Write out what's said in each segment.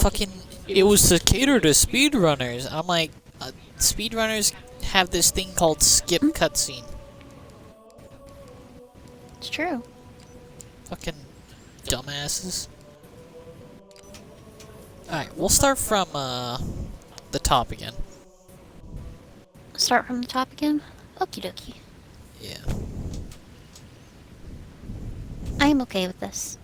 fucking, it was to cater to speedrunners. I'm like, speedrunners have this thing called skip cutscene. It's true. Fucking dumbasses. Alright, we'll start from, the top again. Start from the top again? Okie dokie. Yeah. I am okay with this.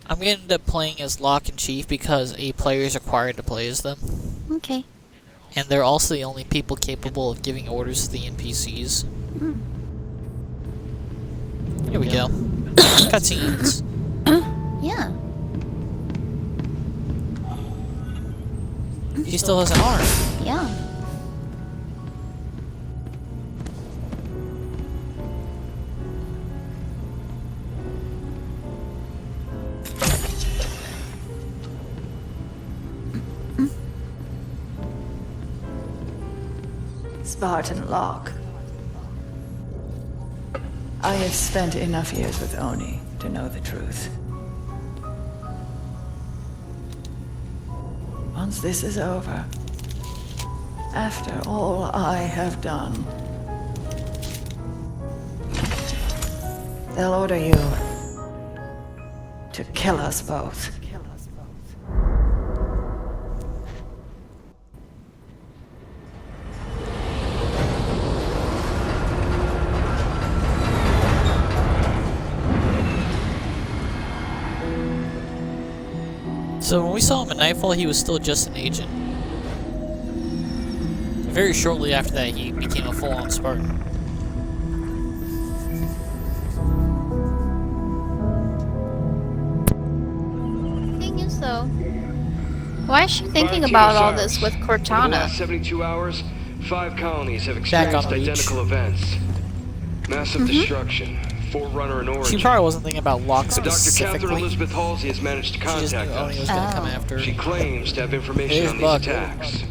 I'm gonna end up playing as Locke and Chief because a player is required to play as them. Okay. And they're also the only people capable of giving orders to the NPCs. Here we go. Cutscenes. Yeah. He still has an arm. Yeah. Spartan Locke. I have spent enough years with Oni to know the truth. Once this is over, after all I have done, they'll order you to kill us both. So when we saw him at Nightfall, he was still just an agent. Very shortly after that, he became a full-on Spartan. Thing is, though, why is she thinking about all this with In the Cortana? last 72 hours, 5 colonies have experienced the beach. identical events. Massive destruction. Forerunner and origin. She probably wasn't thinking about Locke But Dr. Catherine specifically. Elizabeth Halsey has managed to She just knew contact Oni us. was gonna come after her. She claims to have information Here's on these Buck. attacks.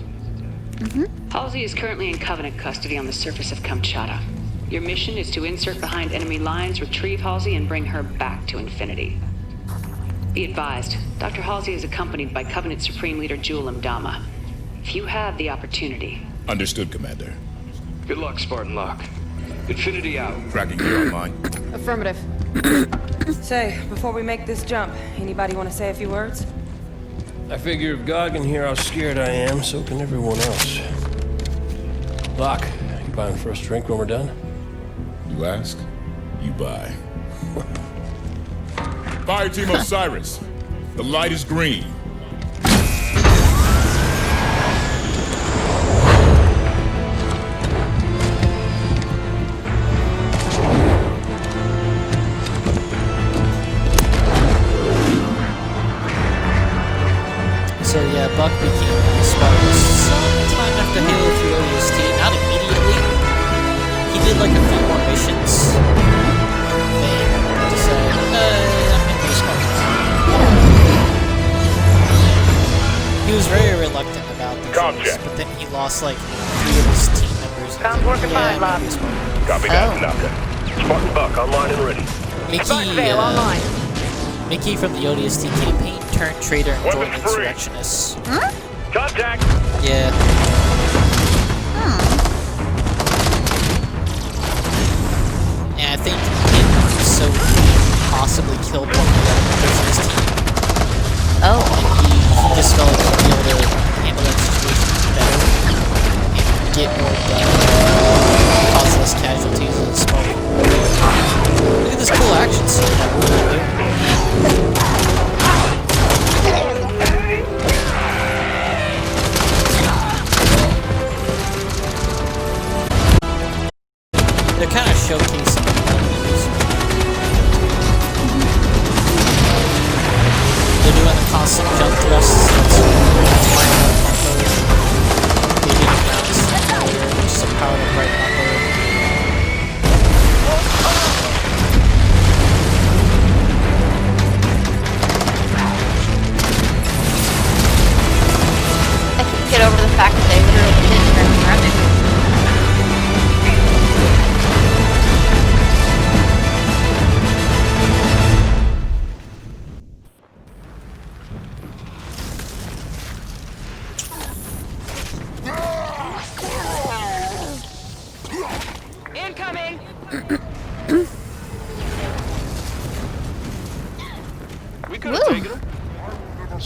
Halsey is currently in Covenant custody on the surface of Kamchatka. Your mission is to insert behind enemy lines, retrieve Halsey, and bring her back to Infinity. Be advised, Dr. Halsey is accompanied by Covenant Supreme Leader Jul Mdama. If you have the opportunity... Understood, Commander. Good luck, Spartan Locke. Infinity out. Tracking gear online. Affirmative. Say, before we make this jump, anybody want to say a few words? I figure if God can hear how scared I am, so can everyone else. Locke, you buying the first drink when we're done? You ask, you buy. Fire Team Osiris. The light is green. So yeah, Buck became a Spartan sometime after Halo 3 ODST. Not immediately. He did like a few more missions. Then decided, I'm gonna be a Spartan. He was very reluctant about this, but then he lost like 3 of his team members. Sounds working fine, I'm Bob. gonna be a Spartan. Copy that, Tanaka. Spartan Buck online and ready. Mickey from the ODST campaign turned traitor and joined insurrectionists. Contact! Yeah. And I think him so he possibly killed one of the other members of his team. Oh. Like he just felt like he'd be able to handle that situation better and get more done, cause less casualties in smoke. Look at this cool action scene that we're doing. They're kind of showcasing they're doing the constant jump thrusts. They did a mounts earlier, which is a powered up right combo.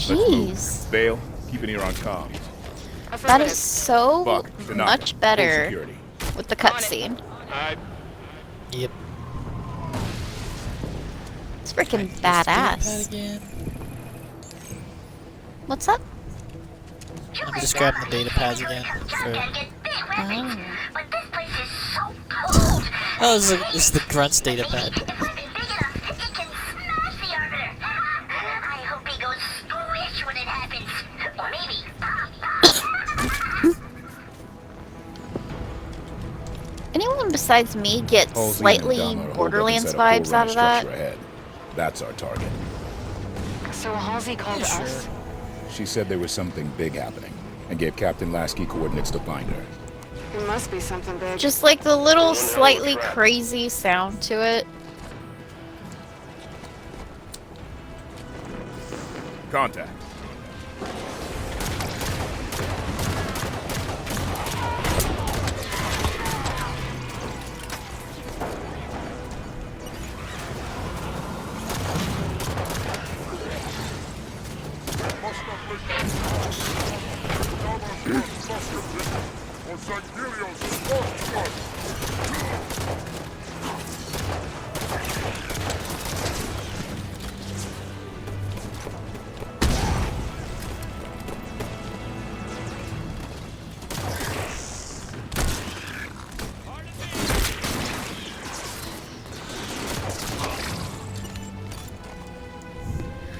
Jeez. Vale, keep an ear on comms. That is so Buck, Tanaka, much full better security. with the cutscene. Yep. It's freaking Use the D-pad badass. again. What's up? I'm just grabbing the data pads again. Oh, this is the Grunts data pad. Anyone besides me get Halsey and slightly Dahmer hold up Borderlands inside a vibes out of that? structure ahead. That's our target. So Halsey called us? She said there was something big happening and gave Captain Lasky coordinates to find her. It must be something big. Just like the little slightly crazy sound to it. Contact.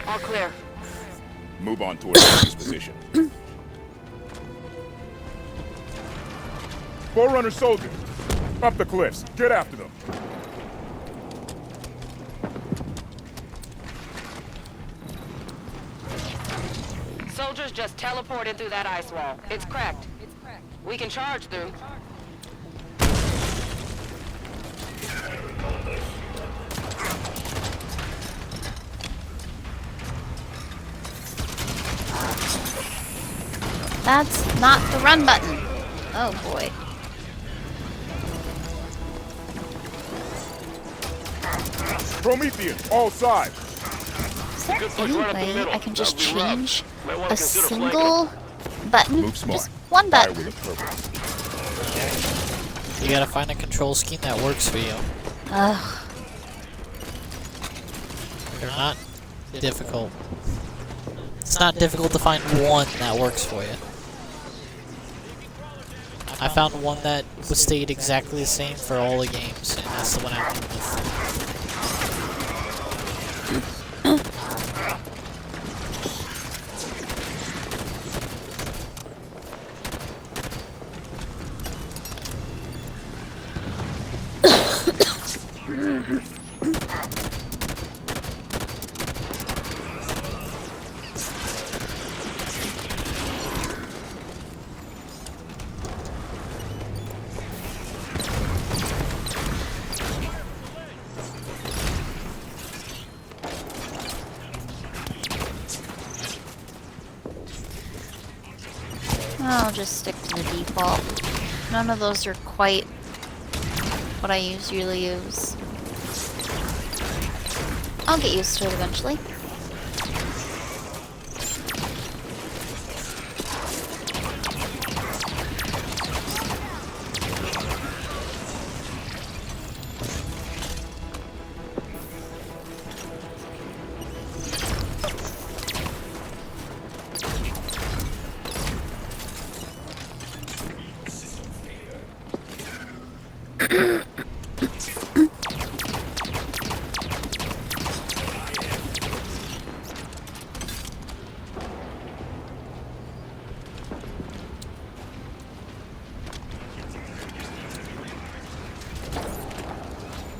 All clear. Move on towards Lasky's position. Forerunner soldiers, up the cliffs. Get after them. Soldiers just teleported through that ice wall. It's cracked. We can charge through. That's not the run button. Oh boy. Promethean, all sides. Is there any way I can just change a single button? Move smart. Just one Fire button. with a purpose. You gotta find a control scheme that works for you. Ugh. They're not difficult. It's not difficult to find one that works for you. I found one that stayed exactly the same for all the games, and that's the one I went with. I'll just stick to the default. None of those are quite what I usually use. I'll get used to it eventually.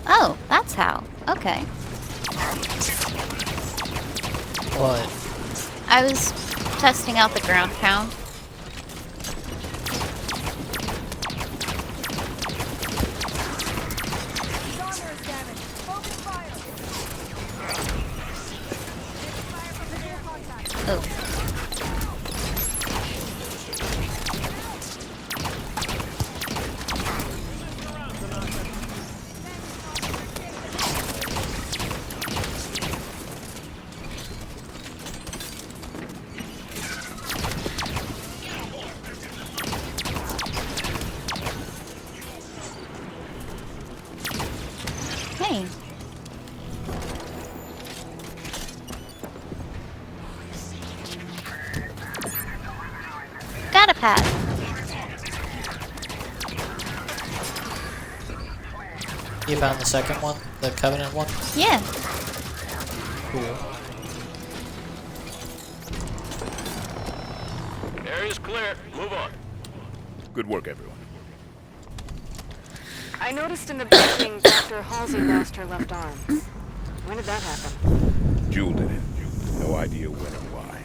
Oh, that's how. Okay. What? I was testing out the ground pound. Oh. Got a pad. You found the second one? The Covenant one? Yeah. Cool. Area's clear. Move on. Good work, everyone. I noticed in the beginning Dr. Halsey lost her left arm. When did that happen? Jewel did it. No idea when or why.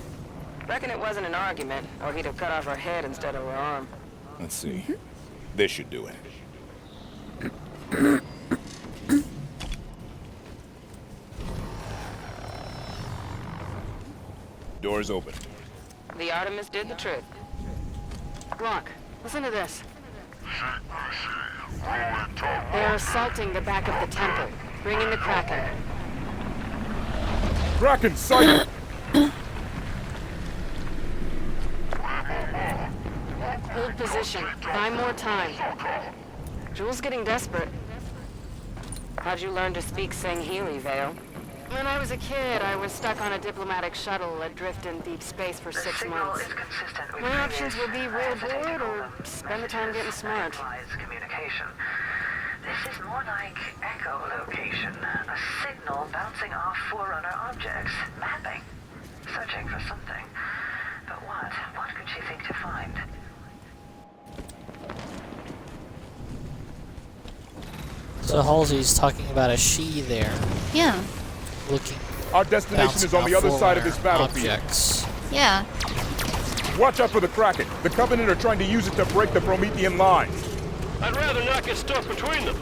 Reckon it wasn't an argument, or he'd have cut off her head instead of her arm. Let's see. This should do it. Doors open. The Artemis did the trick. Glock, listen to this. They're assaulting the back of the temple. Bring in the Kraken. Kraken sighted! Hold position. Buy more time. Jewel's getting desperate. How'd you learn to speak Sangheili, Vale? When I was a kid, I was stuck on a diplomatic shuttle adrift in deep space for 6 months. My options would be real bored or spend the time getting smart. Communication. This is more like echolocation, a signal bouncing off Forerunner objects, mapping, searching for something. But what? What could she think to find? So Halsey's talking about a she there, Yeah. looking. Our destination is on the other side of this battlefield. Objects. Yeah. Watch out for the Kraken. The Covenant are trying to use it to break the Promethean lines. I'd rather not get stuck between them.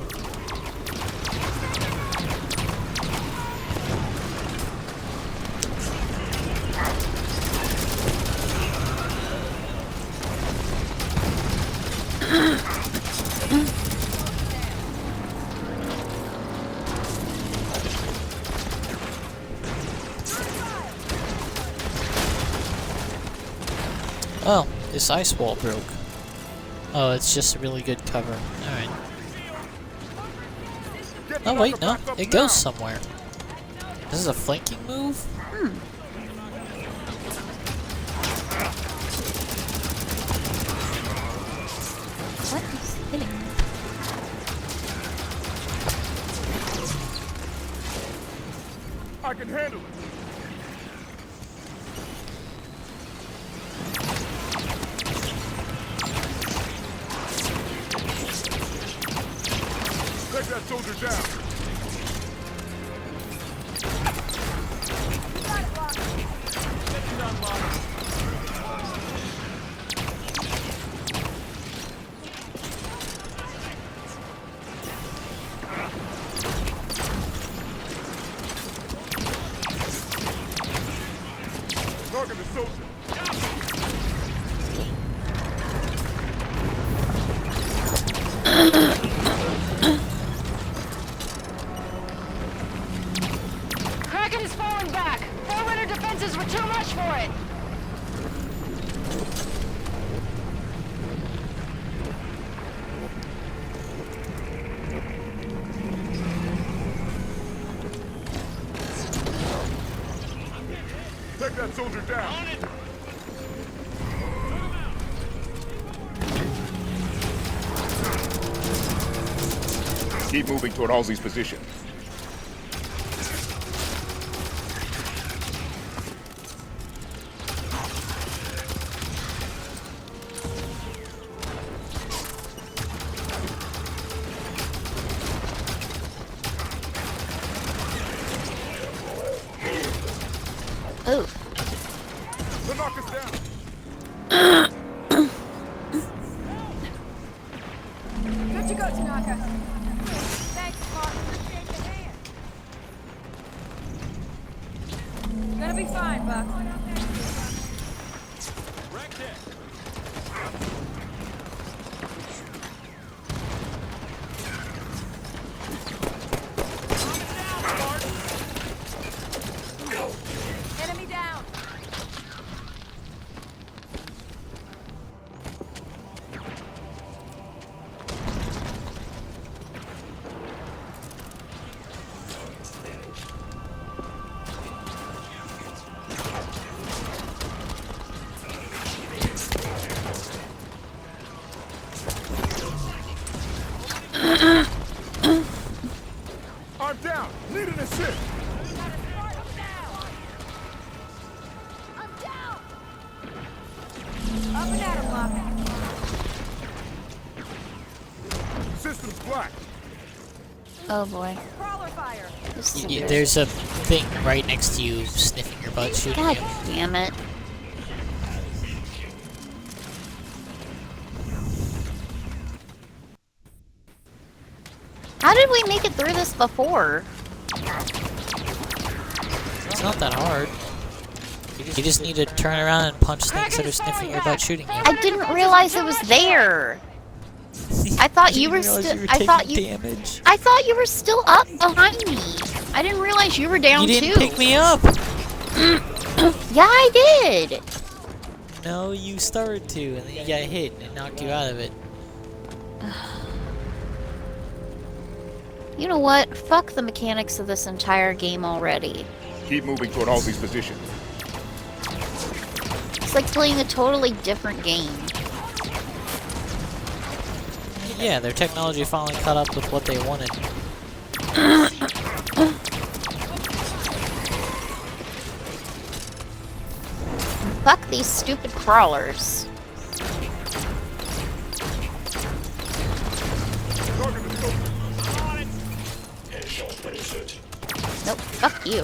Oh, this ice wall broke. Oh, it's just a really good cover. Alright. Oh wait, no. It goes somewhere. This is a flanking move? What is hitting me? I can handle it. Take that soldier down. Target the soldier. Kraken is falling back! Forerunner defenses were too much for it! Take that soldier down. Keep moving toward Halsey's position. Oh. They'll knock us down. Good to go, Tanaka. Thanks, Mark. Appreciate the hand. Gonna be fine, Buck. Enemy down. Need an assist! Systems black. Oh boy. This is embarrassing. There's a thing right next to you sniffing your butt, shooting God you. damn it. How did we make it through this before? It's not that hard. You just need to turn around and punch things that are sniffing your butt, shooting you. I didn't realize it was there. I thought you were still. I thought you. Damage. I thought you were still up behind me. I didn't realize you were down You didn't too. pick me up. Yeah, I did. No, you started to, and then you got hit, and it knocked you out of it. You know what? Fuck the mechanics of this entire game already. Keep moving toward Halsey's position. It's like playing a totally different game. Yeah, their technology finally caught up with what they wanted. Fuck these stupid crawlers. Nope, fuck you.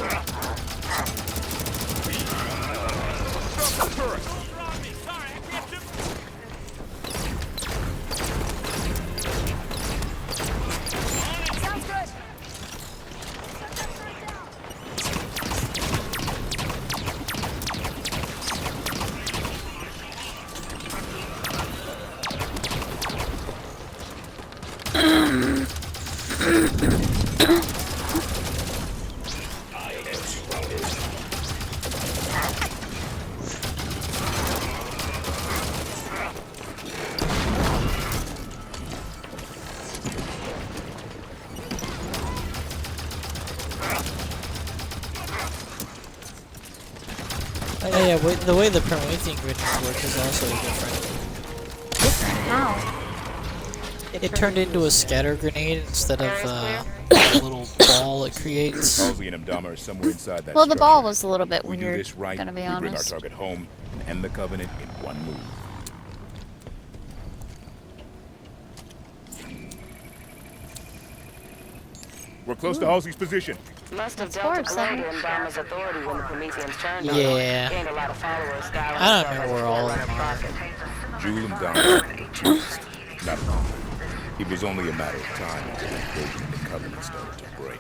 Oh yeah, the way the Promethean grenades work is also different. How? It turned into a scatter grenade instead of a little ball it creates. Halsey and Abdama are somewhere inside that Well, the ball structure. was a little bit We do weird, this right, gonna be we bring our honest. target home and end the Covenant in one move. We're close to Halsey's position. Must have Of dealt course, a blow I- to Obama's authority when the Prometheans turned on Yeah. him. Gained a lot of followers. I don't remember where all of them are. Jewel and Dom. Not long. It was only a matter of time until the building in the Covenant started to break.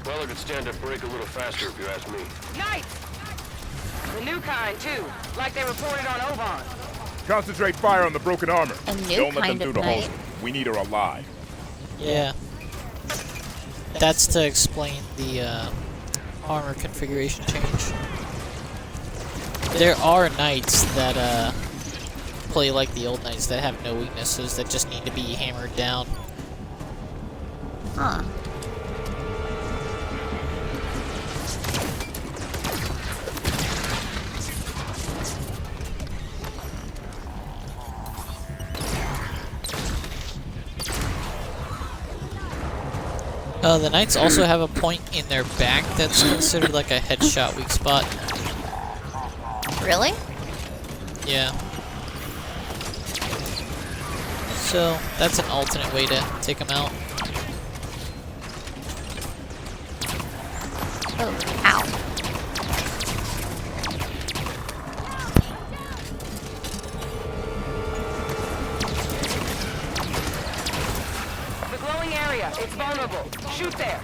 Well, it could stand to break a little faster if you ask me. Knights! The new kind, too. Like they reported on Oban. Concentrate fire on the broken armor. A new Don't let them kind do of to knight. Halsey. We need her alive. Yeah. That's to explain the armor configuration change. There are knights that play like the old knights that have no weaknesses that just need to be hammered down. Huh. The knights also have a point in their back that's considered like a headshot weak spot. Really? Yeah. So, that's an alternate way to take them out. Oh, ow. The glowing area. It's vulnerable. Shoot there.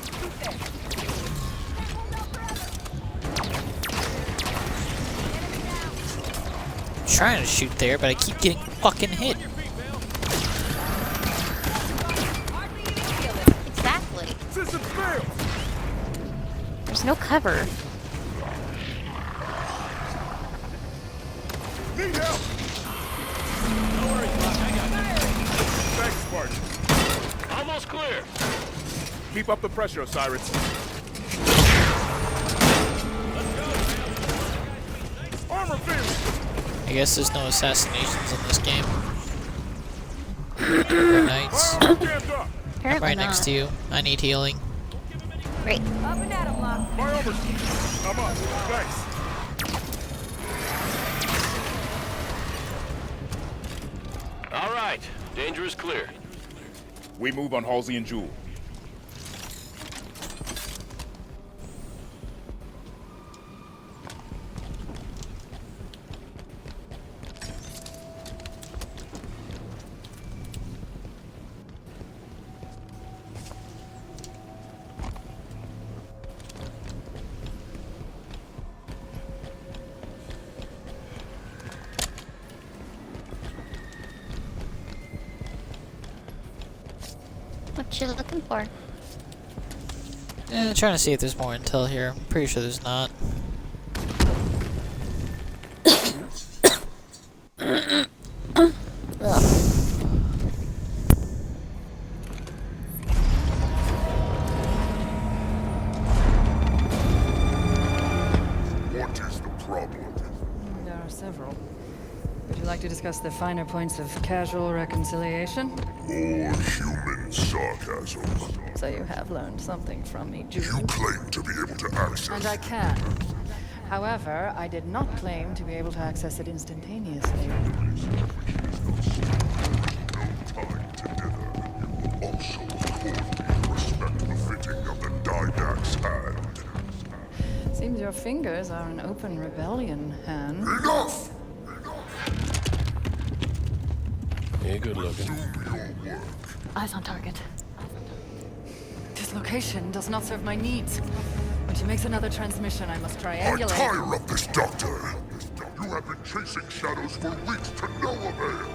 I'm trying to shoot there, but I keep getting fucking hit. Exactly. System failed. There's no cover. Need help. Thanks, Spartan. Almost clear. Keep up the pressure, Osiris. Armor failed. I guess there's no assassinations in this game. Or knights. Jammed up. Apparently Right not. next to you. I need healing. Great. Up and at 'em, Locke. Fire over! I'm up. Thanks. All right. Danger is clear. We move on Halsey and Jewel. What you looking for? Trying to see if there's more intel here. I'm pretty sure there's not. What is the problem? There are several. Would you like to discuss the finer points of casual reconciliation? More human sarcasm. So you have learned something from me, Julie. You claim to be able to access. And I can. However, I did not claim to be able to access it instantaneously. No time to dither. You will also accord me respect befitting of the Didact's hand. Seems your fingers are an open rebellion, Han. Enough! Yeah, good looking. Do your work. Eyes on target. This location does not serve my needs. When she makes another transmission, I must I triangulate. tire of this, Doctor. You have been chasing shadows for weeks to no avail.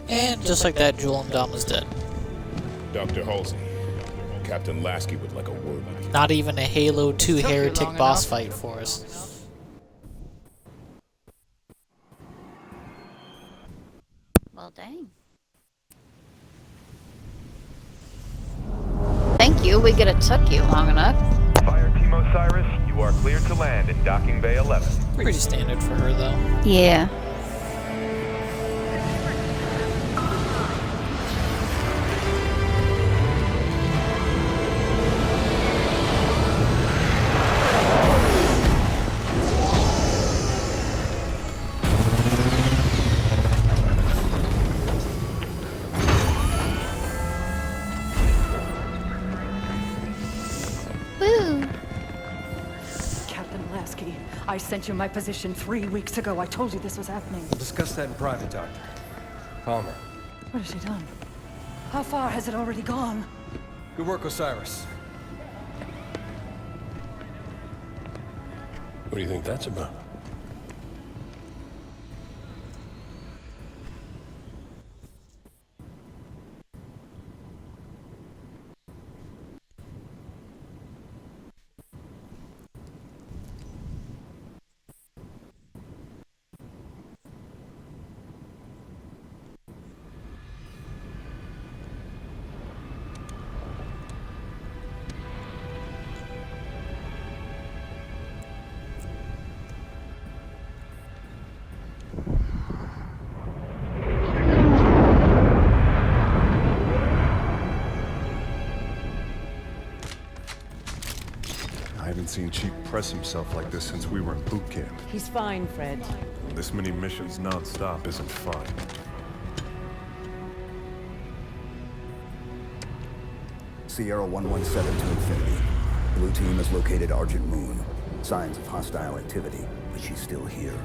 And just like that, Jewel and Dom is dead. Dr. Halsey, Captain Lasky would like a word with you. Not even a Halo 2 Took you heretic long boss enough. fight for us. Well, dang. Thank you. We get it took you long enough. Fire Team Osiris, you are cleared to land in Docking Bay 11. Pretty standard for her, though. Yeah. Woo! Captain Lasky, I sent you my position 3 weeks ago. I told you this was happening. We'll discuss that in private, Doctor. Palmer. What has she done? How far has it already gone? Good work, Osiris. What do you think that's about? I haven't seen Chief press himself like this since we were in boot camp. He's fine, Fred. This many missions non-stop isn't fun. Sierra 117 to Infinity. Blue team has located Argent Moon. Signs of hostile activity, but she's still here.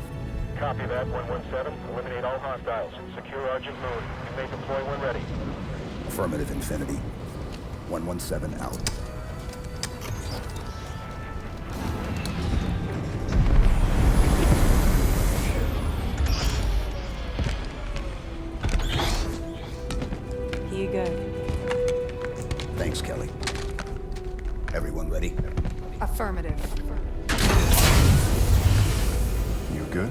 Copy that, 117. Eliminate all hostiles. Secure Argent Moon. You may deploy when ready. Affirmative, Infinity. 117 out. Everyone ready? Affirmative. You good?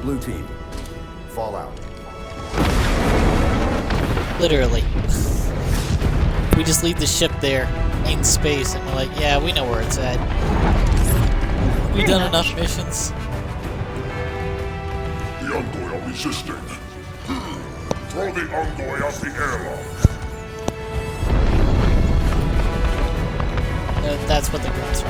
Blue team, fall out. Literally. We just leave the ship there in space and we're like, yeah, we know where it's at. We've done enough missions. The Envoy are resisting. Throw the Envoy out the airlock. That's what the grunts are.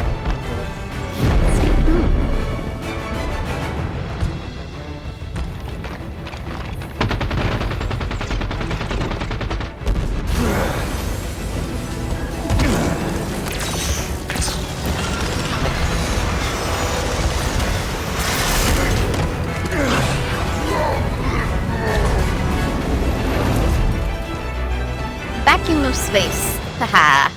Vacuum of space. Haha.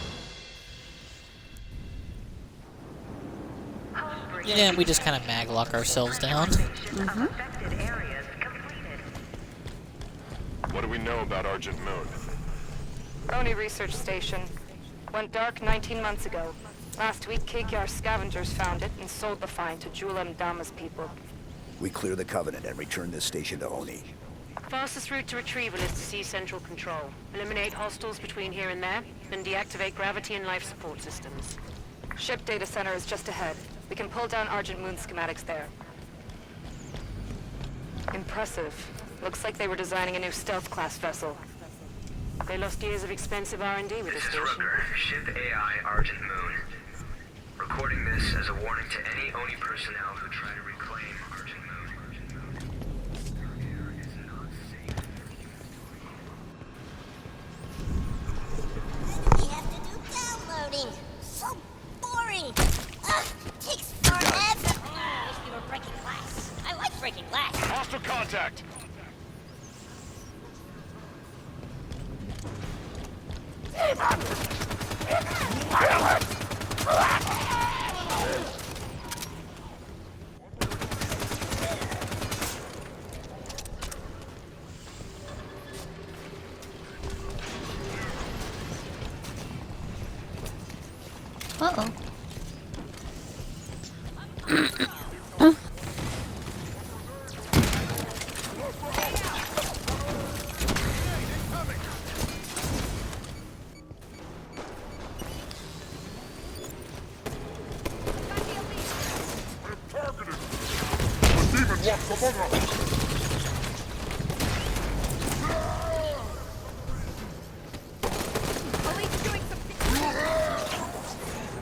Yeah, and we just kind of maglock ourselves down. What do we know about Argent Moon? Oni research station. Went dark 19 months ago. Last week, KKR scavengers found it and sold the find to Jul Dama's people. We clear the Covenant and return this station to Oni. Fastest route to retrieval is to seize central control. Eliminate hostiles between here and there, then deactivate gravity and life support systems. Ship data center is just ahead. We can pull down Argent Moon schematics there. Impressive. Looks like they were designing a new stealth class vessel. They lost years of expensive R&D with the This is station. Rooker, Ship AI Argent Moon. Recording this as a warning to any Oni personnel who try to reclaim Argent Moon. We have to do downloading. So boring. Ugh, takes forever. I wish we were breaking glass. I like breaking glass. Hostile contact! Uh-oh.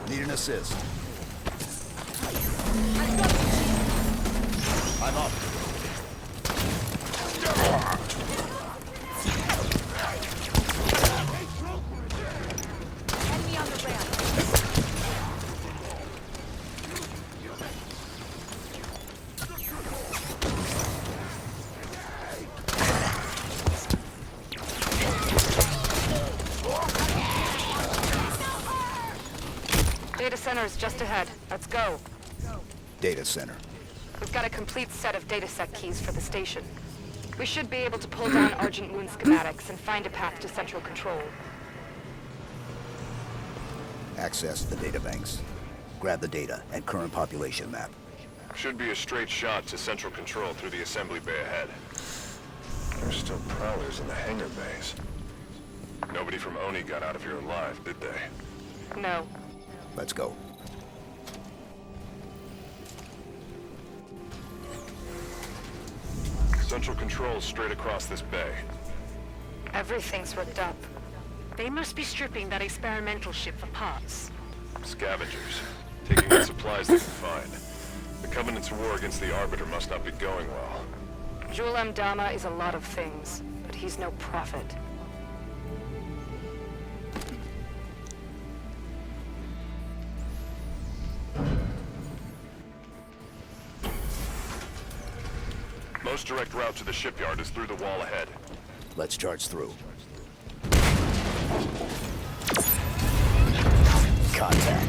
Need an assist. I'm up. Enemy on the ramp. Data center is just ahead. Let's go. Data center. We've got a complete set of datasec keys for the station. We should be able to pull down Argent Moon schematics and find a path to central control. Access the databanks. Grab the data and current population map. Should be a straight shot to central control through the assembly bay ahead. There's still prowlers in the hangar bays. Nobody from Oni got out of here alive, did they? No. Let's go. Central control's straight across this bay. Everything's ripped up. They must be stripping that experimental ship for parts. Scavengers, taking what supplies they can find. The Covenant's war against the Arbiter must not be going well. Jul Dama is a lot of things, but he's no prophet. Most direct route to the shipyard is through the wall ahead. Let's charge through. Contact.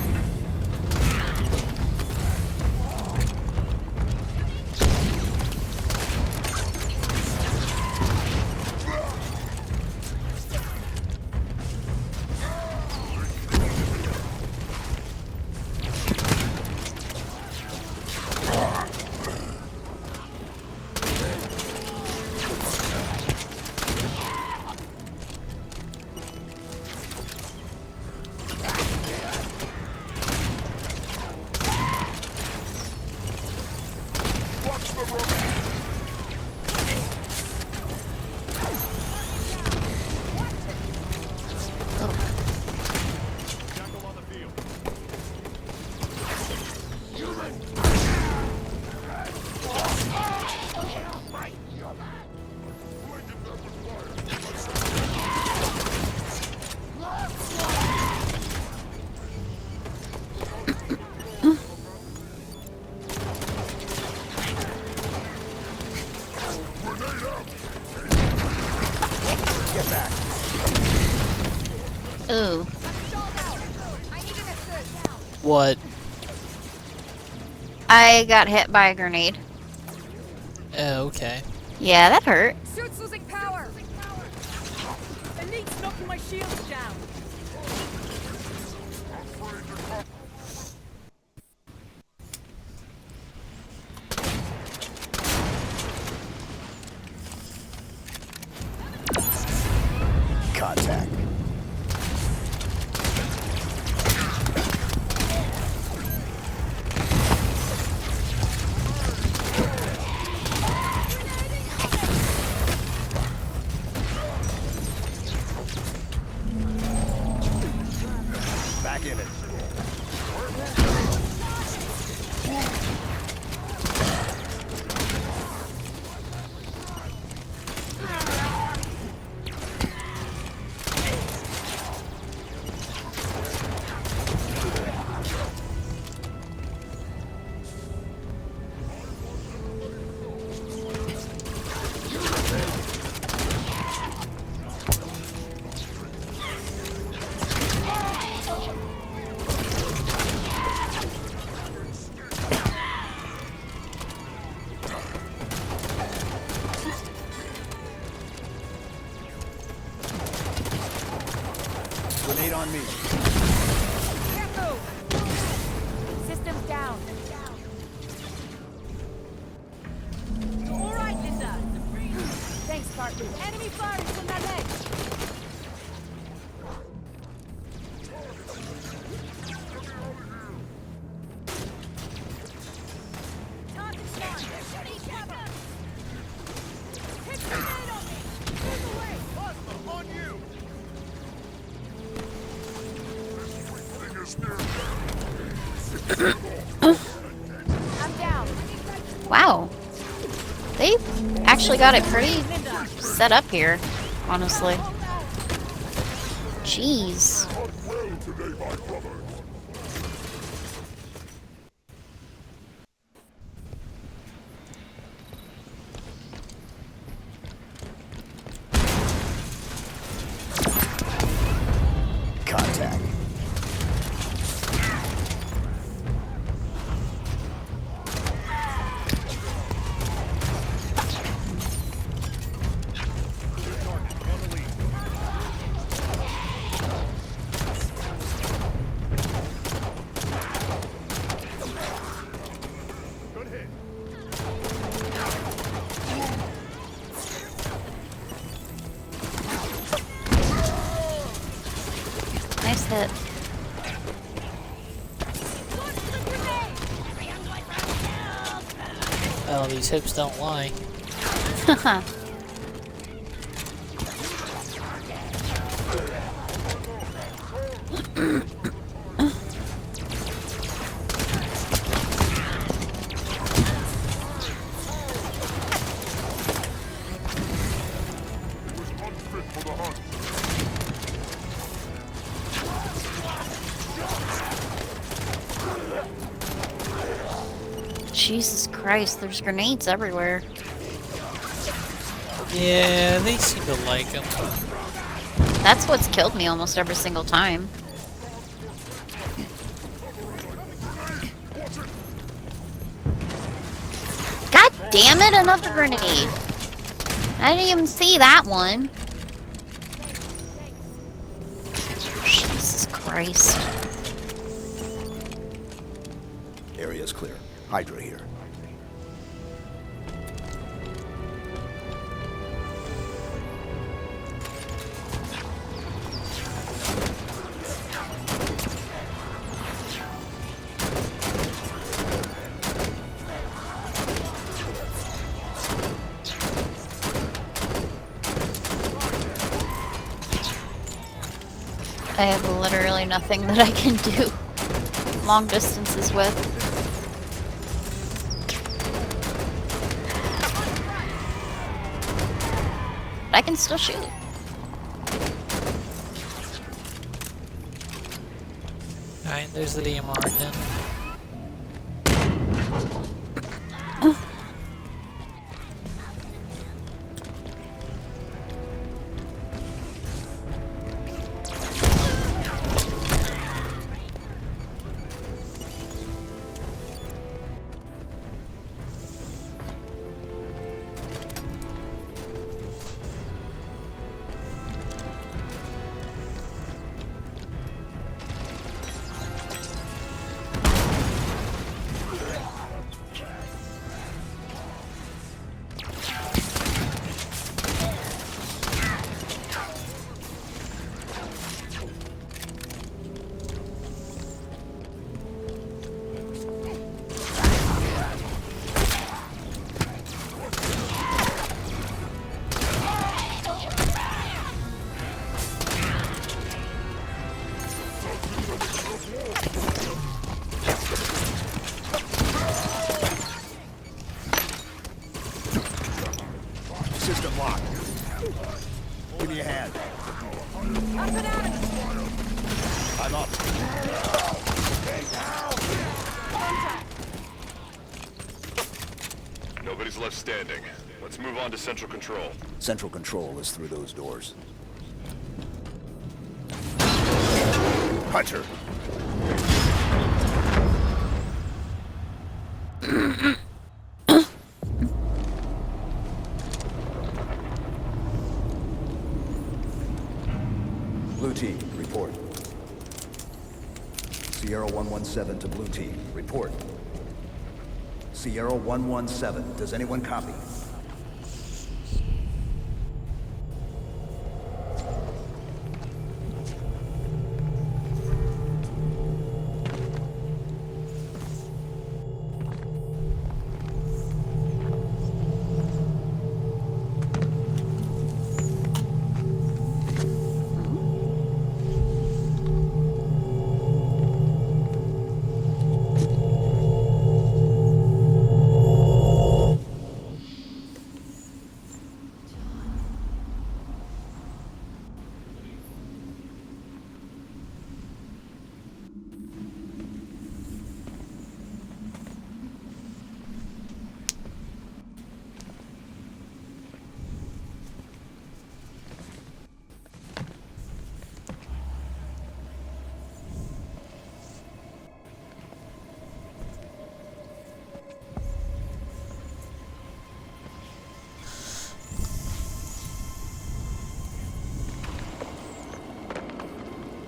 Get back. Ooh. What? I got hit by a grenade. Oh, okay. Yeah, that hurt. Suit's losing power! Elite's knocking my shields down! Contact. Back in it. Grenade on me. Systems down. All right, Linda. Thanks, partner. Enemy firing from that ledge. Wow. They actually got it pretty set up here, honestly. Jeez. Contact. Nice hit. Oh, these hips don't lie. Haha. Jesus Christ, there's grenades everywhere. Yeah, they seem to like them. That's what's killed me almost every single time. God damn it, another grenade! I didn't even see that one. Jesus Christ. Area's clear. Hydra here. I have literally nothing that I can do long distances with. But I can still shoot. Alright, there's the DMR again. me a hand. I'm up. Nobody's left standing. Let's move on to Central Control. Central Control is through those doors. Hunter. Blue team, report. Sierra 117 to blue team, report. Sierra 117, does anyone copy?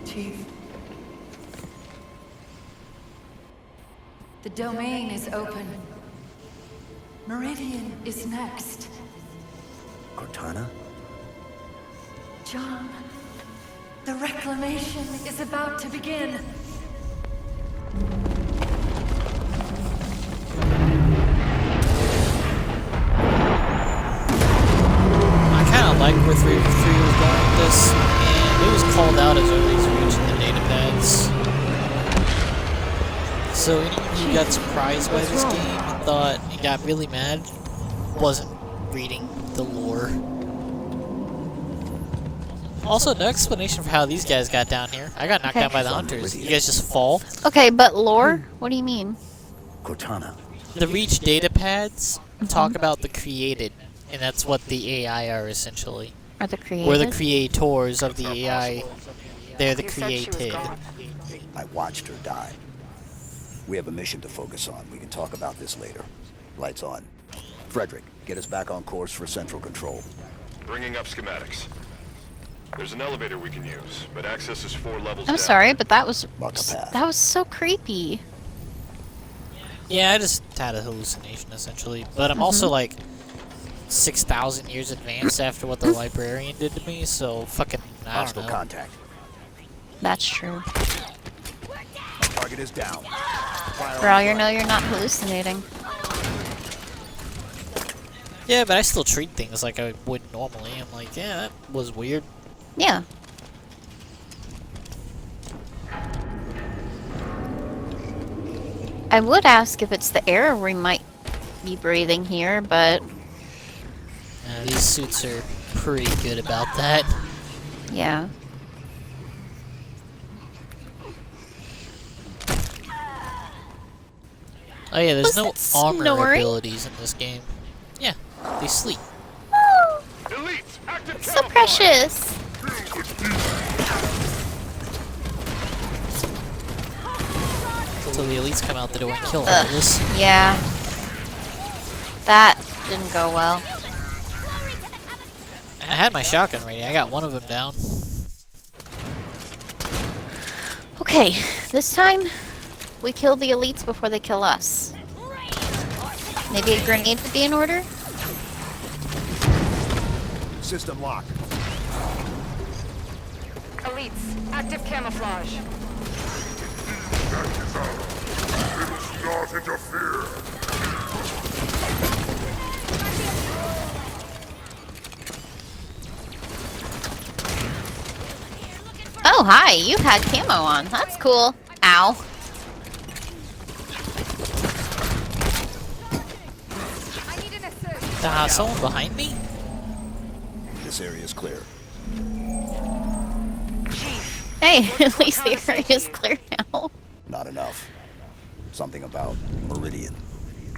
Chief. The domain is open. Meridian is next. Cortana? John, the reclamation is about to begin. I kind of like where 3 was going with this, and it was called out as early as reaching the data pads. So anyone who got surprised by this game and thought and got really mad wasn't reading the lore. Also, no explanation for how these guys got down here. I got knocked down by the hunters. You guys just fall? Okay, but lore? What do you mean? Cortana. The Reach data pads talk about the created, and that's what the AI are essentially. Are the created? We're the creators of the AI. They're the created. I watched her die. We have a mission to focus on. We can talk about this later. Lights on. Frederick, get us back on course for Central Control. Bringing up schematics. There's an elevator we can use, but access is 4 levels I'm down. sorry, but that was so creepy. Yeah, I just had a hallucination essentially, but I'm also like 6,000 years advanced after what the librarian did to me, so fucking I don't know. Contact. That's true. Target is down. For all you know, you're not hallucinating. Yeah, but I still treat things like I would normally. I'm like, yeah, that was weird. Yeah. I would ask if it's the air we might be breathing here, but... These suits are pretty good about that. Yeah. Oh yeah, there's no armor snoring? abilities in this game. Yeah, they sleep. Oh, so precious. Until the elites come out the door and kill all of us. Yeah. That didn't go well. I had my shotgun ready. I got one of them down. Okay, this time we kill the elites before they kill us. Maybe a grenade would be in order? System lock. Elites, active camouflage. Not interfere. Oh, hi, you had camo on. That's cool. Ow. Someone behind me? This area is clear. Hey, at least the area is clear now. Not enough. Something about Meridian.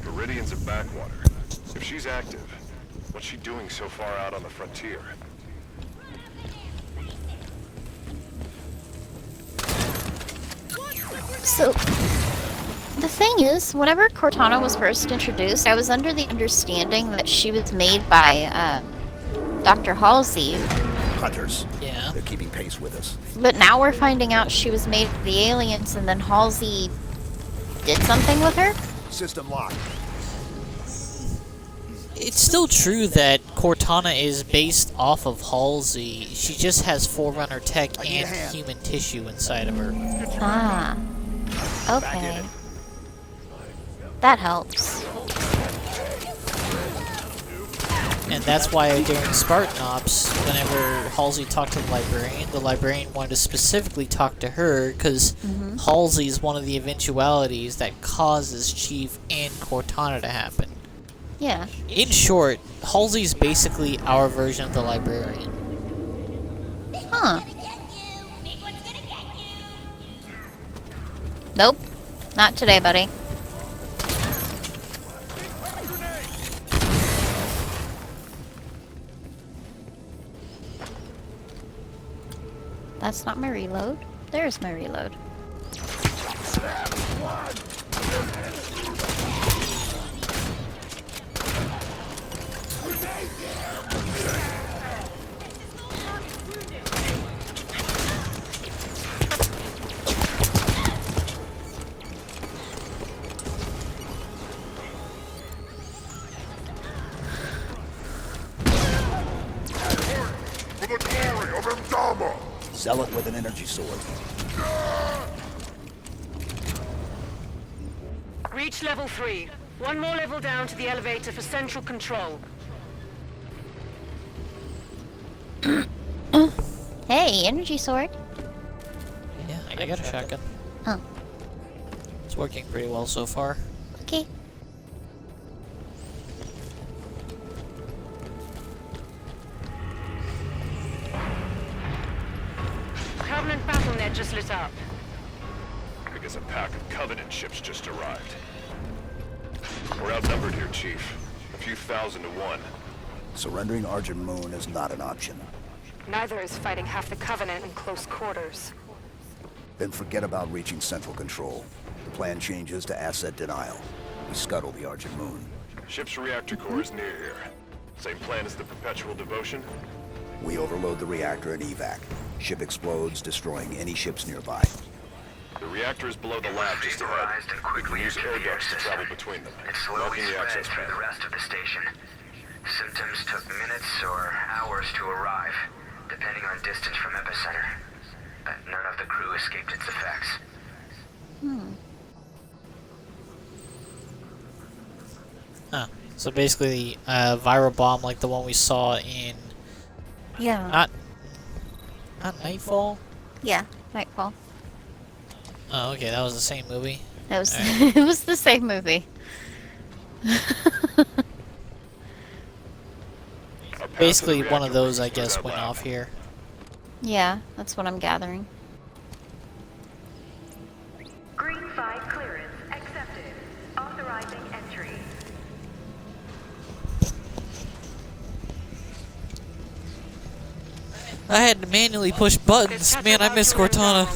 Meridian's a backwater. If she's active, what's she doing so far out on the frontier? So, the thing is, whenever Cortana was first introduced, I was under the understanding that she was made by Dr. Halsey. Hunters. Yeah. They're keeping pace with us. But now we're finding out she was made by the aliens, and then Halsey did something with her? System locked. It's still true that Cortana is based off of Halsey. She just has Forerunner tech and human tissue inside of her. Ah. Okay. That helps. And that's why during Spartan Ops, whenever Halsey talked to the librarian wanted to specifically talk to her, because Halsey is one of the eventualities that causes Chief and Cortana to happen. Yeah. In short, Halsey's basically our version of the librarian. Huh. Nope. Not today, buddy. That's not my reload. There's my reload. For the glory of Mdama! Zealot with an energy sword. Reach level 3. One more level down to the elevator for central control. Hey, energy sword. Yeah, I got a shotgun. Oh. It's working pretty well so far. Okay. Covenant battlenet just lit up. I guess a pack of Covenant ships just arrived. We're outnumbered here, Chief. A few thousand to one. Surrendering Argent Moon is not an option. Neither is fighting half the Covenant in close quarters. Then forget about reaching central control. The plan changes to asset denial. We scuttle the Argent Moon. Ship's reactor core is near here. Same plan as the Perpetual Devotion? We overload the reactor and evac. Ship explodes, destroying any ships nearby. The reactor is below the lab just ahead. We can use air ducts to travel between them, It slowly blocking the spread access through path. the rest of the station. Symptoms took minutes or hours to arrive, depending on distance from epicenter. But none of the crew escaped its effects. Huh. So basically, viral bomb like the one we saw in... Yeah. Not Nightfall? Yeah, Nightfall. Oh, okay, that was the same movie. That was Alright. it was the same movie. Basically, one of those, I guess, went off here. Yeah, that's what I'm gathering. Green 5 clearance accepted. Authorizing entry. I had to manually push buttons. Man, I miss Cortana.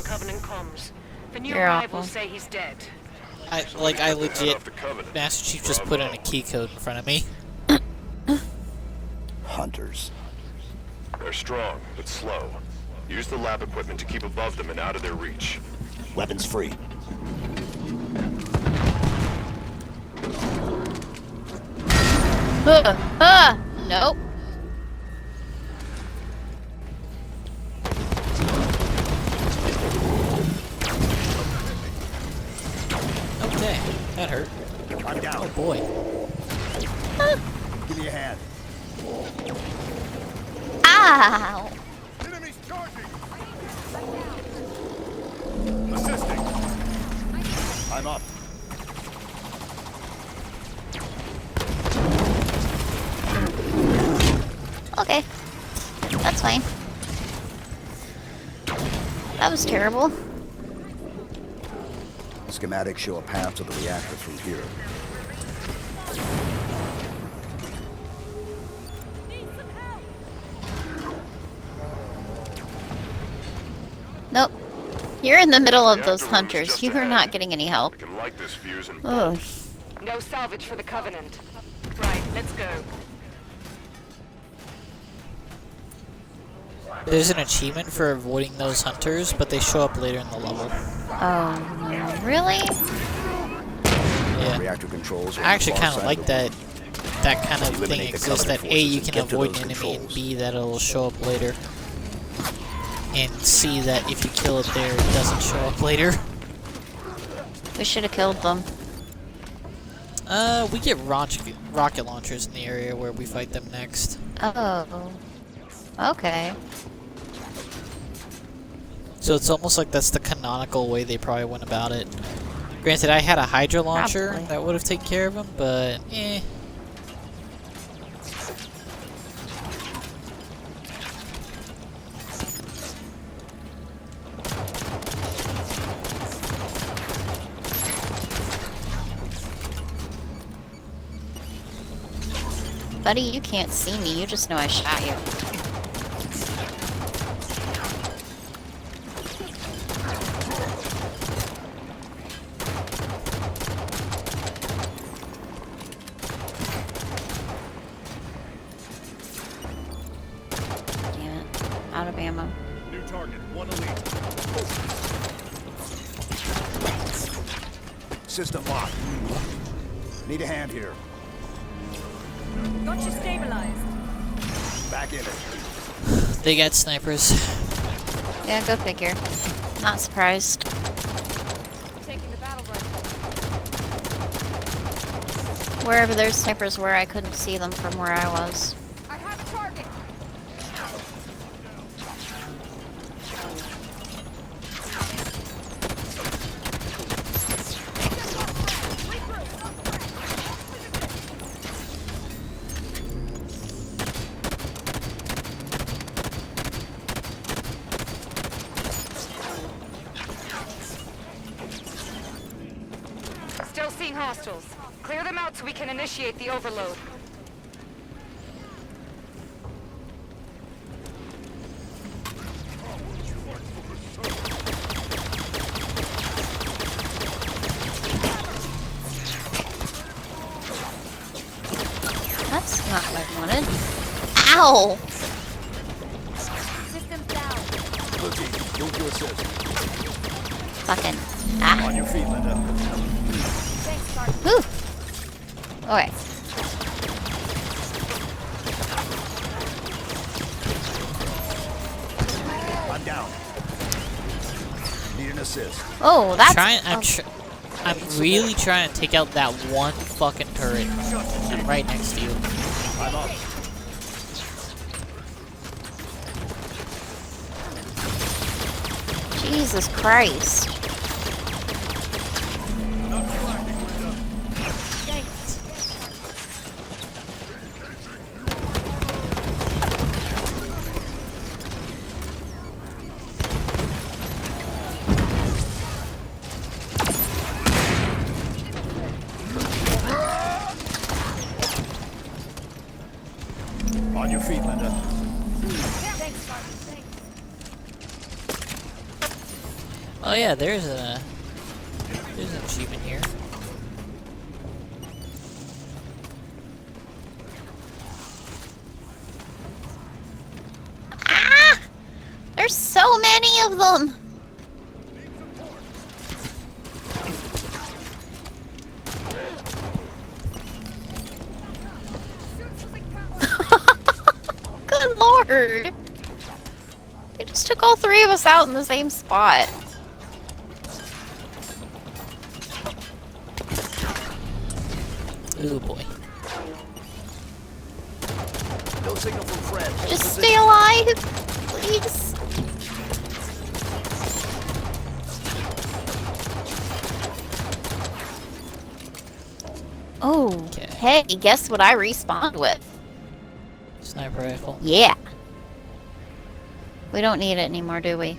The new You're arrivals awful. say he's dead. I legit, Master Chief just put in a key code in front of me. Hunters. They're strong, but slow. Use the lab equipment to keep above them and out of their reach. Weapons free. Nope. Okay, that hurt. I'm down. Oh boy. Give me a hand. Ow! Enemies charging! Assisting. I'm up. Okay. That's fine. That was terrible. Schematics show a path to the reactor through here. Nope. You're in the middle of those hunters. You are not getting any help. Oh. No salvage for the Covenant. Right, let's go. There's an achievement for avoiding those hunters, but they show up later in the level. Oh, really? Yeah. Reactor controls. I actually kind of like that. That kind of thing exists. That A, you can avoid an enemy, and B, that it'll show up later. And C, that if you kill it there, it doesn't show up later. We should have killed them. We get rocket launchers in the area where we fight them next. Oh. Okay. So it's almost like that's the canonical way they probably went about it. Granted, I had a Hydra launcher Probably. that would have taken care of them, but eh. Buddy, you can't see me. You just know I shot you. Damn it. Out of ammo. New target, one elite. System locked. Need a hand here. Got you stabilized. Back in it. They got snipers. Yeah, go figure. Not surprised. Taking the battle rifle. Wherever their snipers were, I couldn't see them from where I was. I have a target. Still seeing hostiles. Clear them out so we can initiate the overload. That's not what I wanted. Ow! Systems down. Look, don't do assist. Fucking. Ah. On your feet, Linda. Thanks, Sergeant. Whew. Okay. I'm down. Need an assist. Oh, that's... I'm really trying to take out that one fucking turret. I'm right next to you. I'm up. Jesus Christ. On your feet, Linda. Thanks, Sergeant. Thanks. Oh yeah, there's an achievement here. Ah! There's so many of them! Good lord! They just took all three of us out in the same spot. Ooh boy. No signal from Fred. Hold Just position. stay alive, please. Oh, hey, guess what I respawned with? Sniper rifle. Yeah. We don't need it anymore, do we?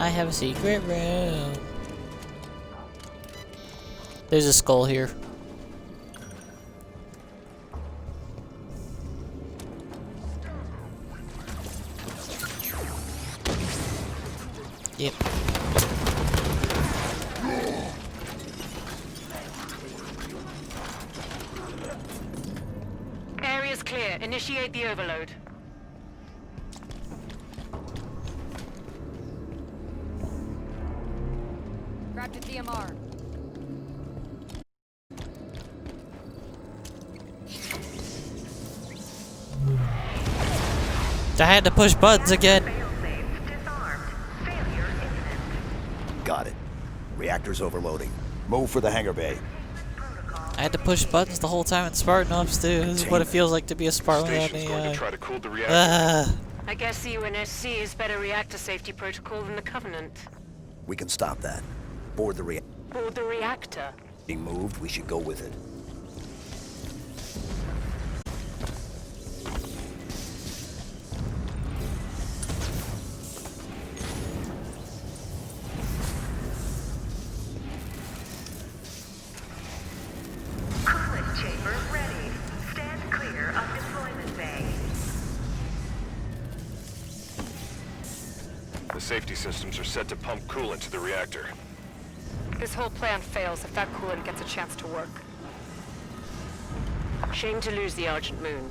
I have a secret room. There's a skull here. Yep. Area's clear. Initiate the overload. Grabbed a DMR. I had to push buttons again. Got it. Reactor's overloading. Move for the hangar bay. I had to push buttons the whole time in Spartan Ops too. This is what it feels like to be a Spartan without Station's any going to try to cool the reactor. I guess the UNSC is better reactor safety protocol than the Covenant. We can stop that. Board the Board the reactor. being moved, we should go with it. Coolant chamber ready. Stand clear of deployment bay. The safety systems are set to pump coolant to the reactor. This whole plan fails if that coolant gets a chance to work. Shame to lose the Argent Moon,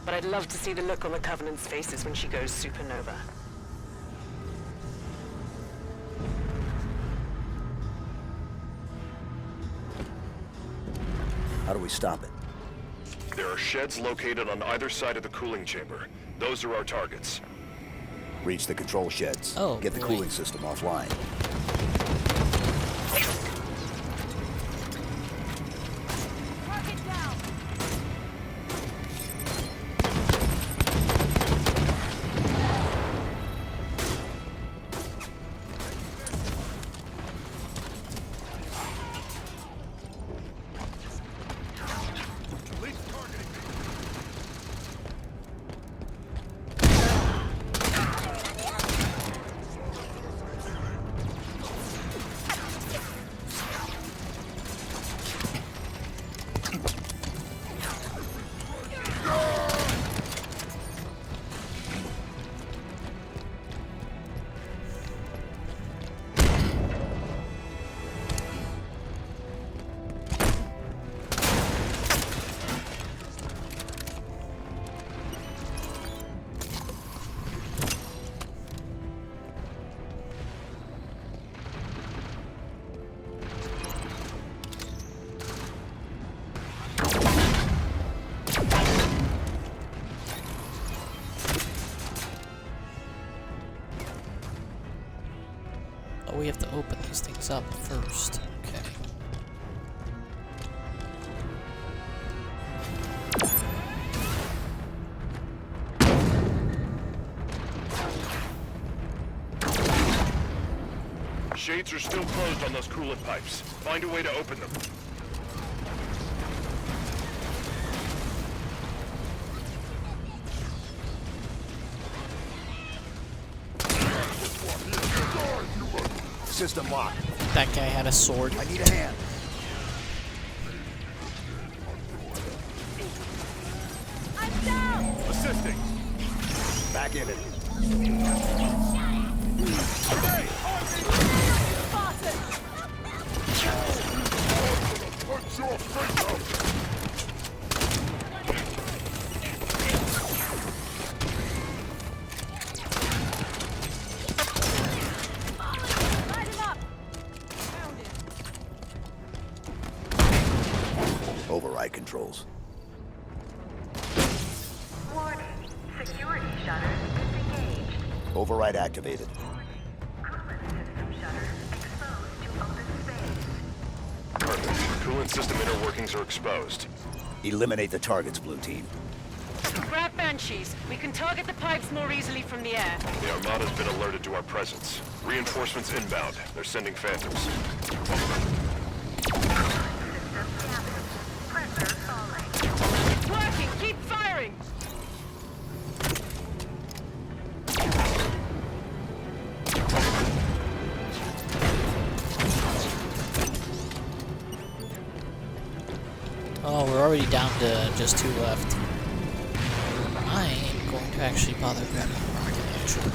but I'd love to see the look on the Covenant's faces when she goes supernova. How do we stop it? There are sheds located on either side of the cooling chamber. Those are our targets. Reach the control sheds. Oh, Get the boy. cooling system offline. Oh, we have to open these things up first. Okay. Shades are still closed on those coolant pipes. Find a way to open them. System locked. That guy had a sword. I need a hand. I'm down! Assisting. Back in it. Put your face out! Override controls. Warning. Security shutters disengaged. Override activated. Coolant system shutter exposed to open space. Perfect. Coolant system inner workings are exposed. Eliminate the targets, blue team. Grab Banshees. We can target the pipes more easily from the air. The Armada's been alerted to our presence. Reinforcements inbound. They're sending Phantoms. Pressure falling. It's working! Keep firing! Oh, we're already down to just 2 left. I am going to actually bother grabbing the actual.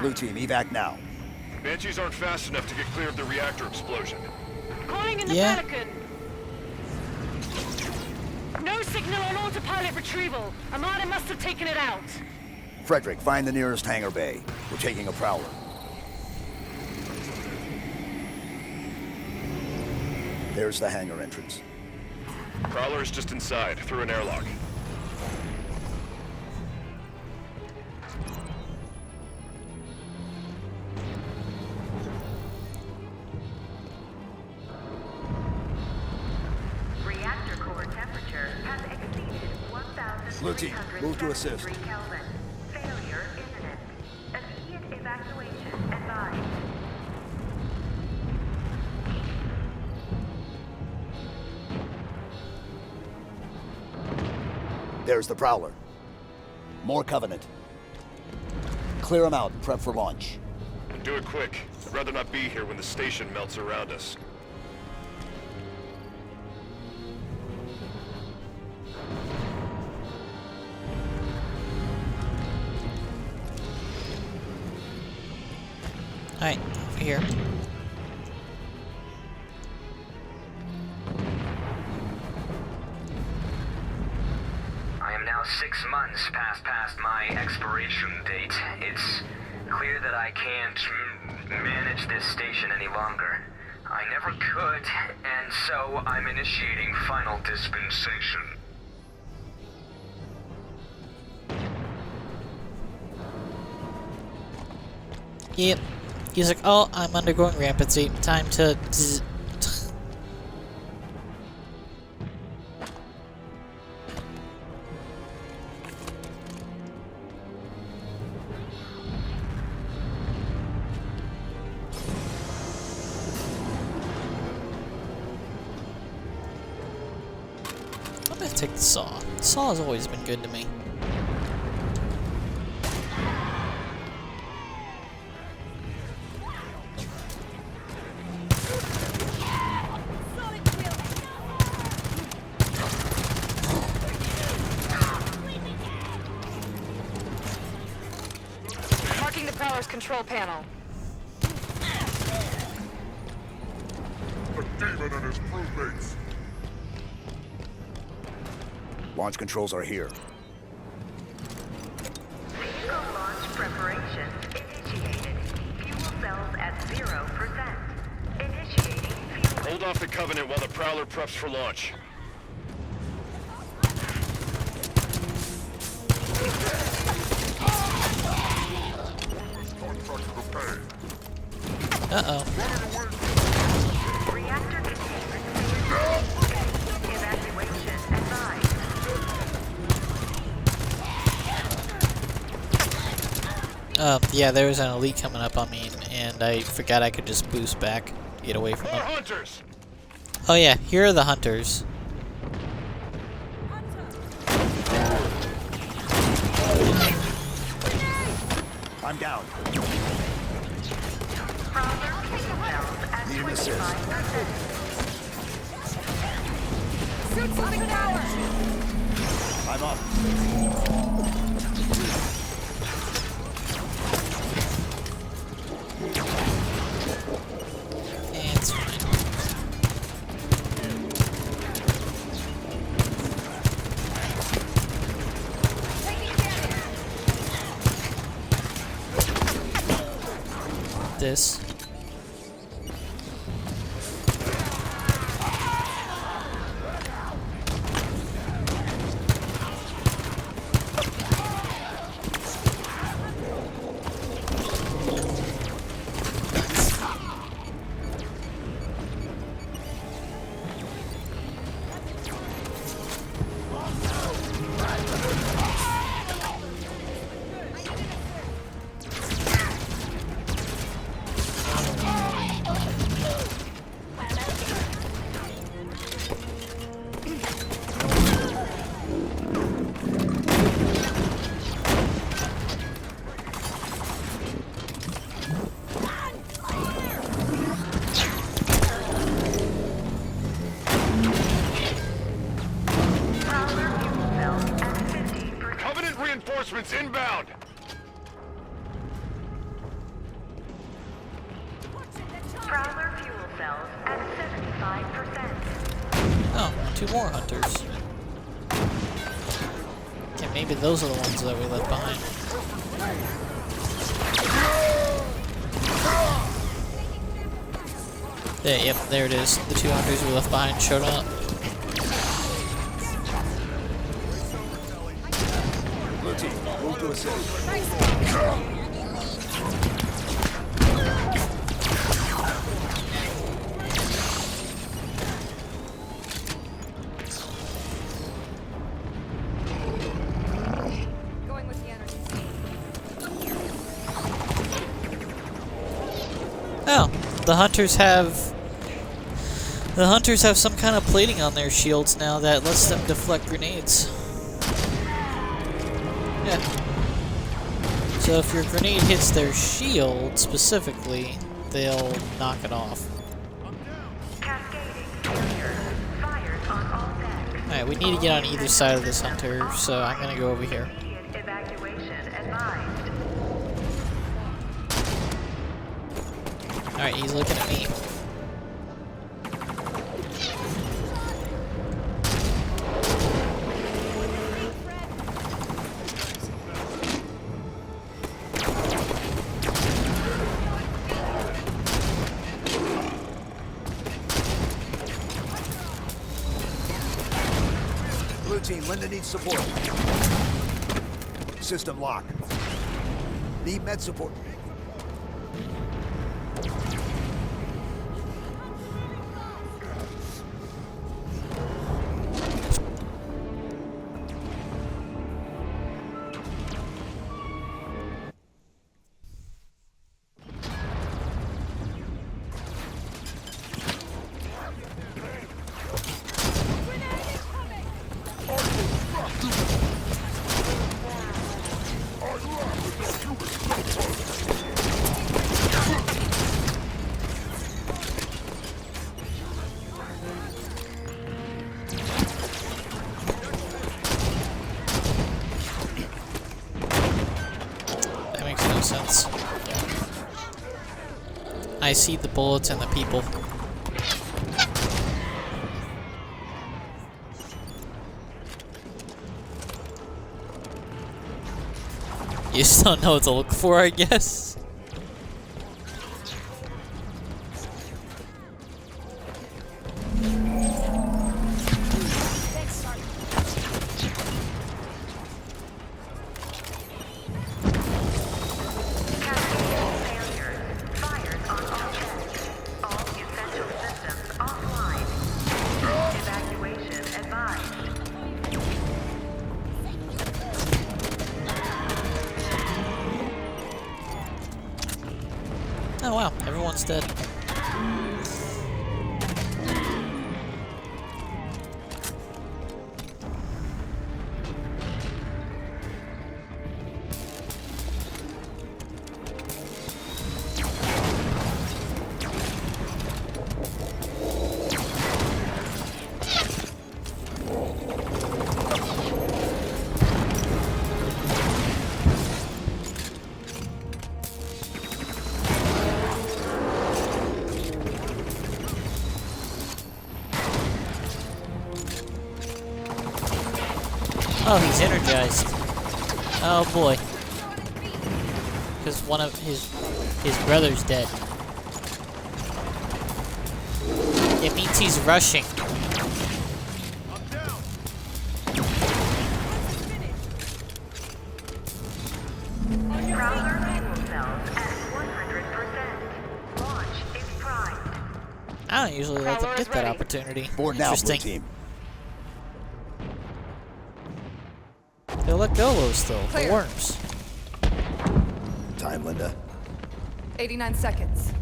Blue team, evac now. Banshees aren't fast enough to get clear of the reactor explosion. Calling in the Yeah. Pelican. No signal on autopilot retrieval. Armada must have taken it out. Frederick, find the nearest hangar bay. We're taking a prowler. There's the hangar entrance. Prowler is just inside, through an airlock. Reactor core temperature has exceeded 1,300 Blue team, move to assist. Kelvin. Failure imminent. Immediate evacuation advised. There's the prowler. More Covenant. Clear them out and prep for launch. And do it quick. I'd rather not be here when the station melts around us. Alright, over here. I am now 6 months past my expiration date. It's clear that I can't manage this station any longer. I never could, and so I'm initiating final dispensation. Yep. He's like, oh, I'm undergoing rampancy. Time to... I'm gonna take the saw. The saw has always been good to me. Marking the prowler's control panel. The demon and his crewmates. Launch controls are here. Vehicle launch preparation initiated. Fuel cells at 0%. Initiating fuel. Hold off the Covenant while the Prowler preps for launch. Uh-oh. Reactor containment evacuation advised. Yeah, there was an elite coming up on me, and I forgot I could just boost back to get away from More them. hunters! Oh yeah, here are the hunters. I'm down. Need an assist. Suits on the tower! I'm up. It's fine. This. pursuits inbound! Prowler fuel cells at 75%. Oh, 2 more hunters. Okay, maybe those are the ones that we left behind. Yeah, yep, there it is. The 2 hunters we left behind showed up. Blue team, move to assist. Going with the energy. Oh, the hunters have some kind of plating on their shields now that lets them deflect grenades. Yeah. So if your grenade hits their shield specifically, they'll knock it off. Alright, we need to get on either side of this hunter, so I'm gonna go over here. Alright, he's looking at me. Blue team, Linda needs support. System lock. Need med support. Sense. I see the bullets and the people. You just don't know what to look for, I guess. Oh wow, everyone's dead. Oh, he's energized. Oh boy. Because one of his brother's dead. It means he's rushing. I don't usually let them get that opportunity. Board now, Blue team. They'll let go those though, the worms. Time, Linda. 89 seconds.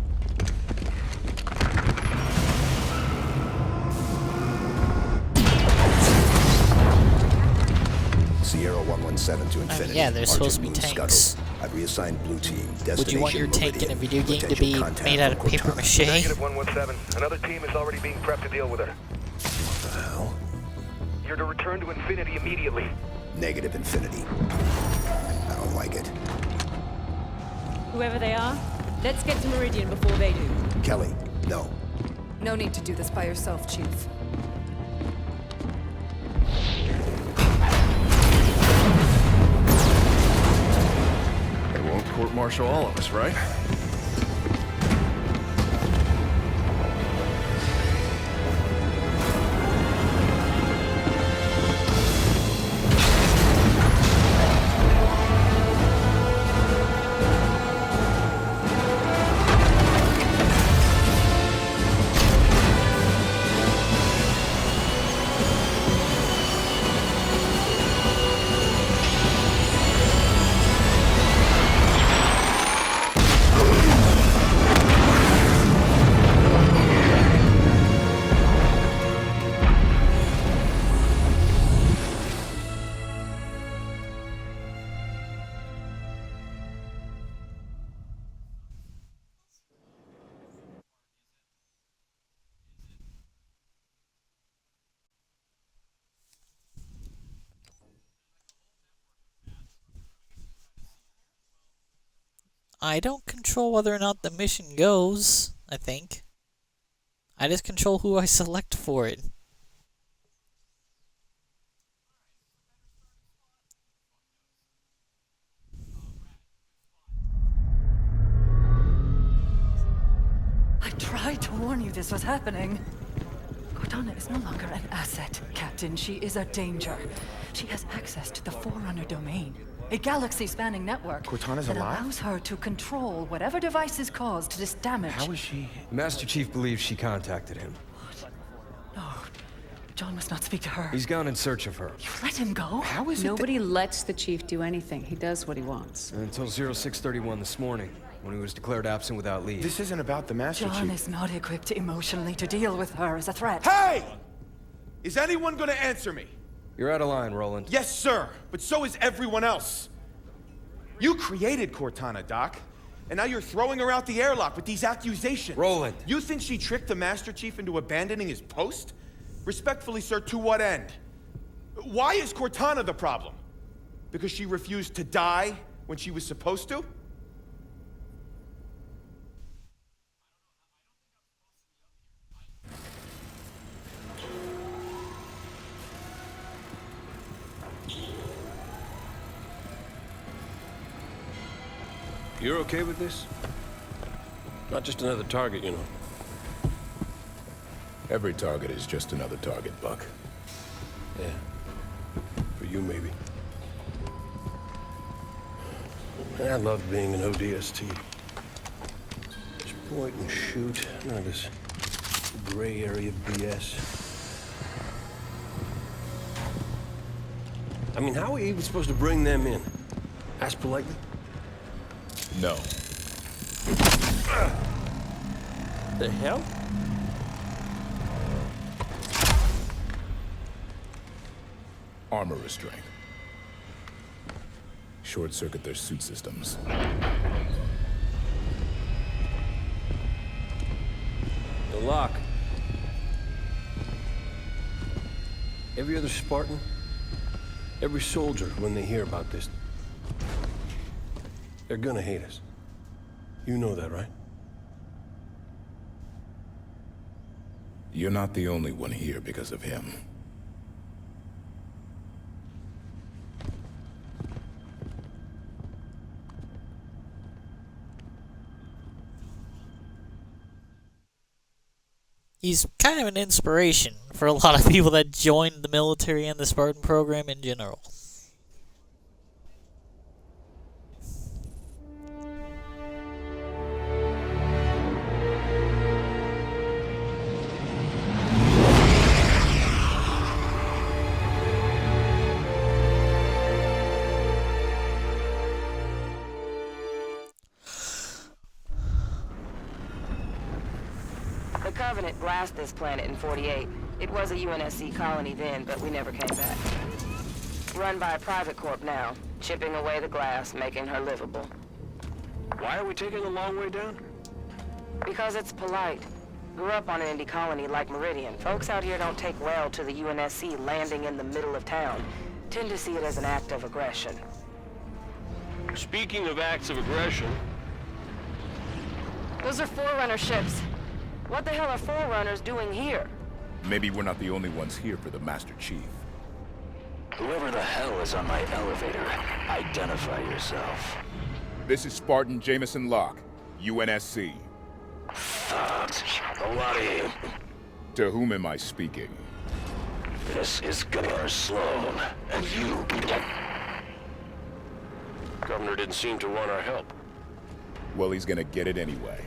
Sierra 117 to Infinity. Yeah, there's supposed to be Moon tanks. Scuttle. I've reassigned Blue Team. Would you want your tank in a video game to be made out of paper mache? Negative 117. Another team is already being prepped to deal with her. What the hell? You're to return to Infinity immediately. Negative Infinity. like it. Whoever they are, let's get to Meridian before they do. Kelly, no. No need to do this by yourself, Chief. They won't court-martial all of us, right? I don't control whether or not the mission goes, I think. I just control who I select for it. I tried to warn you this was happening. Cortana is no longer an asset, Captain. She is a danger. She has access to the Forerunner domain, a galaxy-spanning network Cortana's that alive? allows her to control whatever devices caused this damage. How is she? The Master Chief believes she contacted him. No, John must not speak to her. He's gone in search of her. Let him go. How is it Nobody lets the Chief do anything. He does what he wants. Until 0631 this morning, when he was declared absent without leave. This isn't about the Master John Chief. is not equipped emotionally to deal with her as a threat. Hey! Is anyone gonna answer me? You're out of line, Roland. Yes, sir, but so is everyone else. You created Cortana, Doc, and now you're throwing her out the airlock with these accusations. Roland. You think she tricked the Master Chief into abandoning his post? Respectfully, sir, to what end? Why is Cortana the problem? Because she refused to die when she was supposed to? You're okay with this? Not just another target, you know. Every target is just another target, Buck. Yeah. For you, maybe. I love being an ODST. Just point and shoot. None of this gray area BS. I mean, how are we even supposed to bring them in? Ask politely? No. The hell? Armor restraint. Short-circuit their suit systems. The lock. Every other Spartan, every soldier, when they hear about this, they're gonna hate us. You know that, right? You're not the only one here because of him. He's kind of an inspiration for a lot of people that joined the military and the Spartan program in general. The Covenant blasted this planet in 48. It was a UNSC colony then, but we never came back. Run by a private corp now, chipping away the glass, making her livable. Why are we taking the long way down? Because it's polite. Grew up on an indie colony like Meridian. Folks out here don't take well to the UNSC landing in the middle of town. Tend to see it as an act of aggression. Speaking of acts of aggression... Those are Forerunner ships. What the hell are Forerunners doing here? Maybe we're not the only ones here for the Master Chief. Whoever the hell is on my elevator, identify yourself. This is Spartan Jameson Locke, UNSC. Thugs. A lot of you. To whom am I speaking? This is Governor Sloan, and you... Governor didn't seem to want our help. Well, he's gonna get it anyway.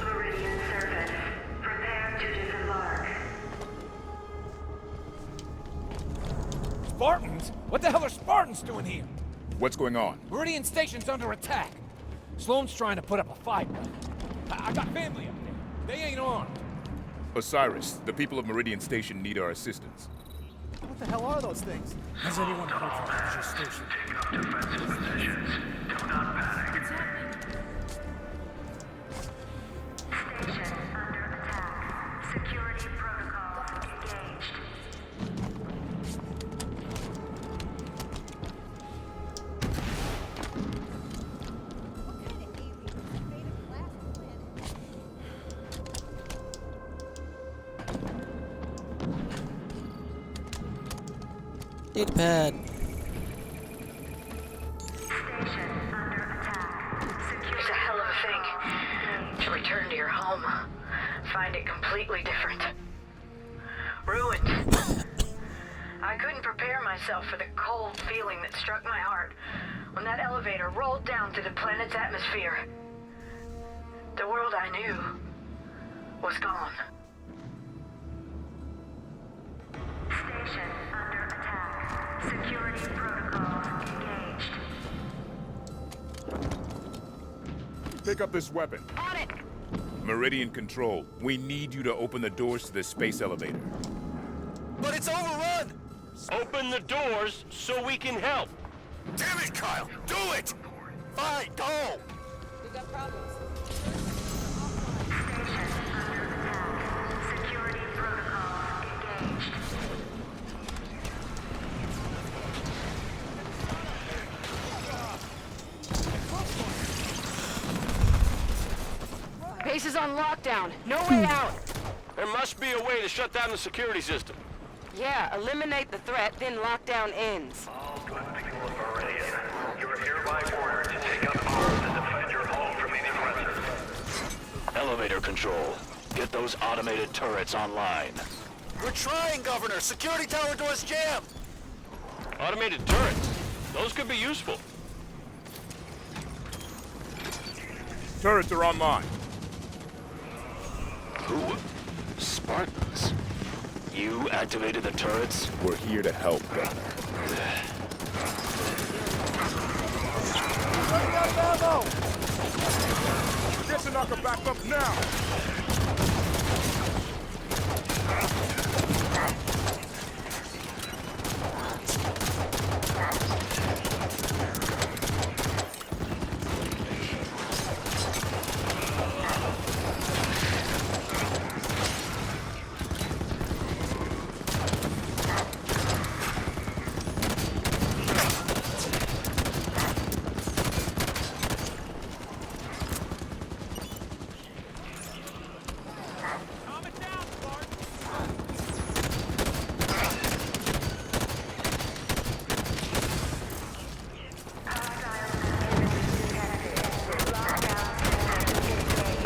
Meridian surface. Prepare to disembark. Spartans? What the hell are Spartans doing here? What's going on? Meridian Station's under attack. Sloan's trying to put up a fight, but I got family up there. They ain't armed. Osiris, the people of Meridian Station need our assistance. What the hell are those things? Has anyone heard from Ranger Station? Take up defensive positions. Do not panic. Station under attack. Security protocols engaged. Data pad. It's a hell of a thing to return to your home, find it completely different. Ruined. I couldn't prepare myself for the cold feeling that struck my heart when that elevator rolled down through the planet's atmosphere. The world I knew was gone. Station under attack. Security protocols engaged. Pick up this weapon. On it! Meridian Control, we need you to open the doors to this space elevator. But it's overrun! Open the doors so we can help. Damn it, Kyle! Do it! Fine, go! We got problems. Security protocols engaged. Base is on lockdown. No way out. There must be a way to shut down the security system. Yeah, eliminate the threat, then lockdown ends. All good people of Meridian, you are hereby ordered to take up arms and defend your home from any aggressors. Elevator control. Get those automated turrets online. We're trying, Governor! Security tower doors jammed! Automated turrets. Those could be useful. Turrets are online. Who? Spartans? You activated the turrets? We're here to help, Governor. Get to knock her back up now!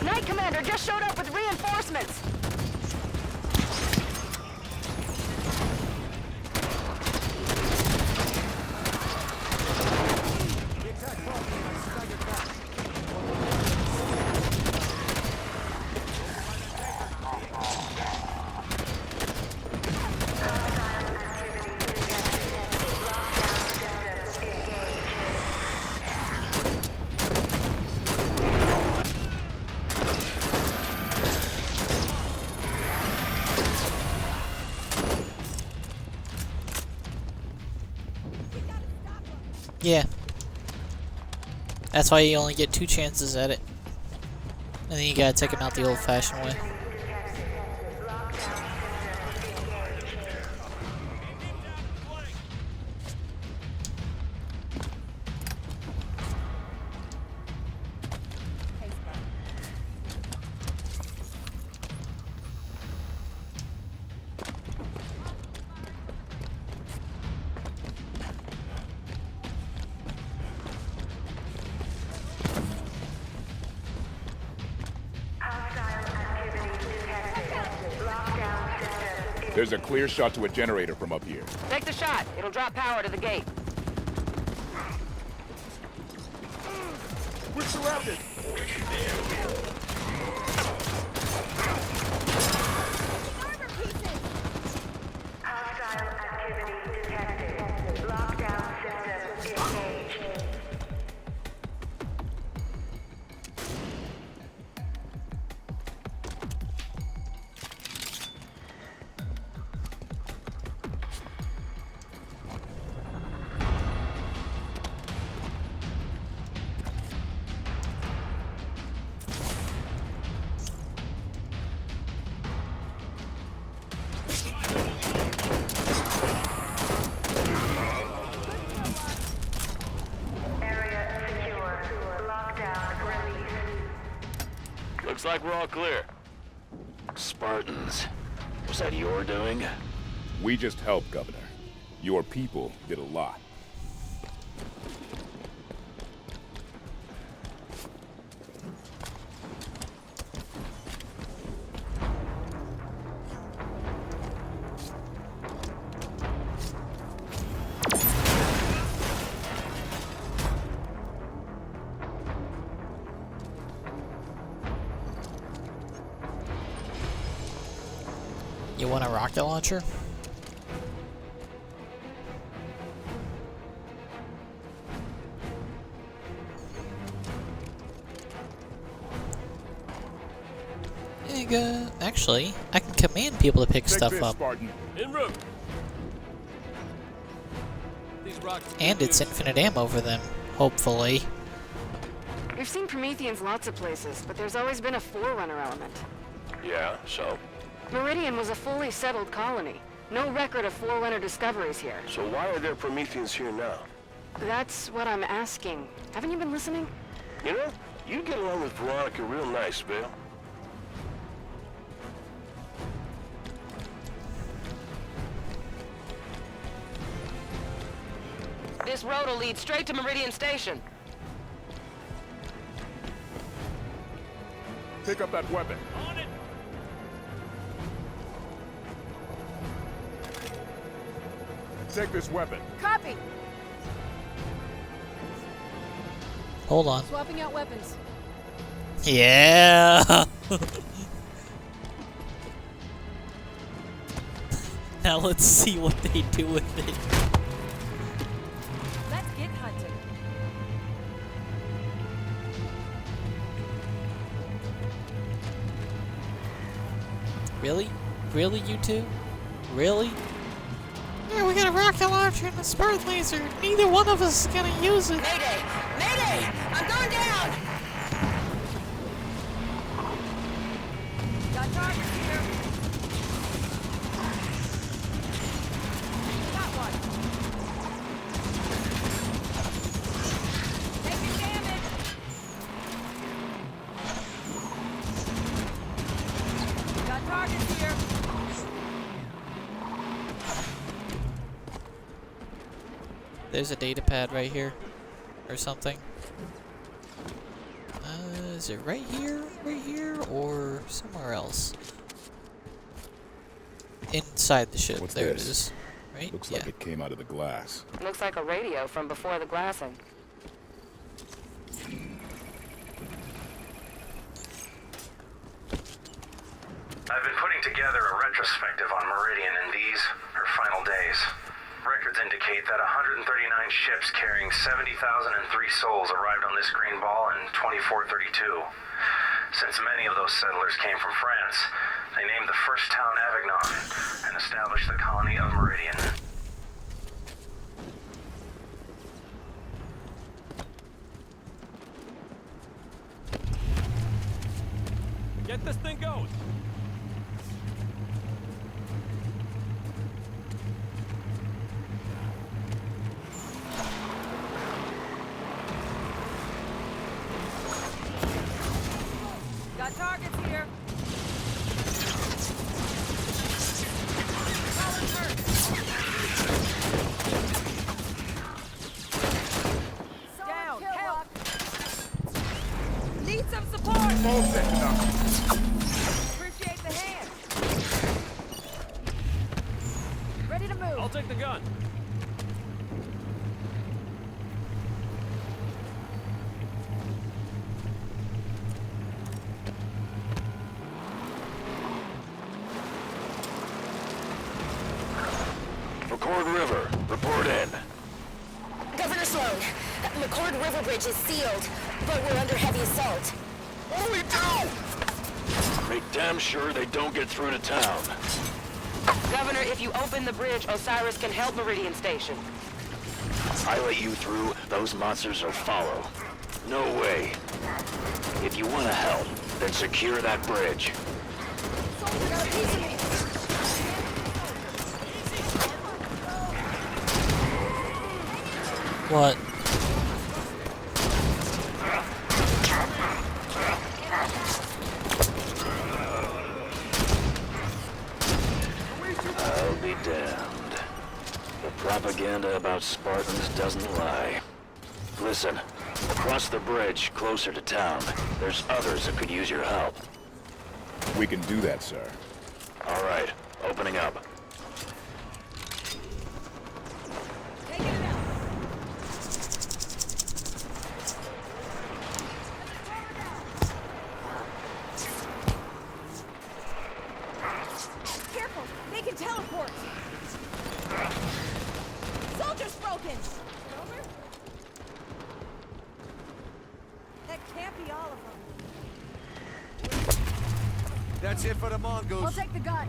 Knight Commander just showed up with reinforcements. Yeah. That's why you only get 2 chances at it. And then you gotta take him out the old-fashioned way. There's a clear shot to a generator from up here. Take the shot. It'll drop power to the gate. We're surrounded. Hostile activity detected. Lockdown system engaged. Looks like we're all clear. Spartans. Was that your doing? We just helped, Governor. Your people did a lot. You want a rocket launcher? Actually, I can command people to pick stuff up. Spartan. En route. These rockets. And it's infinite ammo for them, hopefully. We've seen Prometheans lots of places, but there's always been a Forerunner element. Yeah, so? Meridian was a fully settled colony. No record of Forerunner discoveries here. So why are there Prometheans here now? That's what I'm asking. Haven't you been listening? You know, you get along with Veronica real nice, Bill. This road will lead straight to Meridian Station. Pick up that weapon. On it. Take this weapon. Copy. Hold on. Swapping out weapons. Yeah! Now let's see what they do with it. Let's get hunting. Really? Really, you two? Really? Yeah, we got a rocket launcher and a spark laser. Neither one of us is gonna use it. Mayday! Mayday! I'm going down! Got targets here. Got one. Taking damage. Got targets here. There's a data pad right here. Or something. Is it right here, or somewhere else? Inside the ship. What's there this? it is. Right? Looks like it came out of the glass. Looks like a radio from before the glassing. I've been putting together a retrospective on Meridian in these, her final days. Records indicate that 139 ships carrying 70,003 souls arrived on this green ball in 2432. Since many of those settlers came from France, they named the first town Avignon and established the colony of Meridian. Get this thing going. Got targets here. Down. Help. Need some support. Appreciate the hand. I'll take the gun. McCord River, report in. Governor Sloan, McCord River Bridge is sealed, but we're under heavy assault. What do we do? Make damn sure they don't get through to town. Governor, if you open the bridge, Osiris can help Meridian Station. I let you through, those monsters will follow. No way. If you want to help, then secure that bridge. What? I'll be damned. The propaganda about Spartans doesn't lie. Listen, across the bridge, closer to town, there's others that could use your help. We can do that, sir. All right, opening up. Careful, they can teleport. Soldier's broken. Over? That can't be all of them. That's it for the Mongols. I'll take the gun.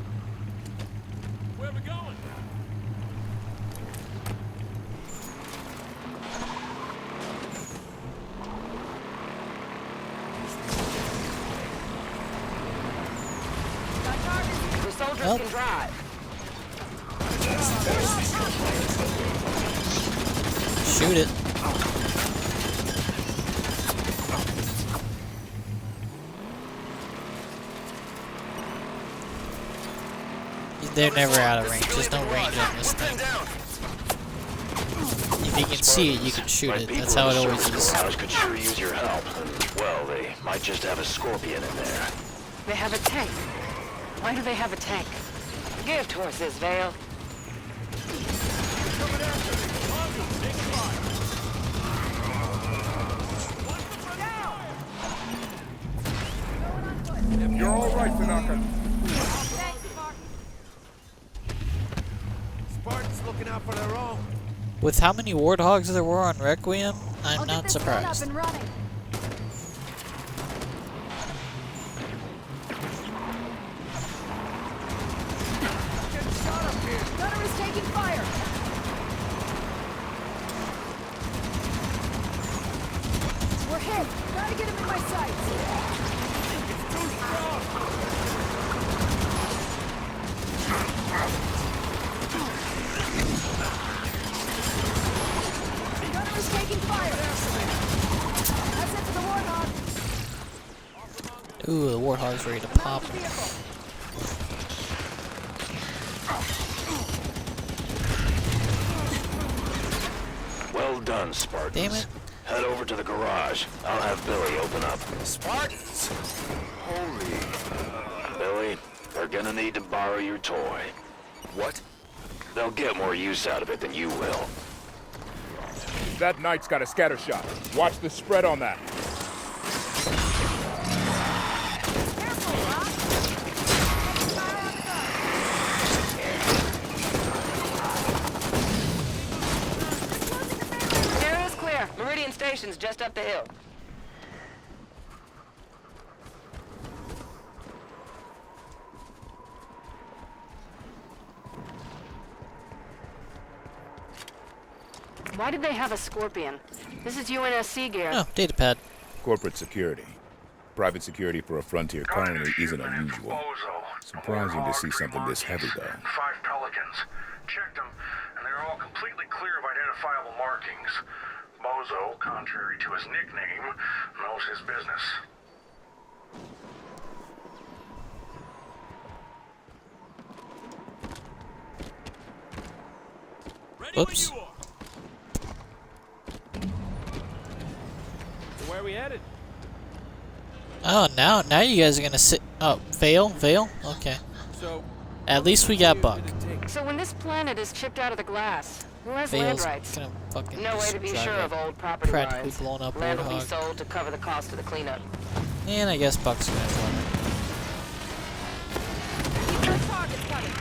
Where are we going? The soldiers Oh. can drive. Shoot it. They're never out of range. There's no range on this thing. If you can see it, you can shoot it. That's how it always is. Ours could sure use your help. And, well, they might just have a scorpion in there. They have a tank. Why do they have a tank? Give horses, Vale. You're all right, Tanaka. Spartans looking out for their own. With how many warthogs there were on Requiem, I'm not surprised. Up and running. Gunner is taking fire. We're hit. Gotta get him in my sights. Gunner is taking fire. That's it for the Warthog. Ooh, the warthog's ready to pop. Well done, Spartans. Damn it. Head over to the garage. I'll have Billy open up. Spartans? Holy. Billy, they're gonna need to borrow your toy. What? They'll get more use out of it than you will. That knight's got a scatter shot. Watch the spread on that. Area is clear. Meridian Station's just up the hill. Why did they have a Scorpion? This is UNSC gear. Oh, datapad. Corporate security. Private security for a frontier colony isn't unusual. Surprising to see something this heavy, though. 5 Pelicans. Checked them, and they're all completely clear of identifiable markings. Bozo, contrary to his nickname, knows his business. Oops. So where are we headed? Oh, now you guys are gonna sit. Oh, Vale? Okay. So, At least we got Buck. So when this planet is chipped out of the glass, who has land Vale's rights? gonna fucking No way to be drive sure a of old property practically lines. blown up Land will be Warthog. sold to cover the cost of the cleanup. And I guess Buck's gonna join it. Keep those targets coming.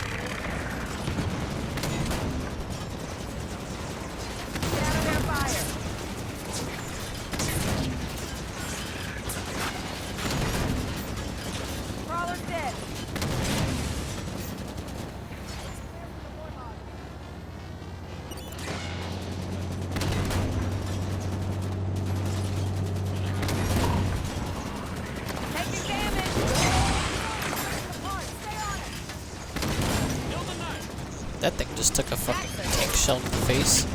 Get out of their fire. Crawler's dead. Taking damage. That thing just took a fucking tank shell to the face.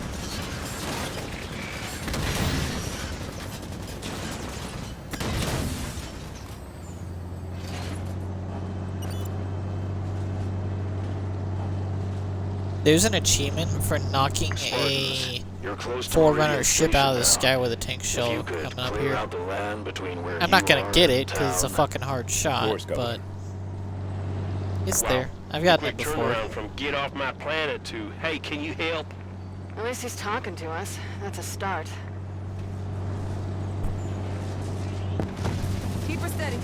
There's an achievement for knocking a Forerunner ship out of the sky with a tank shell coming up here. I'm not gonna get it because it's a fucking hard shot, but it's there. I've gotten it before. From get off my planet to, hey, can you help? At least he's talking to us. That's a start. Keep her steady.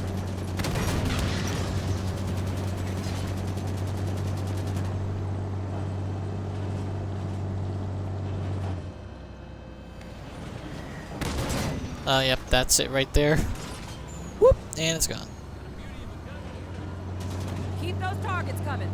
Yep, that's it right there. Whoop, and it's gone. Keep those targets coming.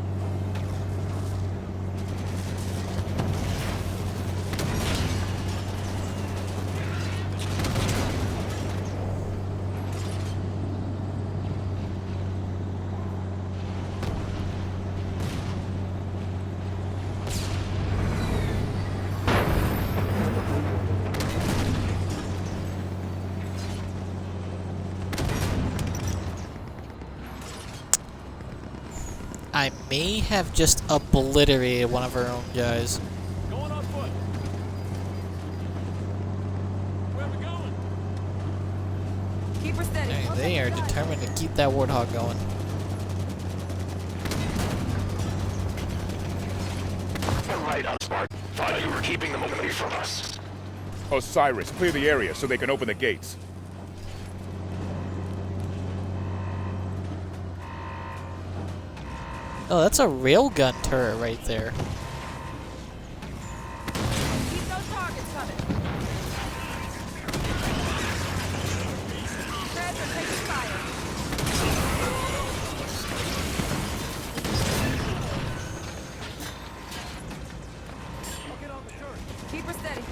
I may have just obliterated one of our own guys. Going on foot. Where are we going? Keep her steady. Hey, they are determined to keep that Warthog going. Right on, Smart. Thought you were keeping them away from us. Osiris, clear the area so they can open the gates. Oh, that's a railgun turret right there. Keep those targets coming. Threads are taking fire. Keep her steady.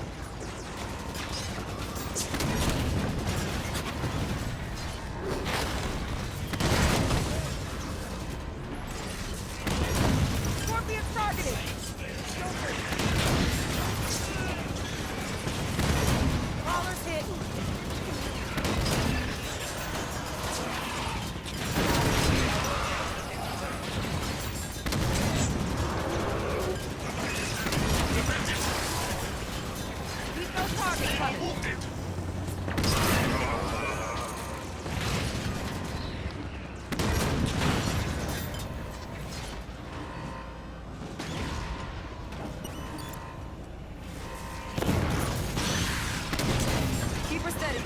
Scorpion's targeted. Crawler's hit. Keep those targets coming. Keep her steady.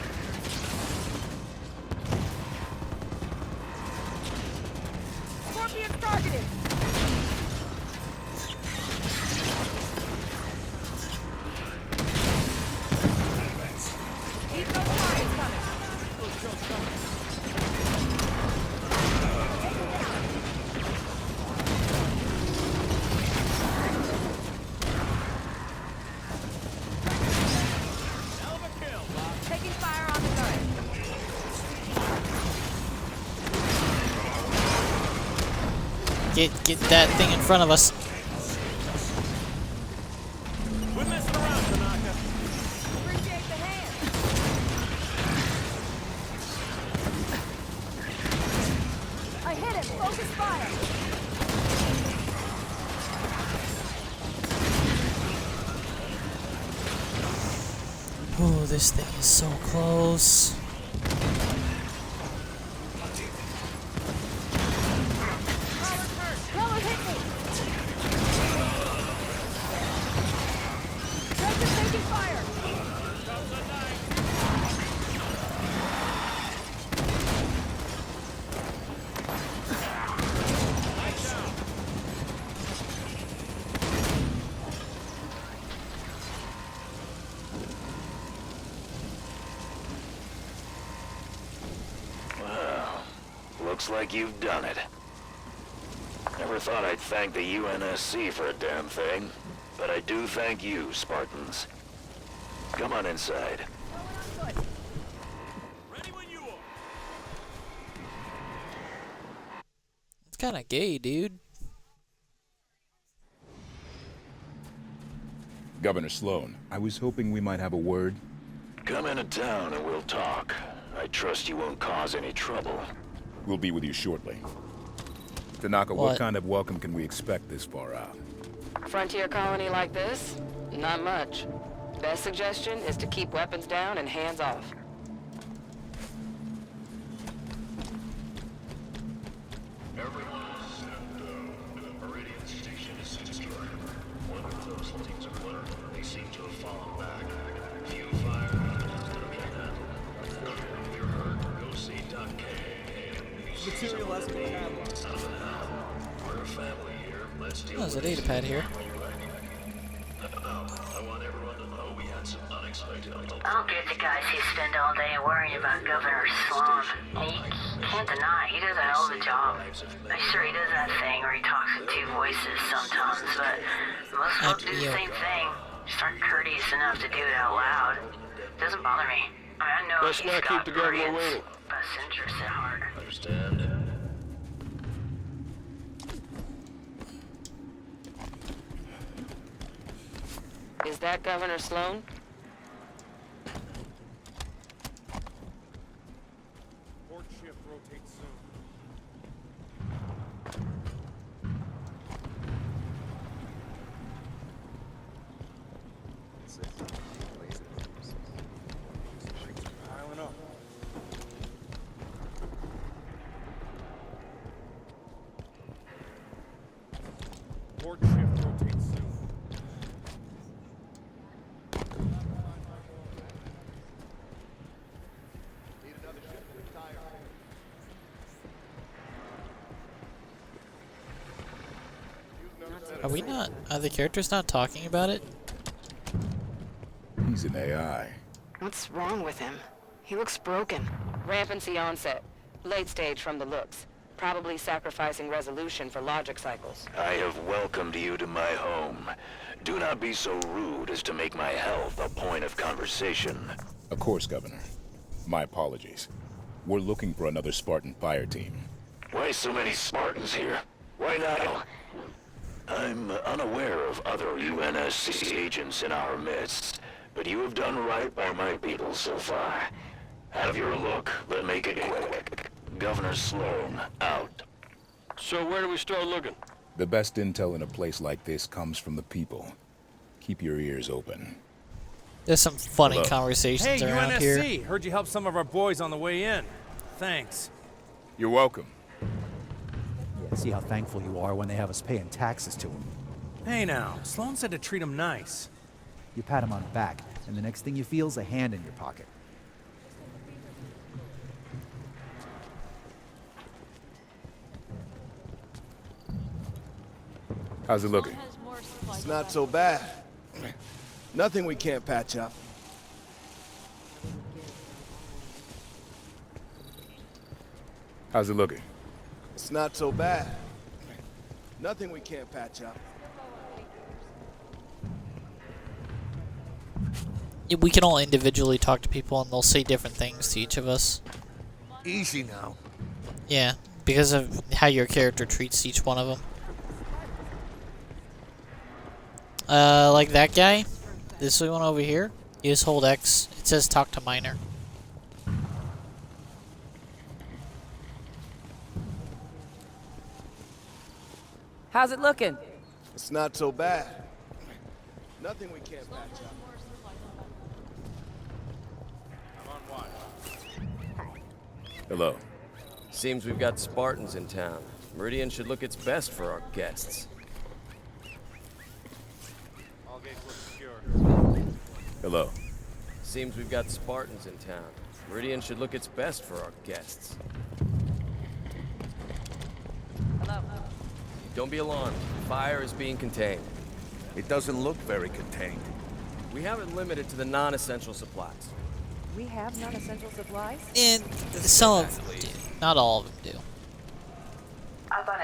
Scorpion's targeted. Keep those targets coming. Taking fire on the gun. Get that thing in front of us. We're messing around, Tanaka. Appreciate the hand. I hit him. Focus fire. Oh, this thing is so close. Crawler's hurt. Crawler hit me. Looks like you've done it. Never thought I'd thank the UNSC for a damn thing, but I do thank you, Spartans. Come on inside. It's kind of gay, dude. Governor Sloan, I was hoping we might have a word. Come into town and we'll talk. I trust you won't cause any trouble. We'll be with you shortly. Tanaka, what kind of welcome can we expect this far out? Frontier colony like this? Not much. Best suggestion is to keep weapons down and hands off. Meridian Station is destroyed. One of those things are learned. They seem to have fallen back. Few fire is gonna be handled. If you're hurt, go see Doc K. Material has been handled. We're a family here. Let's deal There's a with data pad here. I want everyone to know we had some unexpected. I don't get the guys who spend all day worrying about Governor Sloan. He can't deny he does a hell of a job. I'm sure he does that thing where he talks with two voices sometimes, but most folks do the same thing. Just aren't courteous enough to do it out loud. Doesn't bother me. I know Let's he's not keep got the government brilliance, waiting. best interests at heart. Understand? Is that Governor Sloan? Port ship rotates soon. Piling up. Port ship rotates soon. Are we not? Are the characters not talking about it? He's an AI. What's wrong with him? He looks broken. Rampancy onset. Late stage from the looks. Probably sacrificing resolution for logic cycles. I have welcomed you to my home. Do not be so rude as to make my health a point of conversation. Of course, Governor. My apologies. We're looking for another Spartan fire team. Why so many Spartans here? Why not? I'm unaware of other UNSC agents in our midst, but you have done right by my people so far. Have your look, but make it quick. Governor Sloan, out. So where do we start looking? The best intel in a place like this comes from the people. Keep your ears open. There's some funny Hello. conversations Hey, around UNSC! here. Heard you helped some of our boys on the way in. Thanks. You're welcome. Yeah, see how thankful you are when they have us paying taxes to them. Hey now, Sloan said to treat him nice. You pat him on the back, and the next thing you feel is a hand in your pocket. How's it looking? It's not so bad. Nothing we can't patch up. How's it looking? It's not so bad. Nothing we can't patch up. Yeah, we can all individually talk to people and they'll say different things to each of us. Easy now. Yeah, because of how your character treats each one of them. Like that guy. This one over here. Use hold X. It says talk to minor. How's it looking? It's not so bad. Nothing we can't patch up. Hello. Seems we've got Spartans in town. Meridian should look its best for our guests. All gates look secure. Hello. Seems we've got Spartans in town. Meridian should look its best for our guests. Hello. Don't be alarmed. Fire is being contained. It doesn't look very contained. We have it limited to the non-essential supplies. We have non-essential supplies? And some of them do. Not all of them do.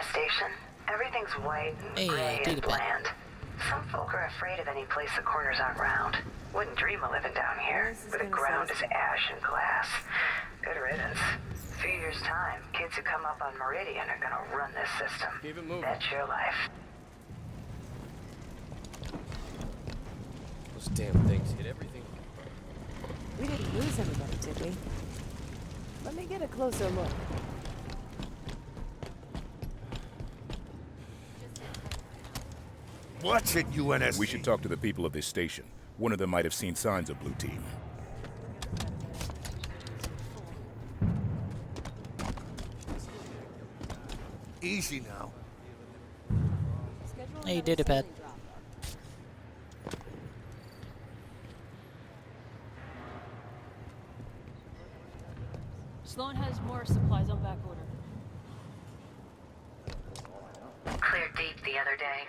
the station, everything's white and gray and bland. Some folk are afraid of any place the corners aren't round. Wouldn't dream of living down here, where the ground is ash and glass. Good riddance. A few years' time, kids who come up on Meridian are gonna run this system. Keep it moving. That's your life. Those damn things hit everything. We didn't lose anybody, did we? Let me get a closer look. What's it, UNSC? We should talk to the people of this station. One of them might have seen signs of Blue Team. Easy now. Hey, data pad. Sloan has more supplies on back order. Cleared deep the other day.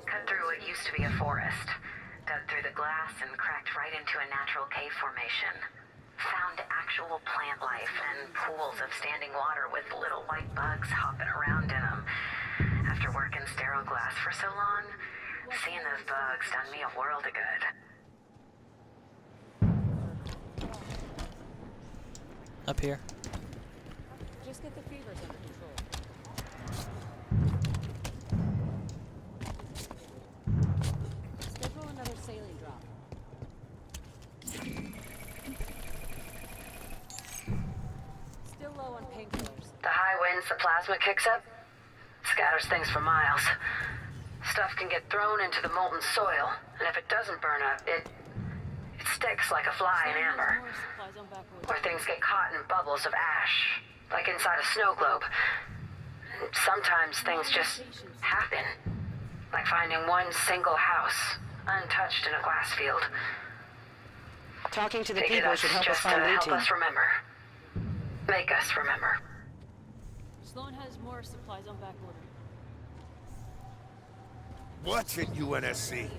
Cut through what used to be a forest. Dug through the glass and cracked right into a natural cave formation. Found actual plant life and pools of standing water with little white bugs hopping around in them. After working sterile glass for so long, seeing those bugs done me a world of good. Up here. Just get the fevers under control. Schedule another saline drop. Still low on painkillers. The high winds the plasma kicks up scatters things for miles. Stuff can get thrown into the molten soil, and if it doesn't burn up, it sticks like a fly in amber. Or things get caught in bubbles of ash, like inside a snow globe. And sometimes things just happen, like finding one single house, untouched in a glass field. Talking to the Figured people that's should help us just to find Blue help Team. us remember. Make us remember. Sloan has more supplies on back order. What's it, UNSC?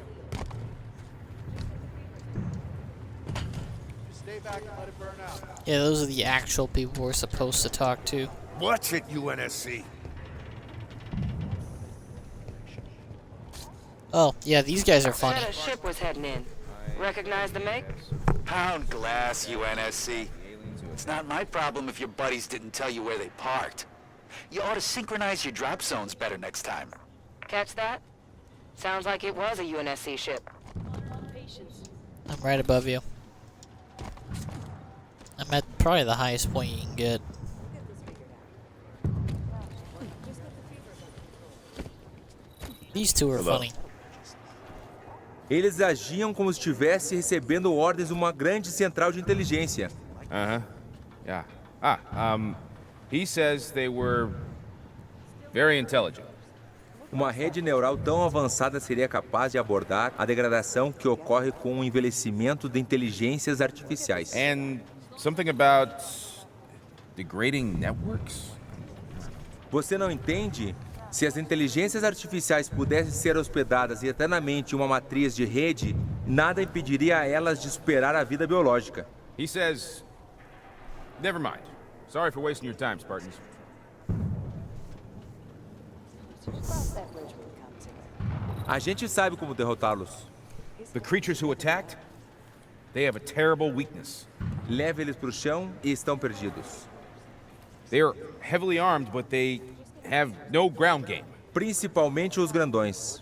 Stay back and let it burn out. Yeah, those are the actual people we're supposed to talk to. What's it, UNSC? Oh, yeah, these guys are funny. Said a ship was heading in. Recognize the make? Pound glass, UNSC. It's not my problem if your buddies didn't tell you where they parked. You ought to synchronize your drop zones better next time. Catch that? Sounds like it was a UNSC ship. I'm right above you. I'm at probably the highest point you can get. These two are funny. Eles agiam como se estivesse recebendo ordens de uma grande central de inteligência. Yeah. He says they were very intelligent. Uma rede neural tão avançada seria capaz de abordar a degradação que ocorre com o envelhecimento de inteligências artificiais. And something about degrading networks? Você não entende? Se as inteligências artificiais pudessem ser hospedadas eternamente em uma matriz de rede, nada impediria a elas de superar a vida biológica. He says, never mind. Sorry for wasting your time, Spartans. A gente sabe como derrotá-los. The creatures who attacked, they have a terrible weakness. Leve eles para o chão e estão perdidos. They are heavily armed, but they have no ground game. Principalmente os grandões.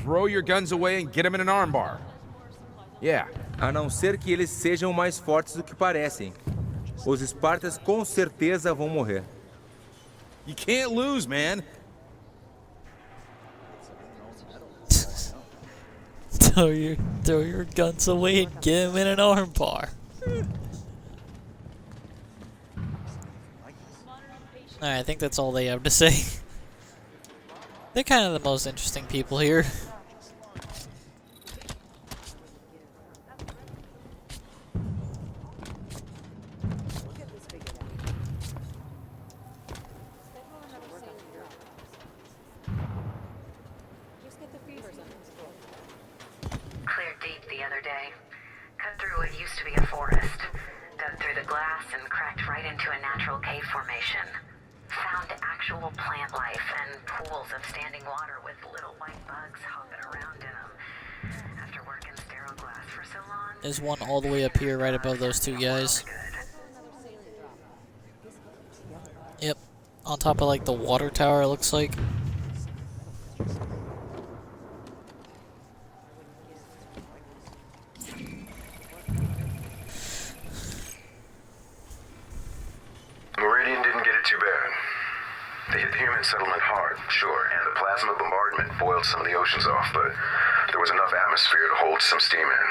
Throw your guns away and get them in an armbar. Yeah. A não ser que eles sejam mais fortes do que parecem. Os Espartas com certeza vão morrer. You can't lose, man. Throw your guns away and get him in an armbar. Alright, I think that's all they have to say. They're kind of the most interesting people here. Cleared deep the other day. Cut through what used to be a forest. Dug through the glass and cracked right into a natural cave formation. Found actual plant life and pools of standing water with little white bugs hopping around in them. After working sterile glass for so long, There's one all the way up here right above those two guys. Yep. On top of like the water tower, it looks like. Meridian didn't get it too bad. They hit the human settlement hard, sure, and the plasma bombardment boiled some of the oceans off, but there was enough atmosphere to hold some steam in.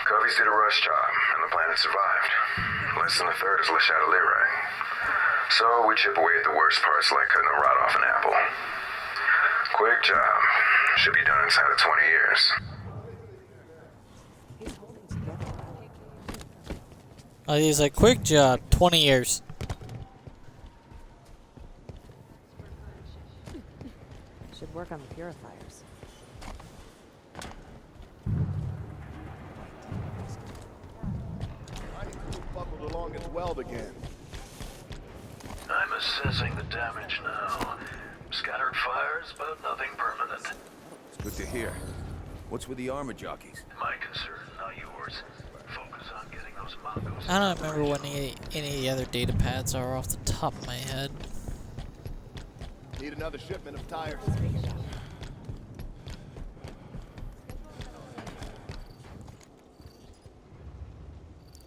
Coveys did a rush job, and the planet survived. Less than a third is Le Chatelier. So we chip away at the worst parts like cutting a rod off an apple. Quick job. Should be done inside of 20 years. Oh, he's like, quick job, 20 years. Should work on the purifiers. Buckled along its weld again. I'm assessing the damage now. Scattered fires, but nothing permanent. It's good to hear. What's with the armor jockeys? My concern, not yours. Focus on getting those Mongols. I don't remember what any of the other data pads are off the top of my head. Need another shipment of tires.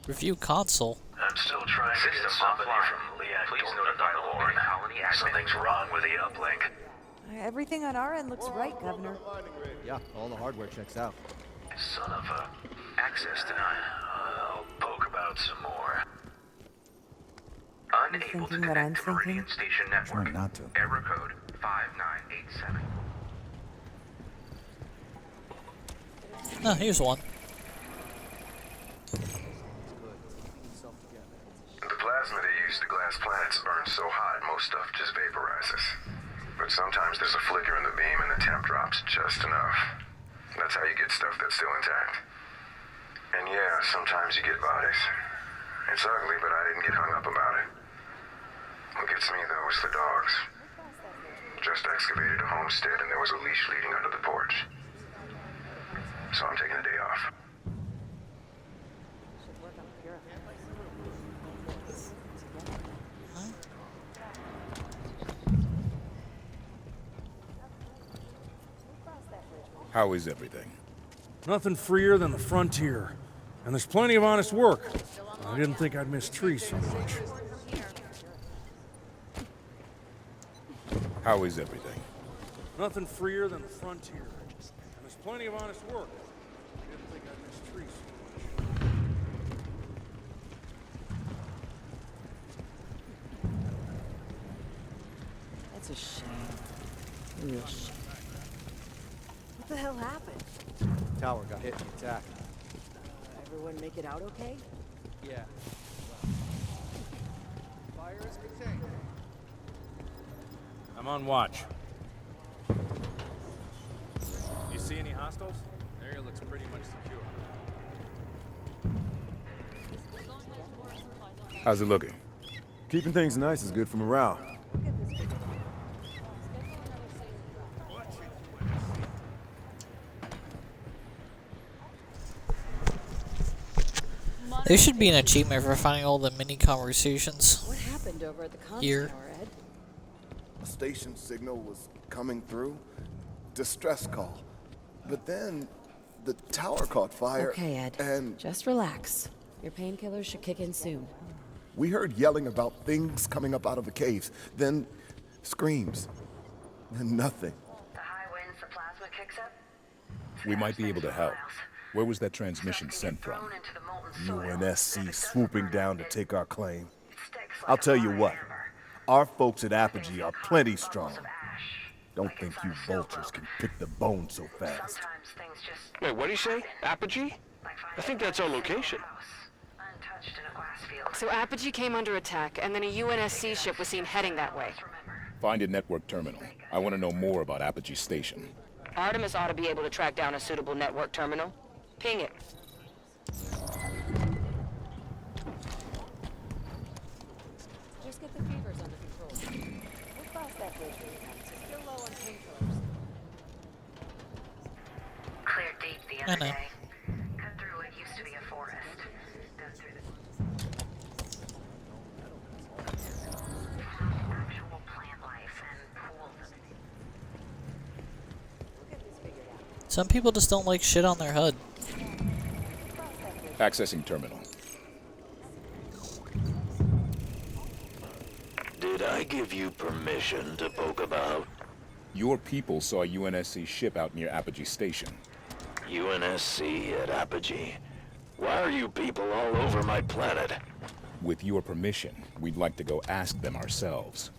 Review console. I'm still trying to get somebody from Liak Dorman on the line. Something's wrong with the uplink. Everything on our end looks right, Governor. Yeah, all the hardware checks out. Son of a... Access denied. I'll poke about some more. unable to Thinking what I'm connect to Meridian thinking? Station Network. Trying not to. Error code 5987. Oh, here's one. The plasma they use to glass planets burns so hot, most stuff just vaporizes. But sometimes there's a flicker in the beam and the temp drops just enough. That's how you get stuff that's still intact. And yeah, sometimes you get bodies. It's ugly, but I didn't get hung up about it. What gets me, though, is the dogs. Just excavated a homestead and there was a leash leading under the porch. So I'm taking a day off. How is everything? Nothing freer than the frontier. And there's plenty of honest work. I didn't think I'd miss trees so much. How is everything? Nothing freer than the frontier. And there's plenty of honest work. I didn't think I'd miss trees so much. That's a shame. Real shame. What the hell happened? Tower got hit in the attack. Everyone make it out okay? Yeah. Fire is contained. I'm on watch. You see any hostiles? The area looks pretty much secure. How's it looking? Keeping things nice is good for morale. There should be an achievement for finding all the mini conversations. What happened over at the comms Here. tower, Ed? A station signal was coming through. Distress call. But then the tower caught fire. Okay, Ed. And Just relax. Your painkillers should kick in soon. we heard yelling about things coming up out of the caves. Then screams. Then nothing. The high winds, the plasma kicks up. We might be able to help. Where was that transmission sent from? UNSC swooping down to take our claim. I'll tell you what. Our folks at Apogee are plenty strong. Don't think you vultures can pick the bone so fast. Wait, what'd he say? Apogee? I think that's our location. So Apogee came under attack, and then a UNSC ship was seen heading that way. Find a network terminal. I want to know more about Apogee Station. Artemis ought to be able to track down a suitable network terminal. Ping it. Just get the fevers under control. We'll cross that bridge when you come. It's still low on painkillers. Cleared deep the I other know. day. Cut through what used to be a forest. Down through the actual plant life and pools of Some people just don't like shit on their HUD. Accessing terminal. Did I give you permission to poke about? Your people saw a UNSC ship out near Apogee Station. UNSC at Apogee? Why are you people all over my planet? With your permission, we'd like to go ask them ourselves.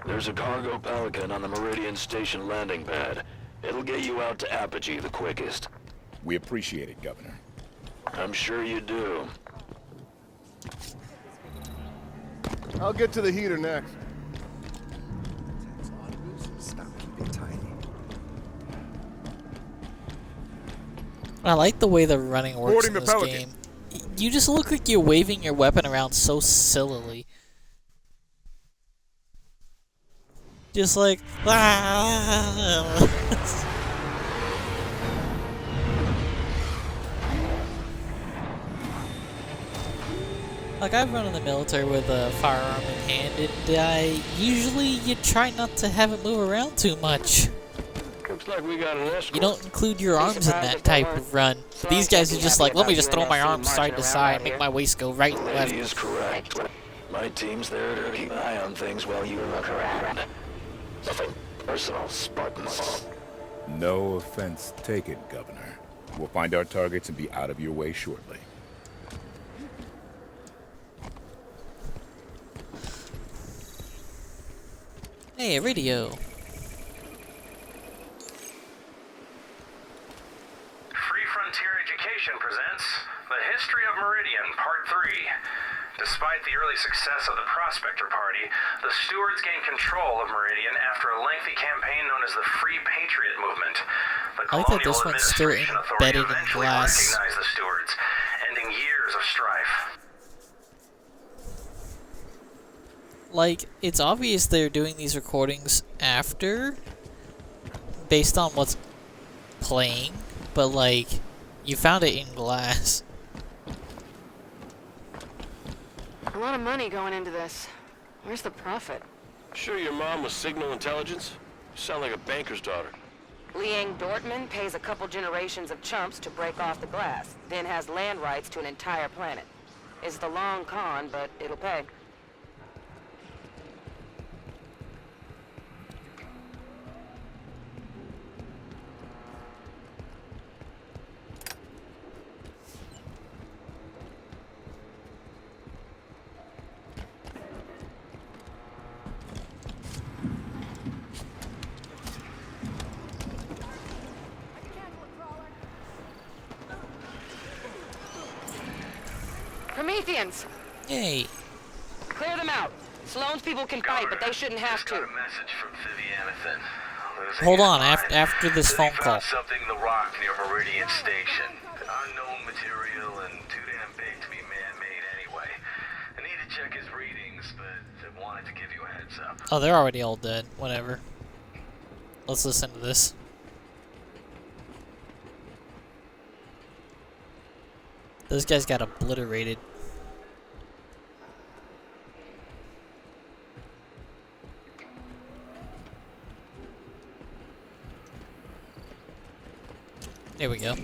There's a cargo Pelican on the Meridian Station landing pad. It'll get you out to Apogee the quickest. We appreciate it, Governor. I'm sure you do. I'll get to the heater next. I like the way the running works Boarding in the this Pelican. game. You just look like you're waving your weapon around so sillily. Just like... Like, I've run in the military with a firearm in hand, and usually you try not to have it move around too much. Looks like we got an escort. You don't include your arms in that type of run. These guys are just like, let me just throw my arms side to side, make my waist go right and left. He is correct. My team's there to keep an eye on things while you look around. Nothing personal, Spartans. No offense taken, Governor. We'll find our targets and be out of your way shortly. Hey, radio. Free Frontier Education presents The History of Meridian, Part 3. Despite the early success of the Prospector Party, the Stewards gained control of Meridian after a lengthy campaign known as the Free Patriot Movement. The I like that this Colonial one's still Administration Authority embedded in eventually glass. recognized the Stewards, ending years of strife. Like, it's obvious they're doing these recordings after, based on what's playing, but like, you found it in glass. A lot of money going into this. Where's the profit? Sure your mom was signal intelligence? You sound like a banker's daughter. Liang Dortmund pays a couple generations of chumps to break off the glass, then has land rights to an entire planet. It's the long con, but it'll pay. Prometheans! Hey. Clear them out. Sloane's people can fight, but they shouldn't have to. Got a message from Vivianathan. Losing Hold his on, mind. after this They phone found call. something in the rock near Meridian Station. Unknown material and too damn big to be man-made anyway. I need to check his readings, but I wanted to give you a heads up. Oh, they're already all dead. Whatever. Let's listen to this. Those guys got obliterated. There we go.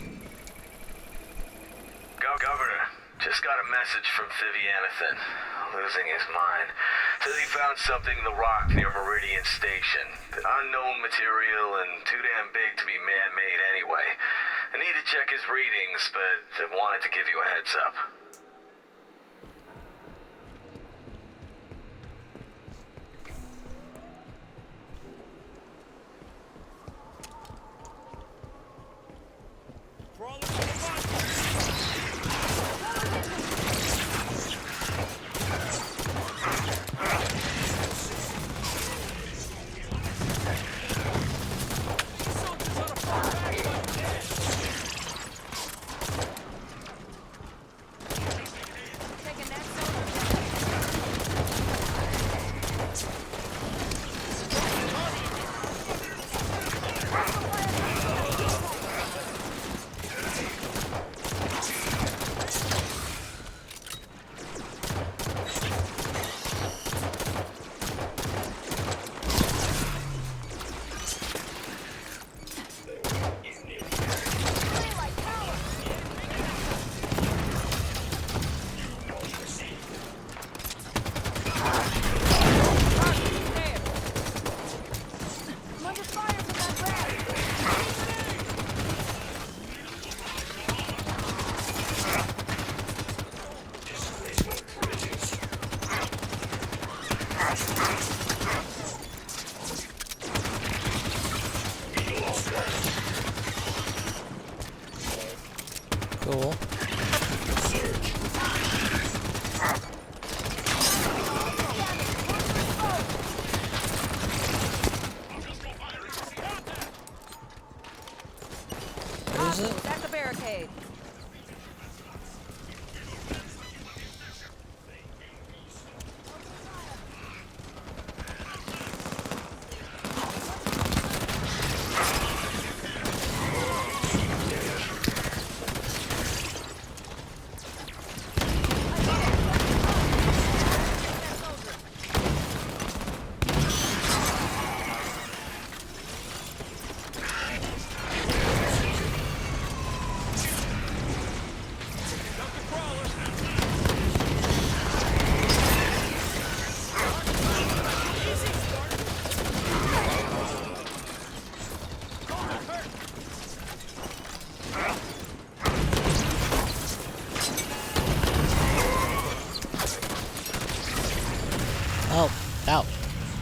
Governor, just got a message from Vivianathan. Losing his mind. Says he found something in the rock near Meridian Station. Unknown material and too damn big to be man-made anyway. I need to check his readings, but I wanted to give you a heads up.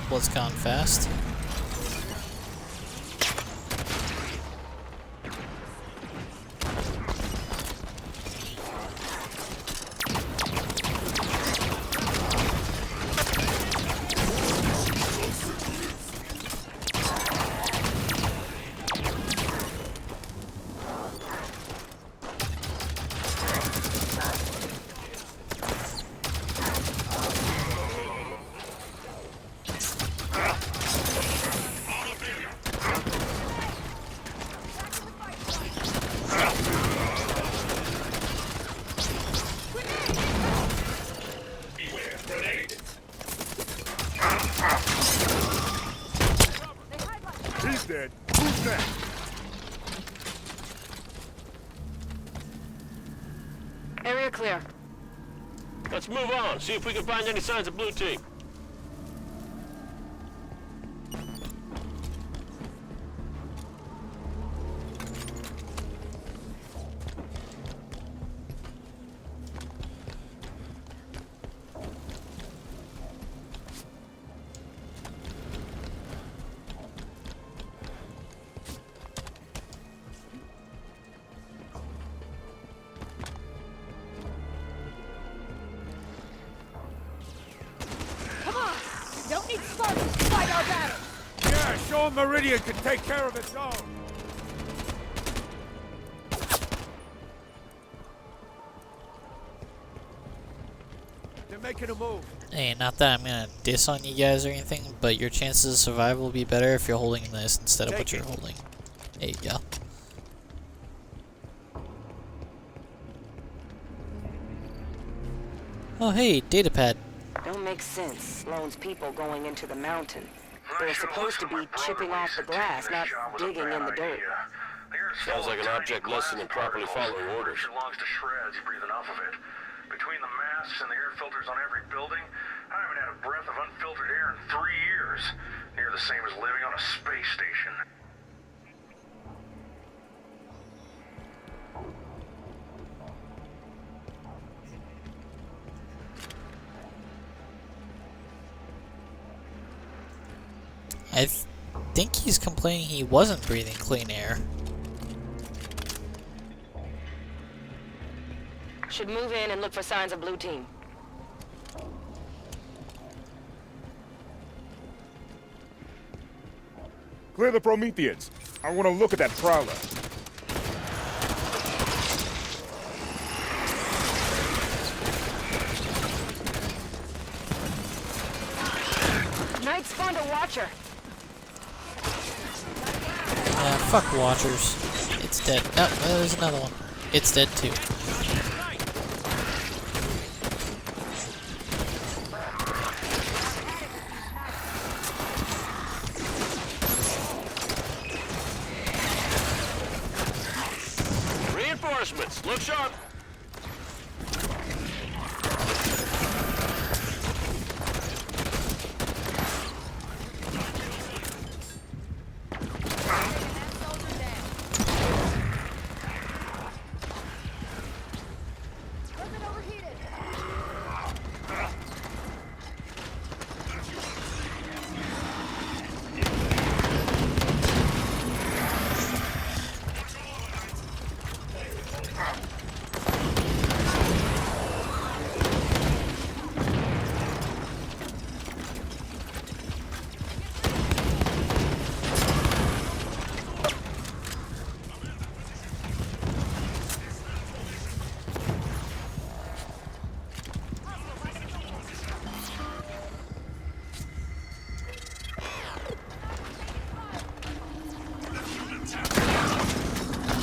Blood's gone fast. He's dead. Who's next? Area clear. Let's move on, see if we can find any signs of blue team. Don't need Spartans to fight our battle! Yeah, show 'em Meridian can take care of its own. They're making a move. Hey, not that I'm gonna diss on you guys or anything, but your chances of survival will be better if you're holding this instead of what you're holding. There you go. Oh hey, datapad. Don't make sense. Sloane's people going into the mountain. They're supposed to be chipping off the glass, not digging in the dirt. Sounds like an object lesson in properly following orders. Belongs to shreds, breathing off of it. Between the masks and the air filters on every building, I haven't had a breath of unfiltered air in 3 years. Near the same as living on a space station. I think he's complaining he wasn't breathing clean air. Should move in and look for signs of blue team. Clear the Prometheans. I want to look at that prowler. Knight spawned a watcher. Fuck Watchers. It's dead. Oh, there's another one. It's dead too. Reinforcements, look sharp.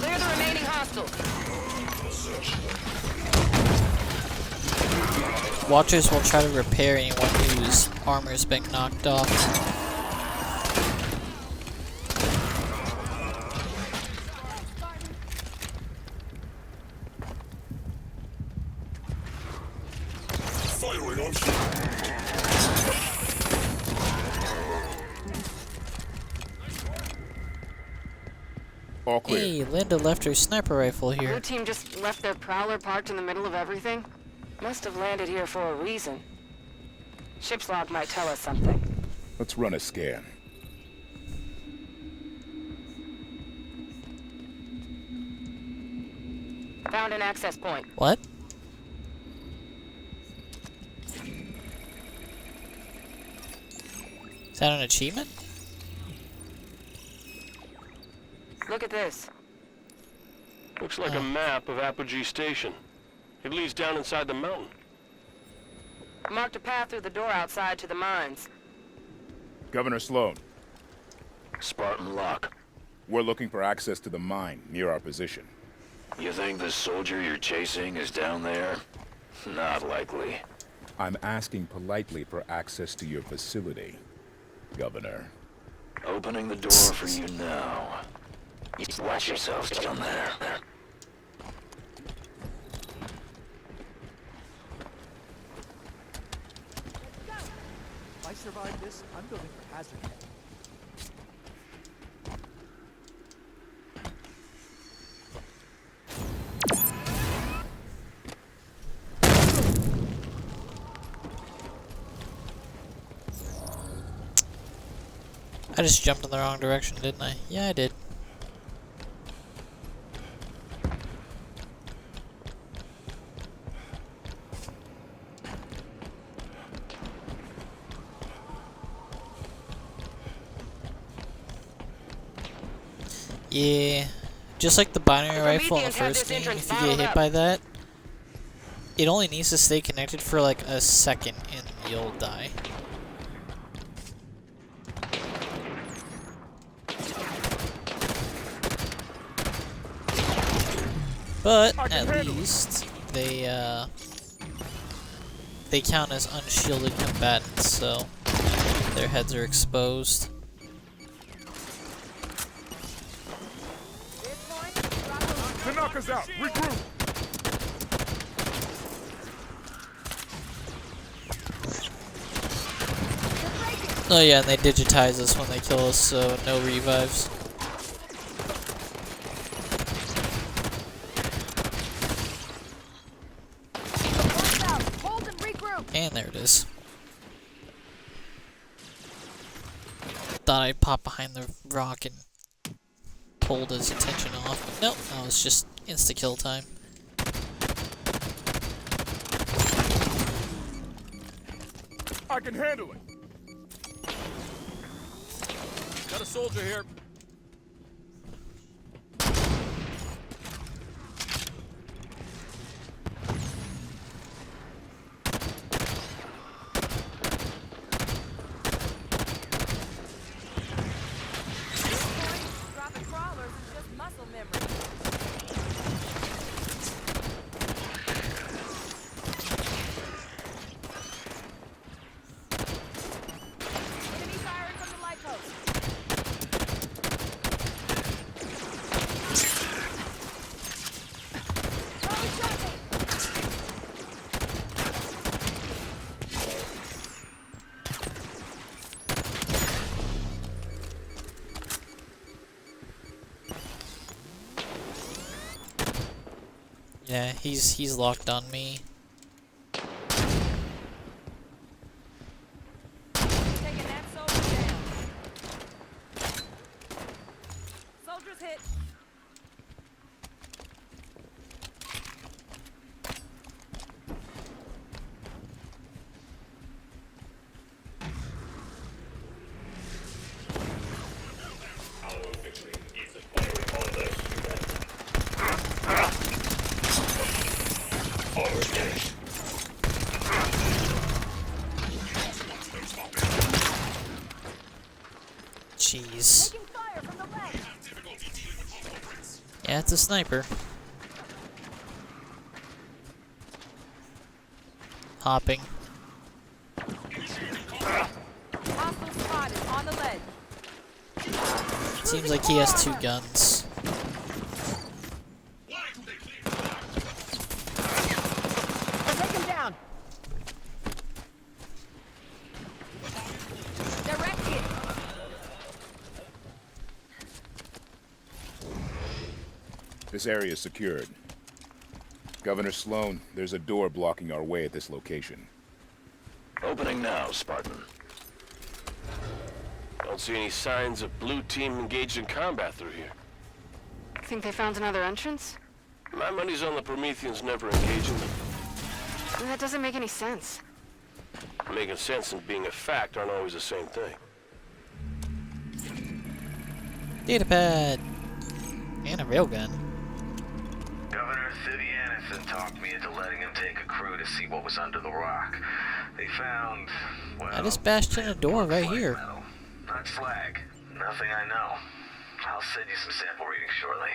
Clear the remaining hostiles. Watchers will try to repair anyone whose armor's been knocked off. Firing on All clear. Hey, Linda left her sniper rifle Blue here. team just left their prowler parked in the middle of everything? Must have landed here for a reason. Ship's log might tell us something. Let's run a scan. Found an access point. What? Is that an achievement? Look at this. Looks like a map of Apogee Station. It leads down inside the mountain. Marked a path through the door outside to the mines. Governor Sloan. Spartan Lock. We're looking for access to the mine near our position. You think the soldier you're chasing is down there? Not likely. I'm asking politely for access to your facility, Governor. Opening the door for you now. Watch yourselves down there. If I survive this, I'm building for hazard pay. I just jumped in the wrong direction, didn't I? Yeah, I did. Yeah, just like the binary rifle in the first game, if you get hit by that, it only needs to stay connected for like a second and you'll die. But at least they count as unshielded combatants, so their heads are exposed. Tanaka's out. Regroup. Oh yeah, and they digitize us when they kill us, so no revives. And there it is. Thought I'd pop behind the rock and pulled his attention off. Nope, that was just insta-kill time. I can handle it. Got a soldier here. Yeah, he's locked on me. Taking that soldier down. Soldier's hit. Jeez. Yeah, it's a sniper. Hopping. Hostile spotted on the ledge. Seems like he has two guns. Take him down. Direct hit. This area is secured. Governor Sloan, there's a door blocking our way at this location. Opening now, Spartan. Don't see any signs of blue team engaged in combat through here. Think they found another entrance? My money's on the Prometheans never engaging them. That doesn't make any sense. Making sense and being a fact aren't always the same thing. Datapad. And a railgun. Governor Sivianison talked me into letting him take a crew to see what was under the rock. They found, well... I just bashed in a door right here. Metal. Not slag. Nothing I know. I'll send you some sample readings shortly.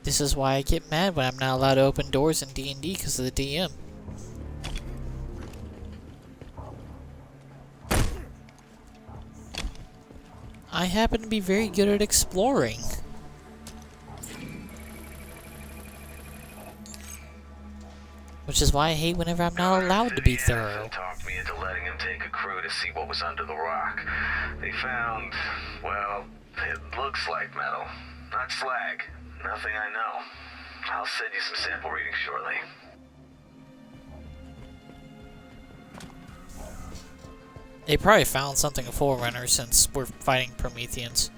This is why I get mad when I'm not allowed to open doors in D&D because of the DM. I happen to be very good at exploring. Which is why I hate whenever I'm not allowed to be thorough. Talked me into letting him take a crew to see what was under the rock. They found, well, it looks like metal. Not slag. Nothing I know. I'll send you some sample readings shortly. They probably found something a Forerunner since we're fighting Prometheans.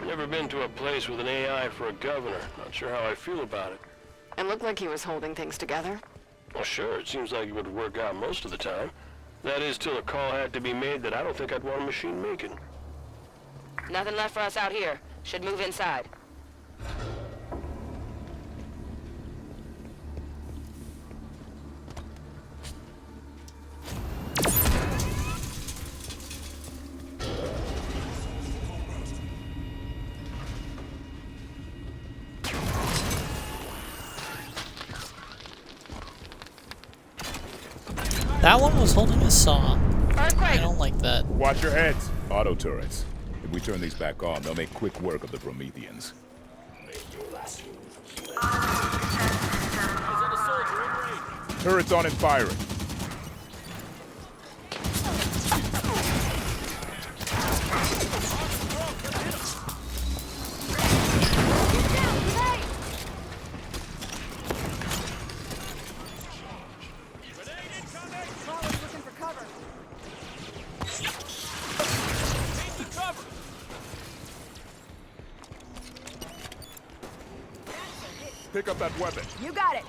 Never been to a place with an AI for a governor. Not sure how I feel about it. It looked like he was holding things together. Well, sure, it seems like it would work out most of the time. That is, till a call had to be made that I don't think I'd want a machine making. Nothing left for us out here. Should move inside. That one was holding a saw. Earthquake! I don't like that. Watch your heads. Auto turrets. If we turn these back on, they'll make quick work of the Prometheans. Turrets on and firing. Pick up that weapon. You got it.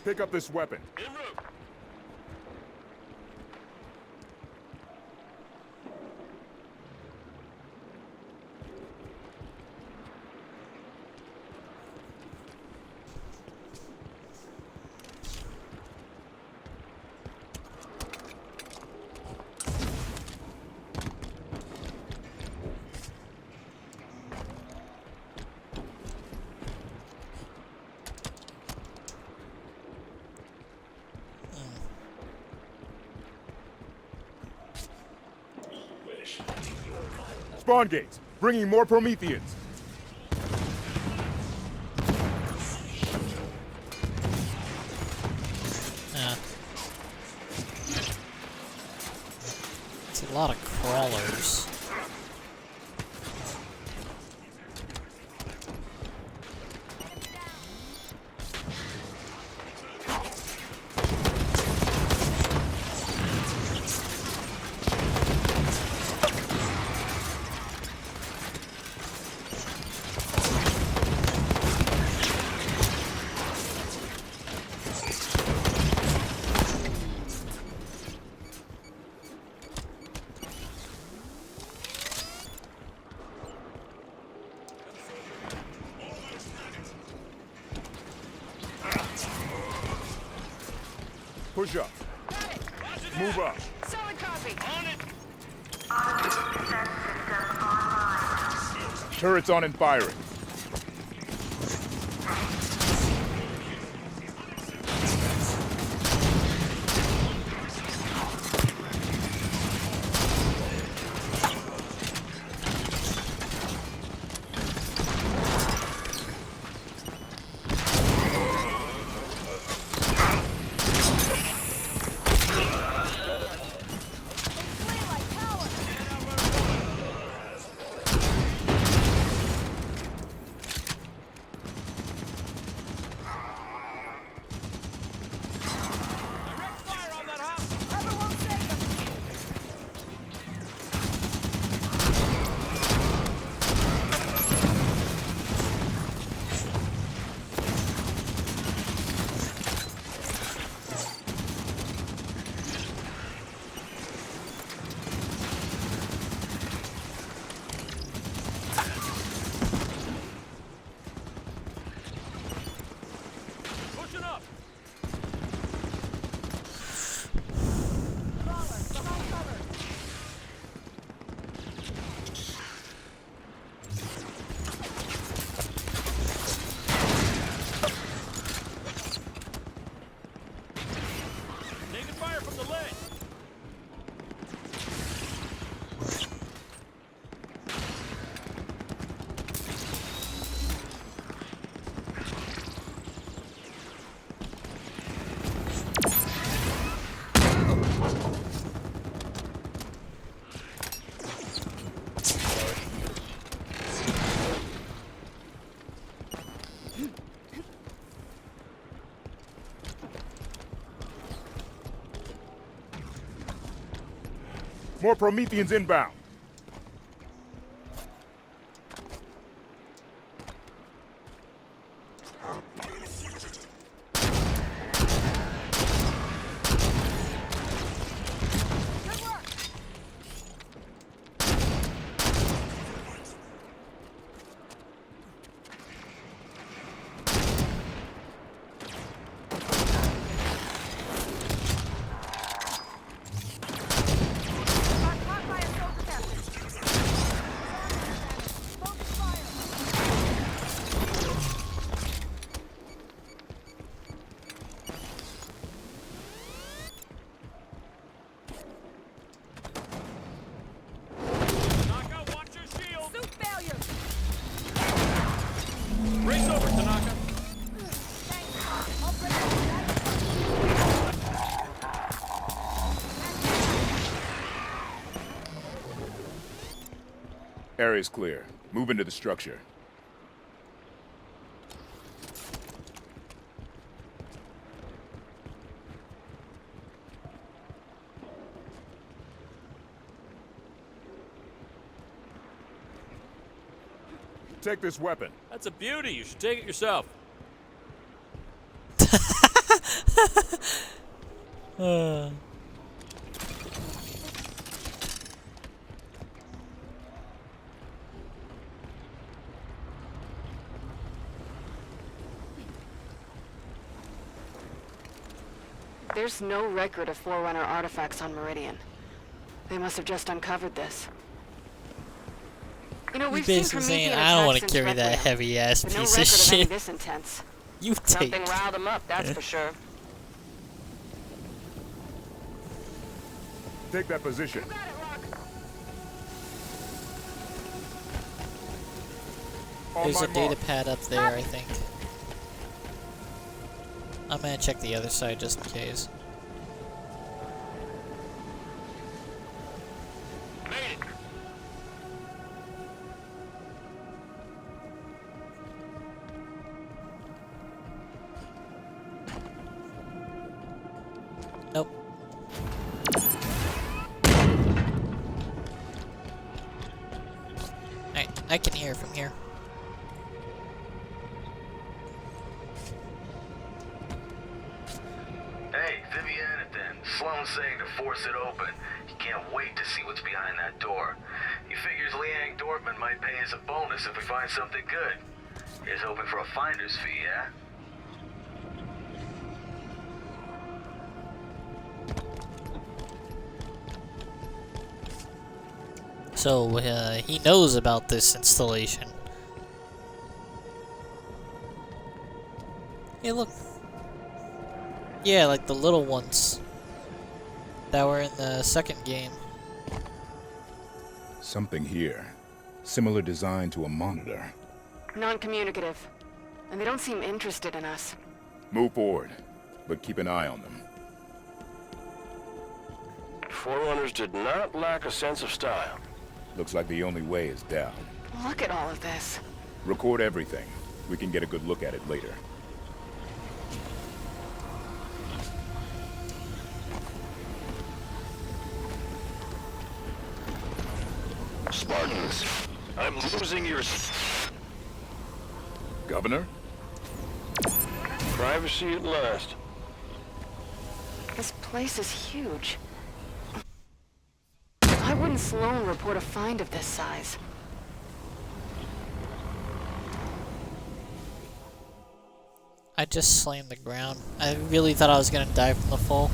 Pick up this weapon. Spawn gates, bringing more Prometheans. Yeah. It's a lot of crawlers. Push up. Move up. Solid copy. On it. Turrets on and firing. More Prometheans inbound. Area's clear. Move into the structure. Take this weapon. That's a beauty. You should take it yourself. There's no record of Forerunner artifacts on Meridian. They must have just uncovered this. You know, we've seen basically saying, Promethean I don't want attacks to carry since that Requiem, heavy ass but no piece of record of any shit. this intense. You take. Something riled them up, that's for sure. Take that position. There's a data pad up there, I think. I'm gonna check the other side just in case. Nope. I can hear from here. Hey, Vivianathan. Sloan's saying to force it open. He can't wait to see what's behind that door. He figures Liang Dortmund might pay us a bonus if we find something good. He's hoping for a finder's fee, yeah? So, he knows about this installation. Hey, look. Yeah, like the little ones that were in the second game. Something here. Similar design to a monitor. Non-communicative. And they don't seem interested in us. Move forward, but keep an eye on them. Forerunners did not lack a sense of style. Looks like the only way is down. Look at all of this. Record everything. We can get a good look at it later. Spartans, I'm losing your... Governor? Privacy at last. This place is huge. Why wouldn't Sloan report a find of this size? I just slammed the ground. I really thought I was gonna die from the fall.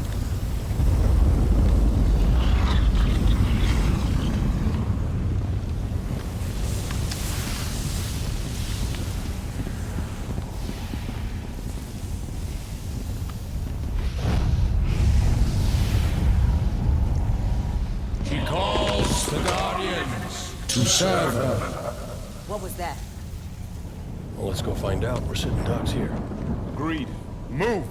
She calls the Guardians to serve her. What was that? Well, let's go find out. We're sitting ducks here. Agreed. Move!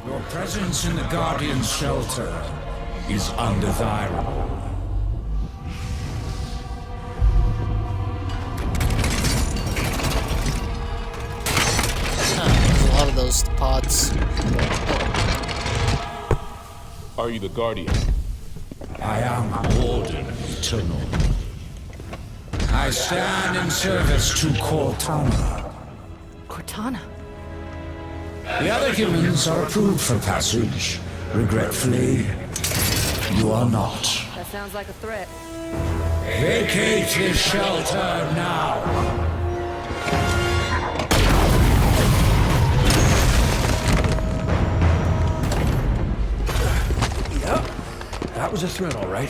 Your presence in the Guardian's shelter is undesirable. There's a lot of those pods. Are you the Guardian? I am Warden Eternal. I stand in service to Cortana. Cortana? The other humans are approved for passage. Regretfully, you are not. That sounds like a threat. Vacate this shelter now. That was a threat, all right.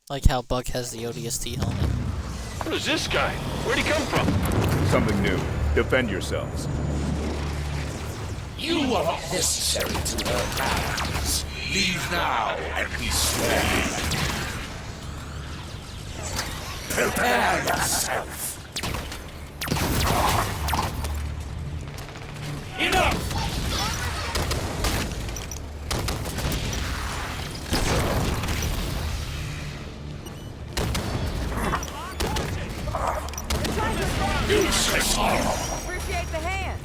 Like how Buck has the ODST helmet. Who is this guy? Where'd he come from? Something new. Defend yourselves. You are not necessary to our plans. Leave now and be spared. Prepare yourself. Enough! Appreciate the hand.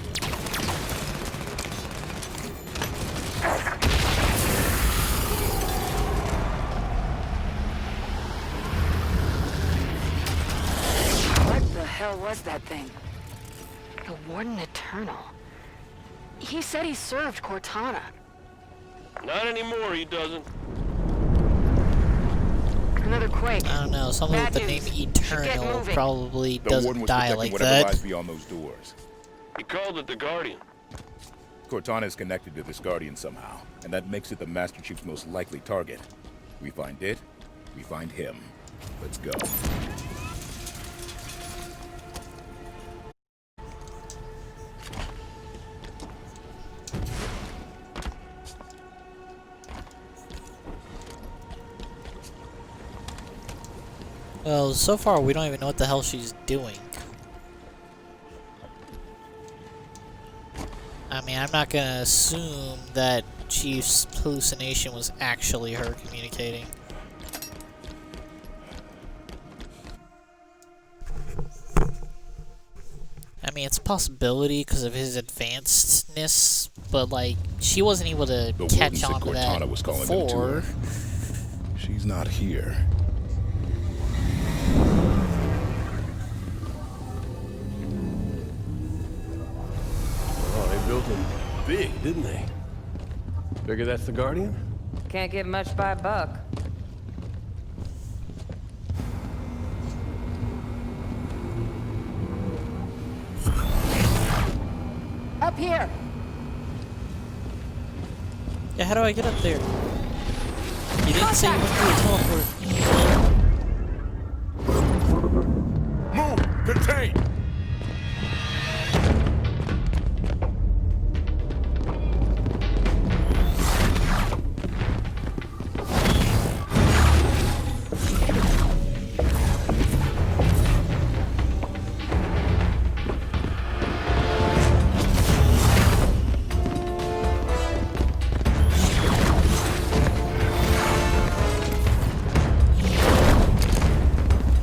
What the hell was that thing? The Warden Eternal. He said he served Cortana. Not anymore, he doesn't. Another quake. I don't know, someone with the name Eternal probably The Warden doesn't was die protecting like whatever that. lies beyond those doors. He called it the Guardian. Cortana is connected to this Guardian somehow, and that makes it the Master Chief's most likely target. We find it, we find him. Let's go. Well, so far we don't even know what the hell she's doing. I mean, I'm not gonna assume that Chief's hallucination was actually her communicating. I mean, it's a possibility because of his advancedness, but like, she wasn't able to catch on to that Cortana was calling them to before. her. She's not here. Oh, they built him big, didn't they? Figure that's the Guardian? Can't get much by a buck. Up here! Yeah, how do I get up there? You didn't say you went through a teleport. Move! Contain!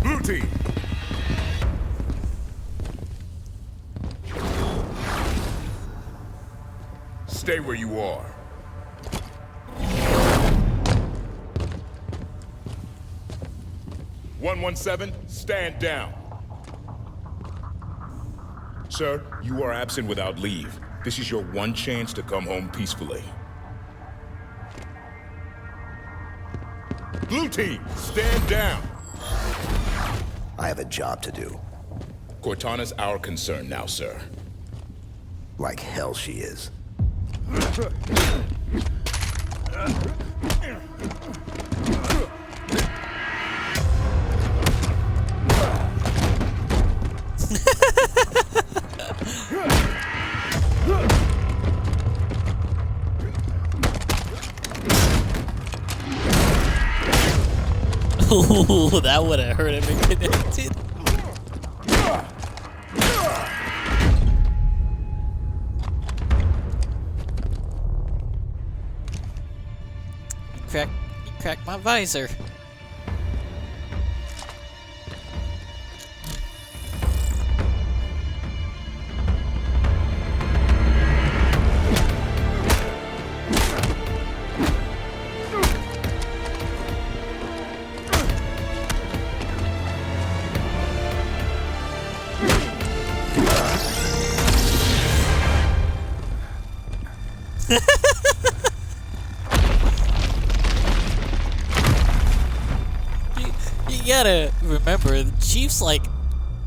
Blue team! Stay where you are. "117, stand down. Sir, you are absent without leave. This is your one chance to come home peacefully. Blue team, stand down. I have a job to do. Cortana's our concern now, sir. Like hell she is. Ooh, that would have hurt him and connected. You cracked my visor. You gotta remember, the Chief's like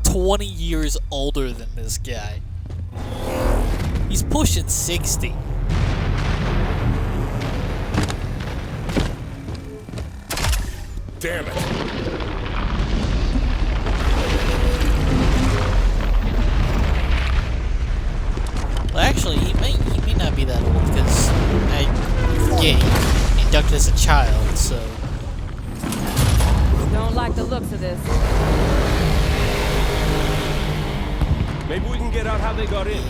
20 years older than this guy. He's pushing 60. Damn it. Well, actually, he may not be that old because he inducted as a child, so. Don't like the looks of this. Maybe we can get out how they got in.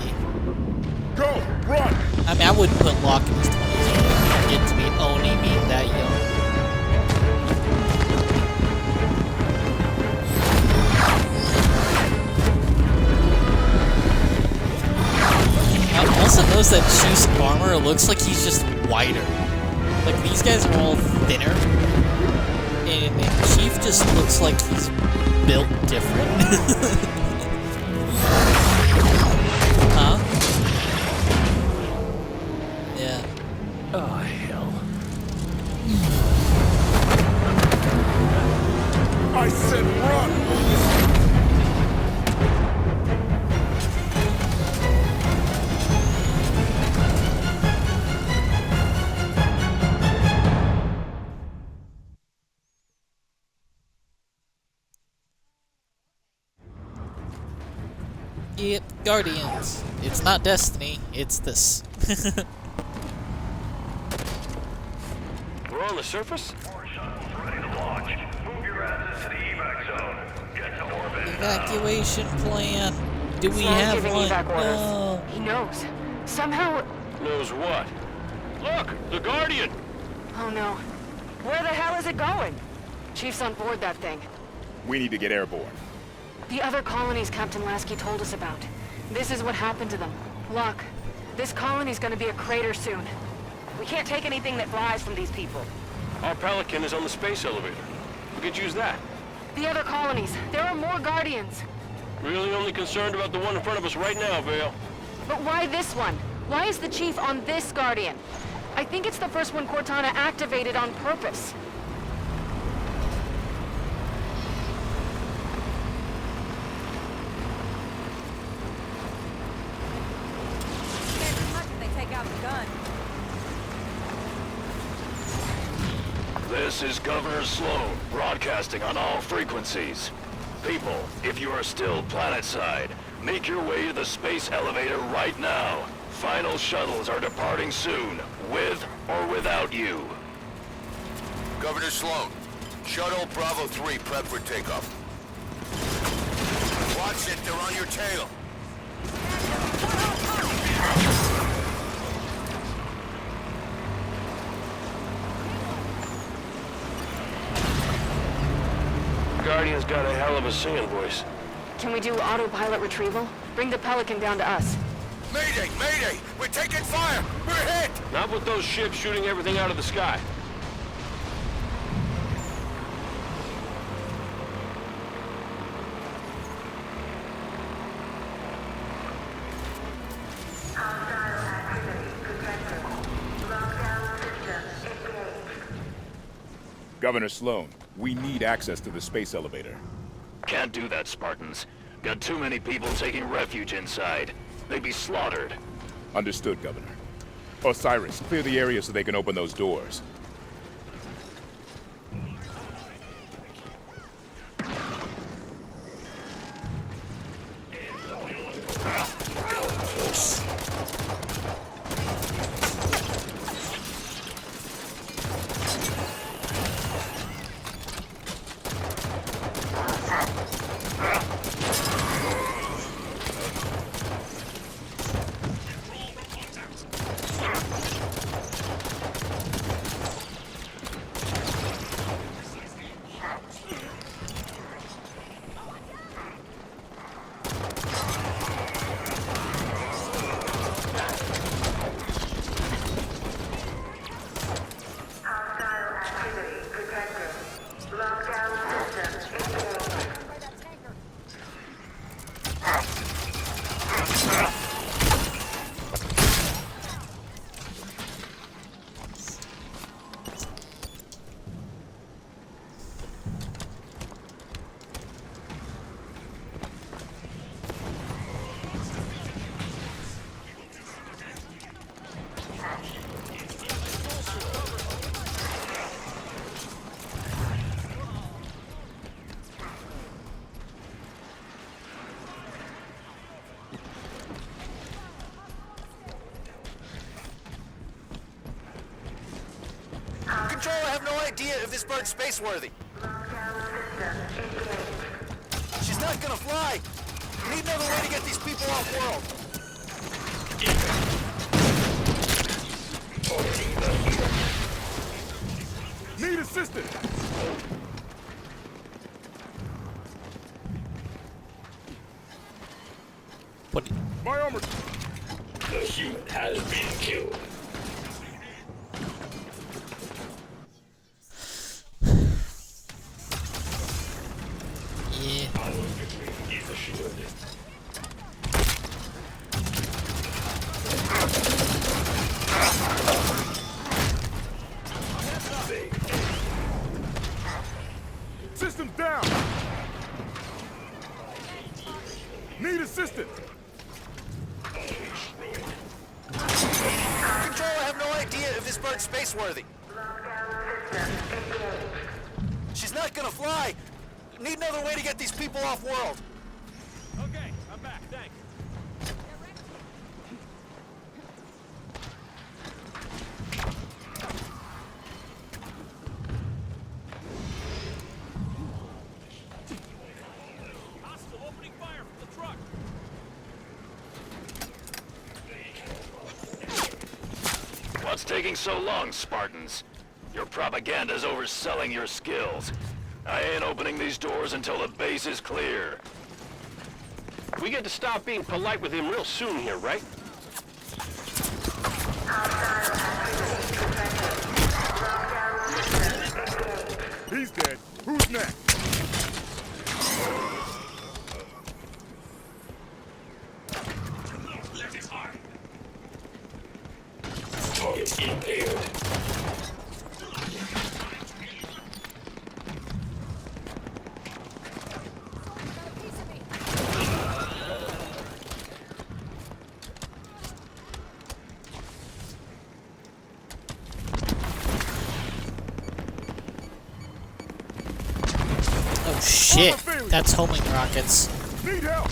Go! Run! I mean, I wouldn't put Locke in his 20s. Get to be Oni being that young. I also noticed that Chief's armor looks like he's just wider. Like, these guys are all thinner. And Chief just looks like he's built different. Huh? Yeah. Oh, hell. I said run! Yep, Guardians. It's not Destiny, it's this. We're on the surface? Evacuation plan. Do we Sloan's have giving one? evac orders. No. He knows. Somehow... Knows what? Look! The Guardian! Oh no. Where the hell is it going? Chief's on board that thing. We need to get airborne. The other colonies Captain Lasky told us about. This is what happened to them. Look, this colony's gonna be a crater soon. We can't take anything that flies from these people. Our Pelican is on the space elevator. We could use that. The other colonies, there are more Guardians. Really only concerned about the one in front of us right now, Vale. But why this one? Why is the Chief on this Guardian? I think it's the first one Cortana activated on purpose. This is Governor Sloan, broadcasting on all frequencies. People, if you are still planetside, make your way to the space elevator right now. Final shuttles are departing soon, with or without you. Governor Sloan, Shuttle Bravo 3 prep for takeoff. Watch it, they're on your tail. Guardian's got a hell of a singing voice. Can we do autopilot retrieval? Bring the Pelican down to us. Mayday! Mayday! We're taking fire! We're hit! Not with those ships shooting everything out of the sky. Governor Sloan, we need access to the space elevator. Can't do that, Spartans. Got too many people taking refuge inside. They'd be slaughtered. Understood, Governor. Osiris, clear the area so they can open those doors. Control, I have no idea if this bird's space-worthy. She's not gonna fly. We need another way to get these people off-world. Need assistance! What? My armor! The human has been killed. Yeah. Systems down! Need assistance! Control, I have no idea if this bird's space-worthy. She's not gonna fly. Need another way to get these people off-world. Okay, I'm back, thanks. Hostile opening fire from the truck. What's taking so long, Spartans? Your propaganda's overselling your skills. I ain't opening these doors until the base is clear. We get to stop being polite with him real soon here, right? He's dead. Who's next? Target impaired. shit! That's homing rockets. Need help!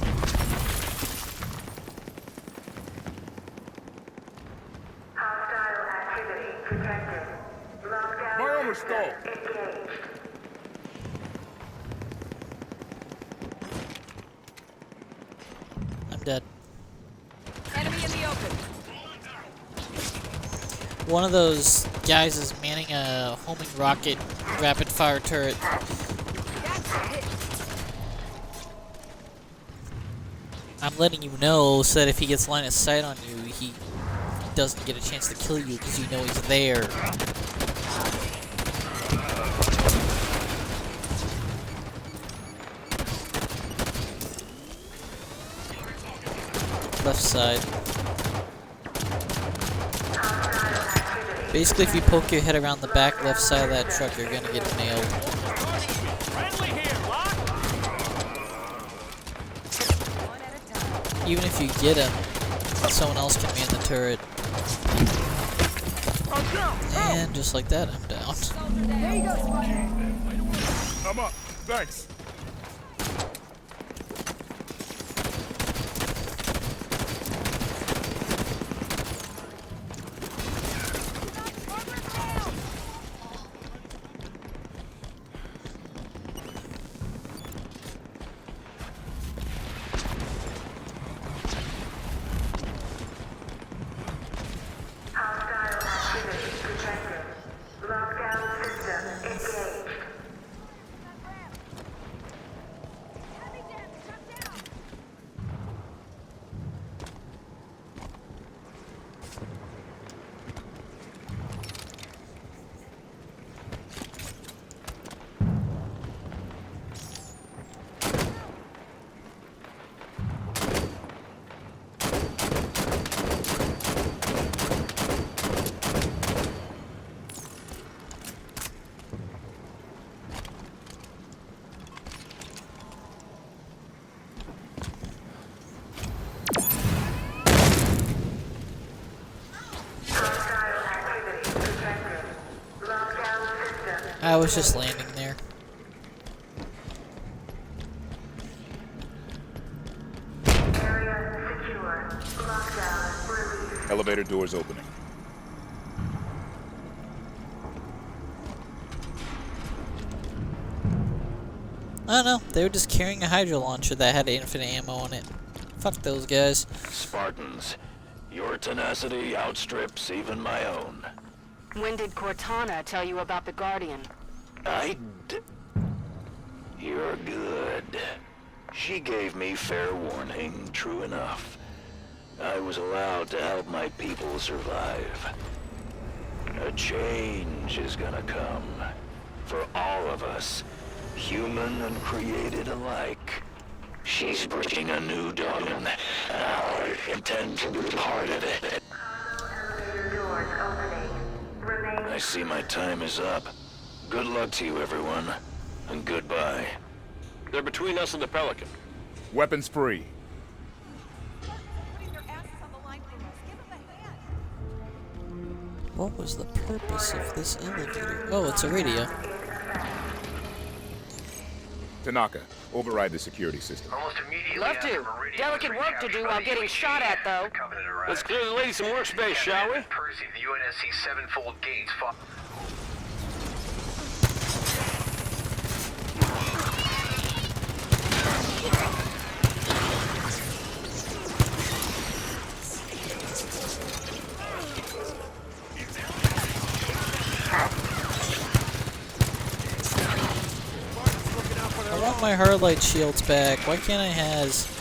My armor stalled. I'm dead. Enemy in the open. One of those guys is manning a homing rocket rapid fire turret. I'm letting you know so that if he gets line of sight on you, he doesn't get a chance to kill you because you know he's there. Left side. Basically, if you poke your head around the back left side of that truck, you're gonna get nailed. Even if you get him, someone else can man the turret. And just like that, I'm down. There you go, Spider. I'm up. Thanks. I was just landing there. Elevator doors opening. I don't know. They were just carrying a hydro launcher that had infinite ammo on it. Fuck those guys. Spartans, your tenacity outstrips even my own. When did Cortana tell you about the Guardian? You're good. She gave me fair warning, true enough. I was allowed to help my people survive. A change is gonna come. For all of us, human and created alike. She's bringing a new dawn, and I intend to be part of it. I see my time is up. Good luck to you, everyone. And goodbye. They're between us and the Pelican. Weapons free. What was the purpose of this elevator? Oh, it's a radio. Tanaka, override the security system. Almost immediately Love to. Delicate work to do while getting shot at, though. Let's clear the lady some workspace, shall we? Percy, the UNSC sevenfold gates fought. I want my heart light shields back. Why can't I has?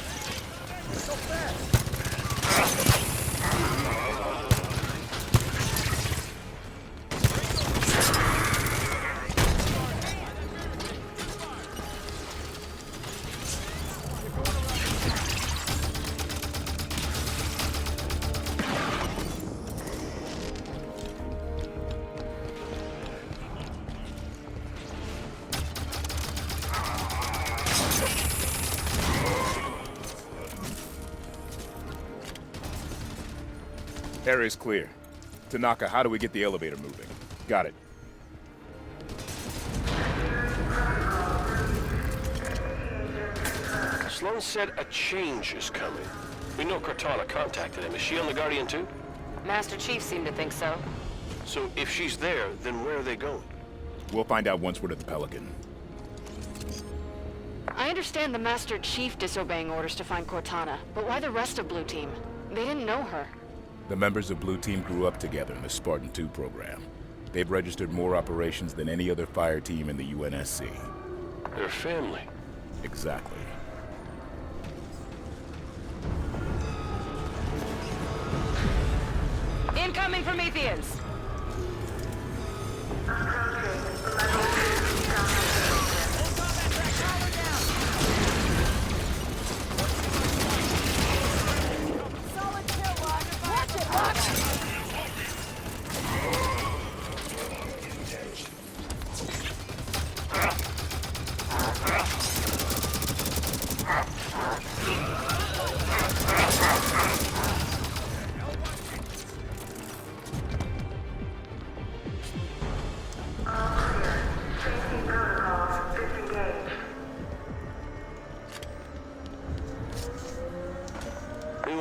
Area's clear. Tanaka, how do we get the elevator moving? Got it. Sloan said a change is coming. We know Cortana contacted him. Is she on the Guardian too? Master Chief seemed to think so. So if she's there, then where are they going? We'll find out once we're at the Pelican. I understand the Master Chief disobeying orders to find Cortana, but why the rest of Blue Team? They didn't know her. The members of Blue Team grew up together in the Spartan 2 program. They've registered more operations than any other fire team in the UNSC. They're family. Exactly. Incoming Prometheans!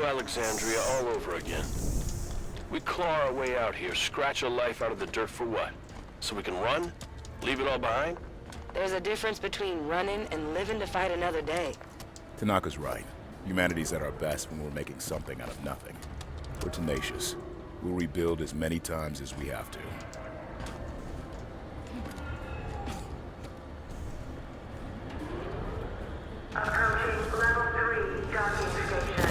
Alexandria all over again. We claw our way out here, scratch a life out of the dirt for what? So we can run? Leave it all behind? There's a difference between running and living to fight another day. Tanaka's right. Humanity's at our best when we're making something out of nothing. We're tenacious. We'll rebuild as many times as we have to. Approaching level 3 docking station.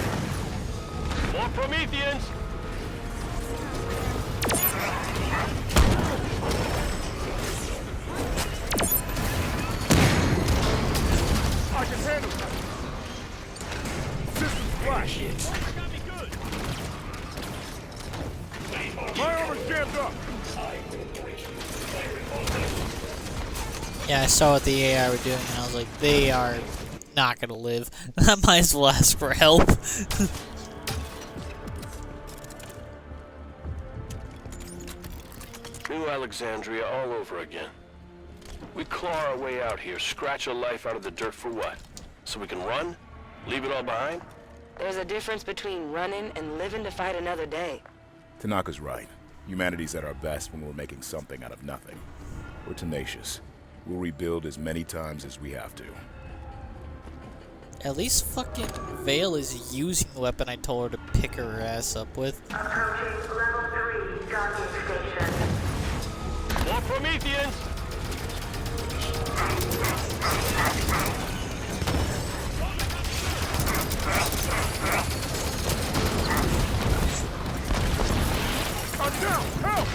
More Prometheans! I can handle that. Systems flash. My armor's jammed up. Yeah, I saw what the AI were doing, and I was like, they are not gonna live. I might as well ask for help. New Alexandria all over again. We claw our way out here, scratch a life out of the dirt for what? So we can run? Leave it all behind? There's a difference between running and living to fight another day. Tanaka's right. Humanity's at our best when we're making something out of nothing. We're tenacious. We'll rebuild as many times as we have to. At least fucking Vale is using the weapon I told her to pick her ass up with. Approaching level 3 docking station. More Prometheans! I'm down! Help!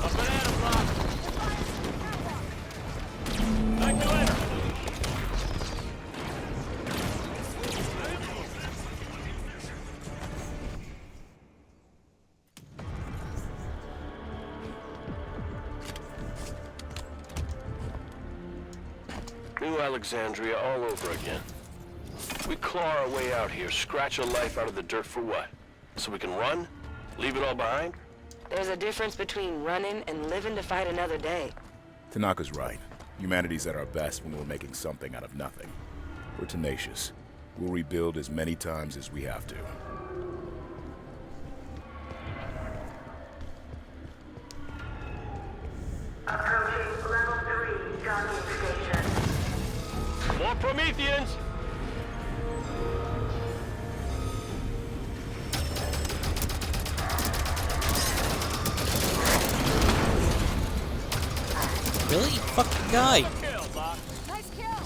A banana block! Back to it! New Alexandria all over again. We claw our way out here, scratch a life out of the dirt for what? So we can run? Leave it all behind? There's a difference between running and living to fight another day. Tanaka's right. Humanity's at our best when we're making something out of nothing. We're tenacious. We'll rebuild as many times as we have to. Approaching level 3 docking station. More Prometheans! Really? Fucking guy. Nice kill.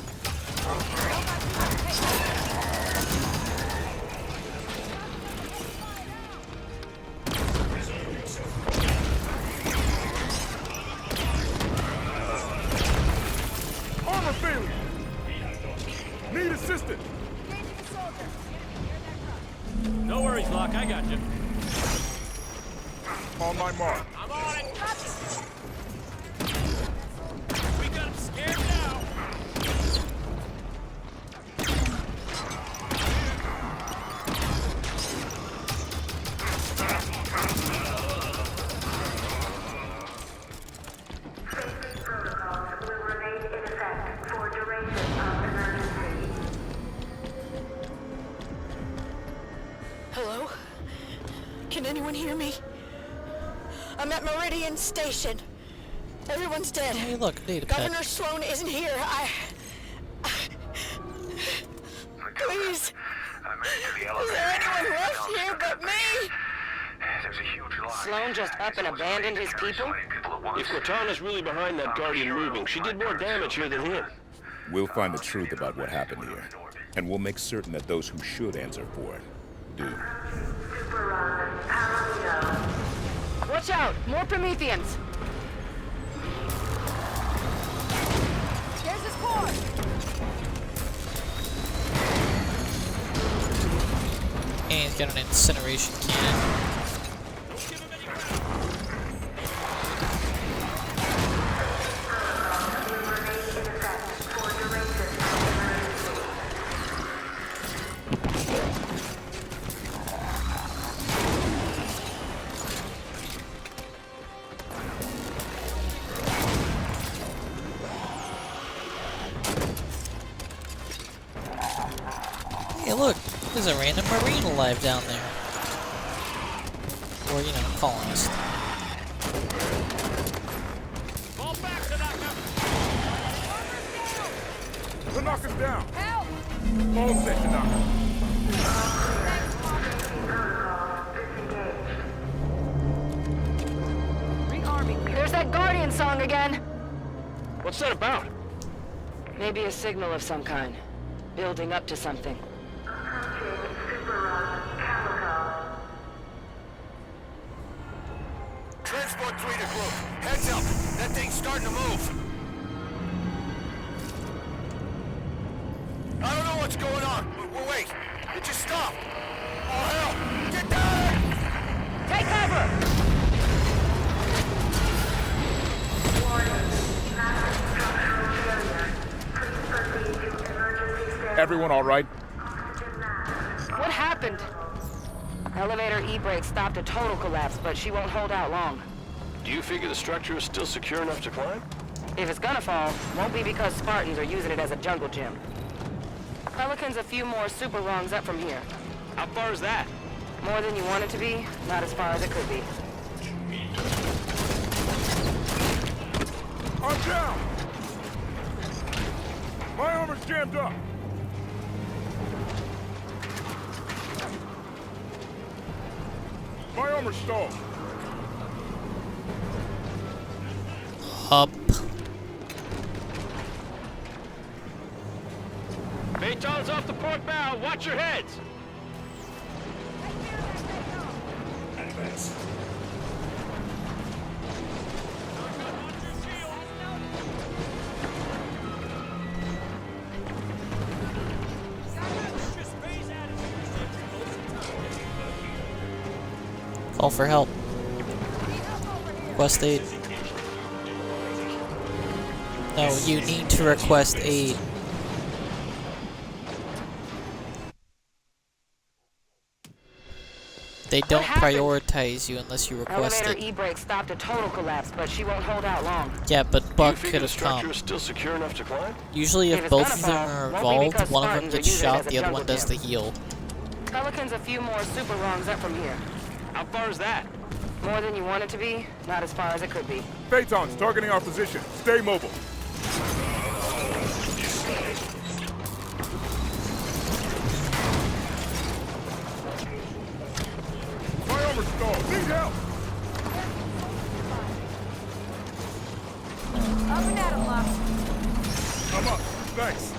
Armor failure! Need assistance! No worries, Locke. I got you. On my mark. I'm on it. We got him scared now. Safety protocols will remain in effect for duration of emergency. I'm at Meridian Station. Everyone's dead. Hey, look, need a pet. Governor Sloan isn't here. Please. Is there anyone left here but me? There's a huge line. Sloan just up and abandoned his people? If Cortana's really behind that Guardian moving, she did more damage here than him. We'll find the truth about what happened here, and we'll make certain that those who should answer for it do. Watch out! More Prometheans! There's his core! And he's got an incineration cannon. Hey, look, there's a random Marine alive down there. Or, you know, colonist. Fall back, Tanaka! We'll knock him down! Help! All set, Tanaka. Rearming. There's that Guardian song again! What's that about? Maybe a signal of some kind. Building up to something. Transport 3 to group. Heads up. That thing's starting to move. I don't know what's going on. Wait. It just stopped. Oh, hell. Get down! Take cover! Everyone all right? What happened? Elevator E-brake stopped a total collapse, but she won't hold out long. Do you figure the structure is still secure enough to climb? If it's gonna fall, won't be because Spartans are using it as a jungle gym. Pelican's a few more super rungs up from here. How far is that? More than you want it to be, not as far as it could be. I'm down! My armor's jammed up! My armor's stalled. Up. Phaeton's off the port bow. Watch your heads. Advance. Call for help. Request aid. No, you need to request aid. They don't prioritize you unless you request Elevator it. E-brake stopped a total collapse, but she won't hold out long. Yeah, but Buck Do you could figure the have structure come. is still secure enough to climb? Usually if If it's both gonna of them fall, are won't be involved, because one of them Spartans are gets using it shot, as a the other one jungle does the gym. heal. Pelican's a few more super rungs up from here. How far is that? More than you want it to be, not as far as it could be. Phaeton's targeting our position. Stay mobile. My armor's stalled. Need help! Up and at him, Locke. I'm up. Thanks.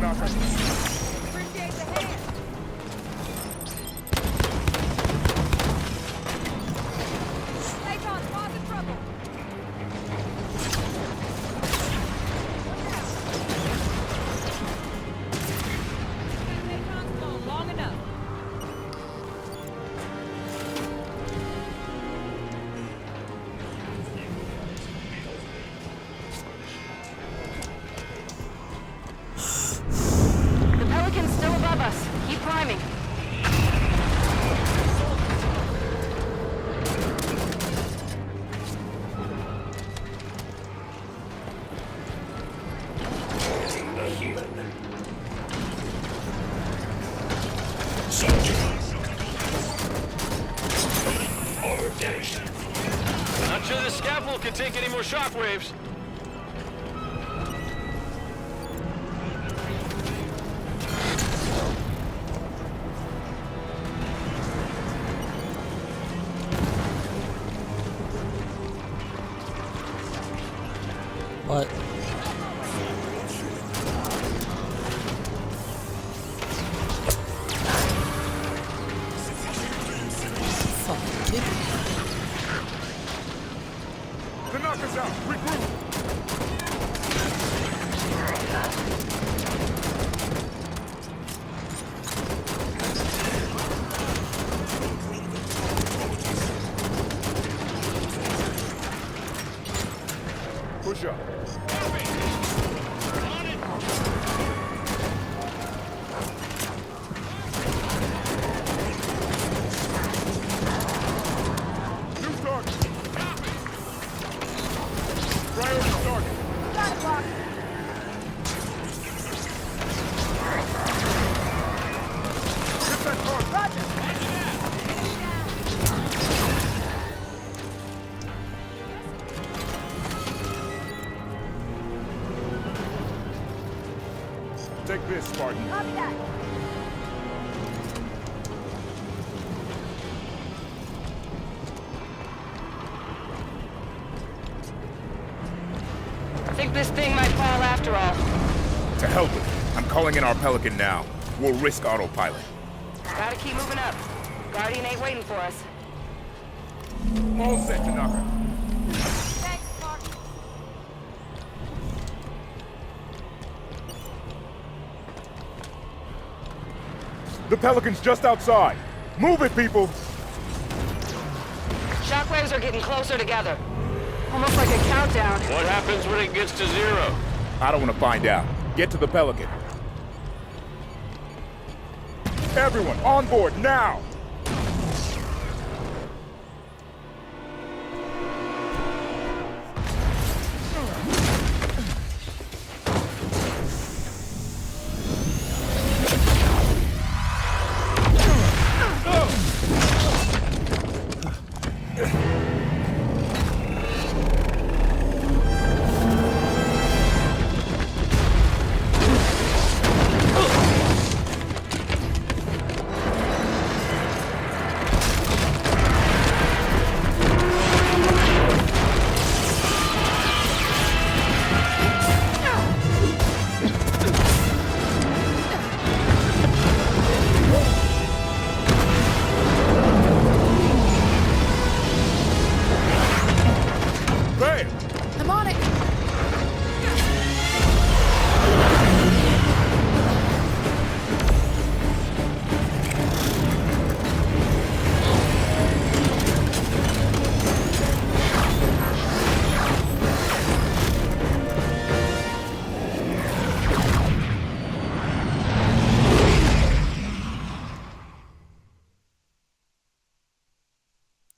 Knocker. Appreciate the hand. Layton, causing trouble. Layton's gone long enough. The Pelican's still above us. Keep climbing. Not sure the scaffold can take any more shockwaves. What? Fucking kidding me. The knocker's out. Regroup. Push up. New target. Priority target. Got it, Bob. Hit that target. Roger. Take this, Spartan. Copy that. I think this thing might fall after all. To hell with it. I'm calling in our Pelican now. We'll risk autopilot. Gotta keep moving up. Guardian ain't waiting for us. All set to knocker. Thanks, Mark. The Pelican's just outside. Move it, people! Shockwaves are getting closer together. Almost like a countdown. What happens when it gets to zero? I don't want to find out. Get to the Pelican. Everyone, on board, now! I'm on it.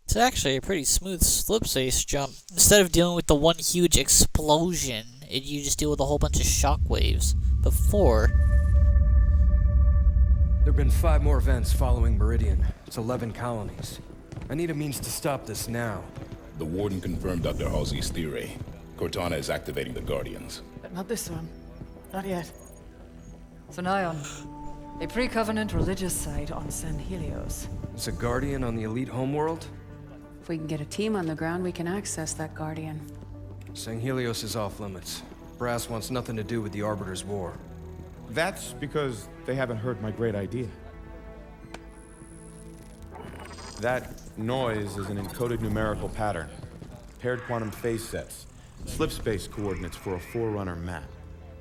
It's actually a pretty smooth slipspace jump. Instead of dealing with the one huge explosion, you just deal with a whole bunch of shockwaves. Before, There have been 5 more events following Meridian. It's 11 colonies. I need a means to stop this now. The Warden confirmed Dr. Halsey's theory. Cortana is activating the Guardians. But not this one. Not yet. Thanion. A pre-Covenant religious site on San Helios. It's a Guardian on the elite homeworld? If we can get a team on the ground, we can access that Guardian. San Helios is off limits. Brass wants nothing to do with the Arbiter's war. That's because they haven't heard my great idea. That noise is an encoded numerical pattern. Paired quantum phase sets. Slip space coordinates for a Forerunner map.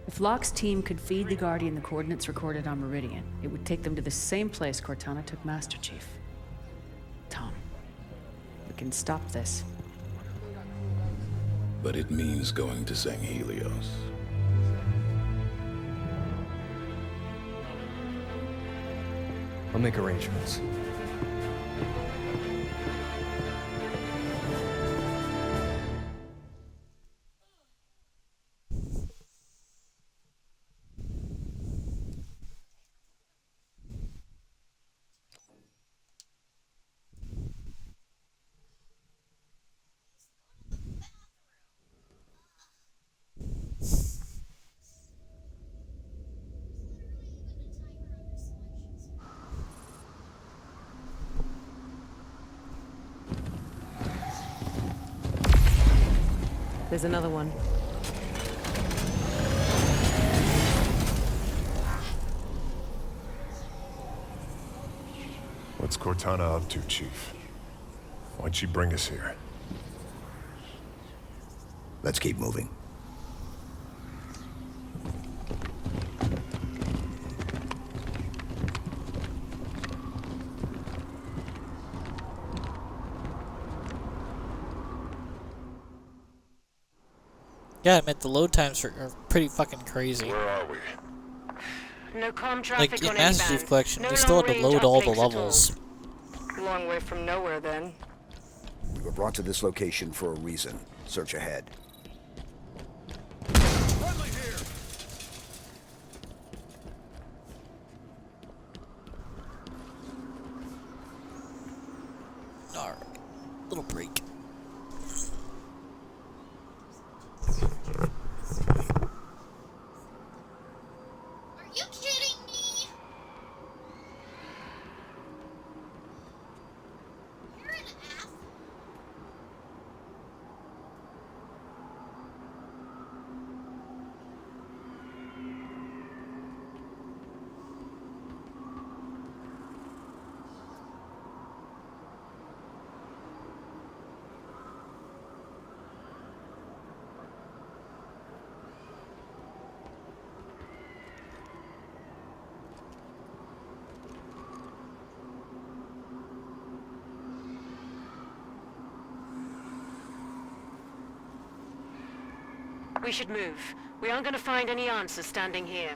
If Locke's team could feed the Guardian the coordinates recorded on Meridian, it would take them to the same place Cortana took Master Chief. Tom, we can stop this. But it means going to St. Helios. I'll make arrangements. There's another one. What's Cortana up to, Chief? Why'd she bring us here? Let's keep moving. Gotta admit, the load times are pretty fucking crazy. Where are we? No comm traffic Like, on in any Master Chief band. Collection, No you still had to long-range load all the uplinks at all. levels. Long way from nowhere, then. We were brought to this location for a reason. Search ahead. Alright. Little break. Are you kidding me? You're an ass. We should move. We aren't gonna find any answers standing here.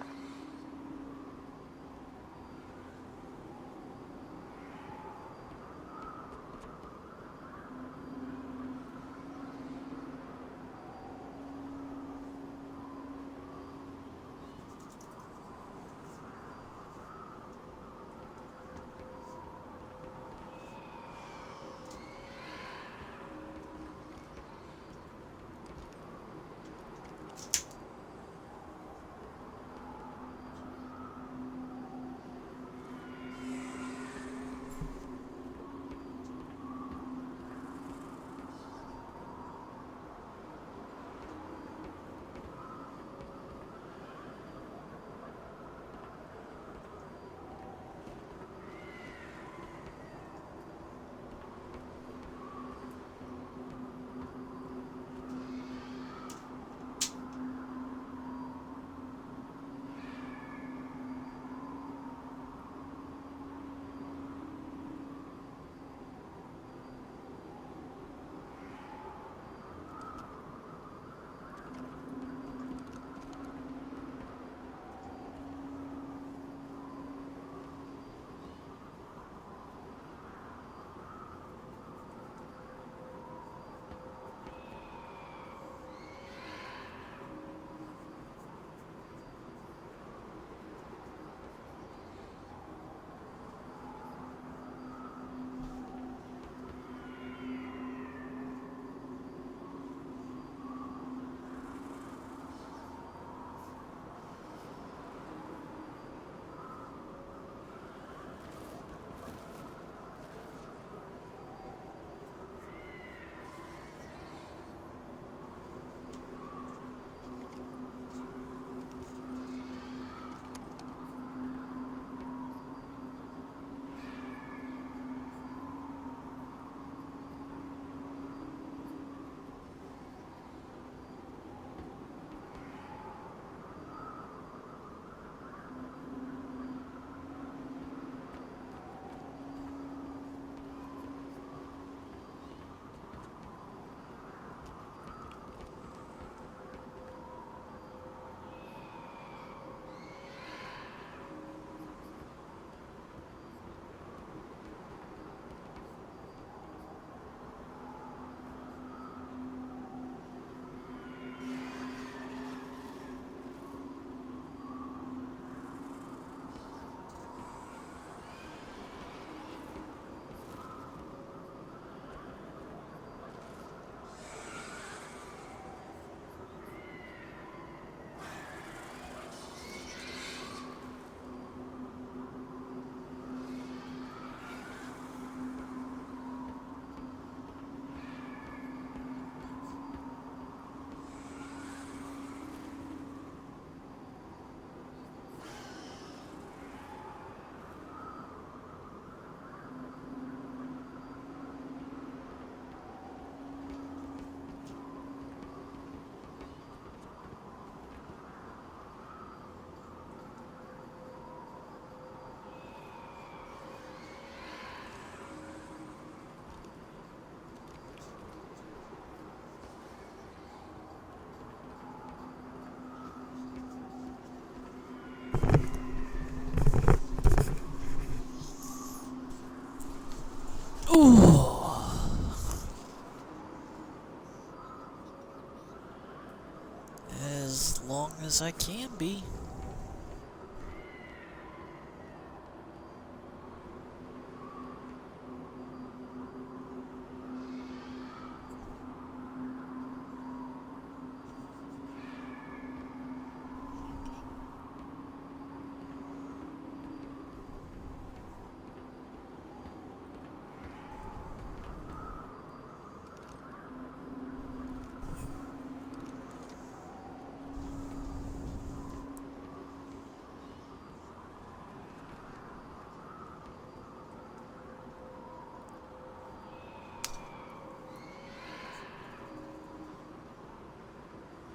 as I can be.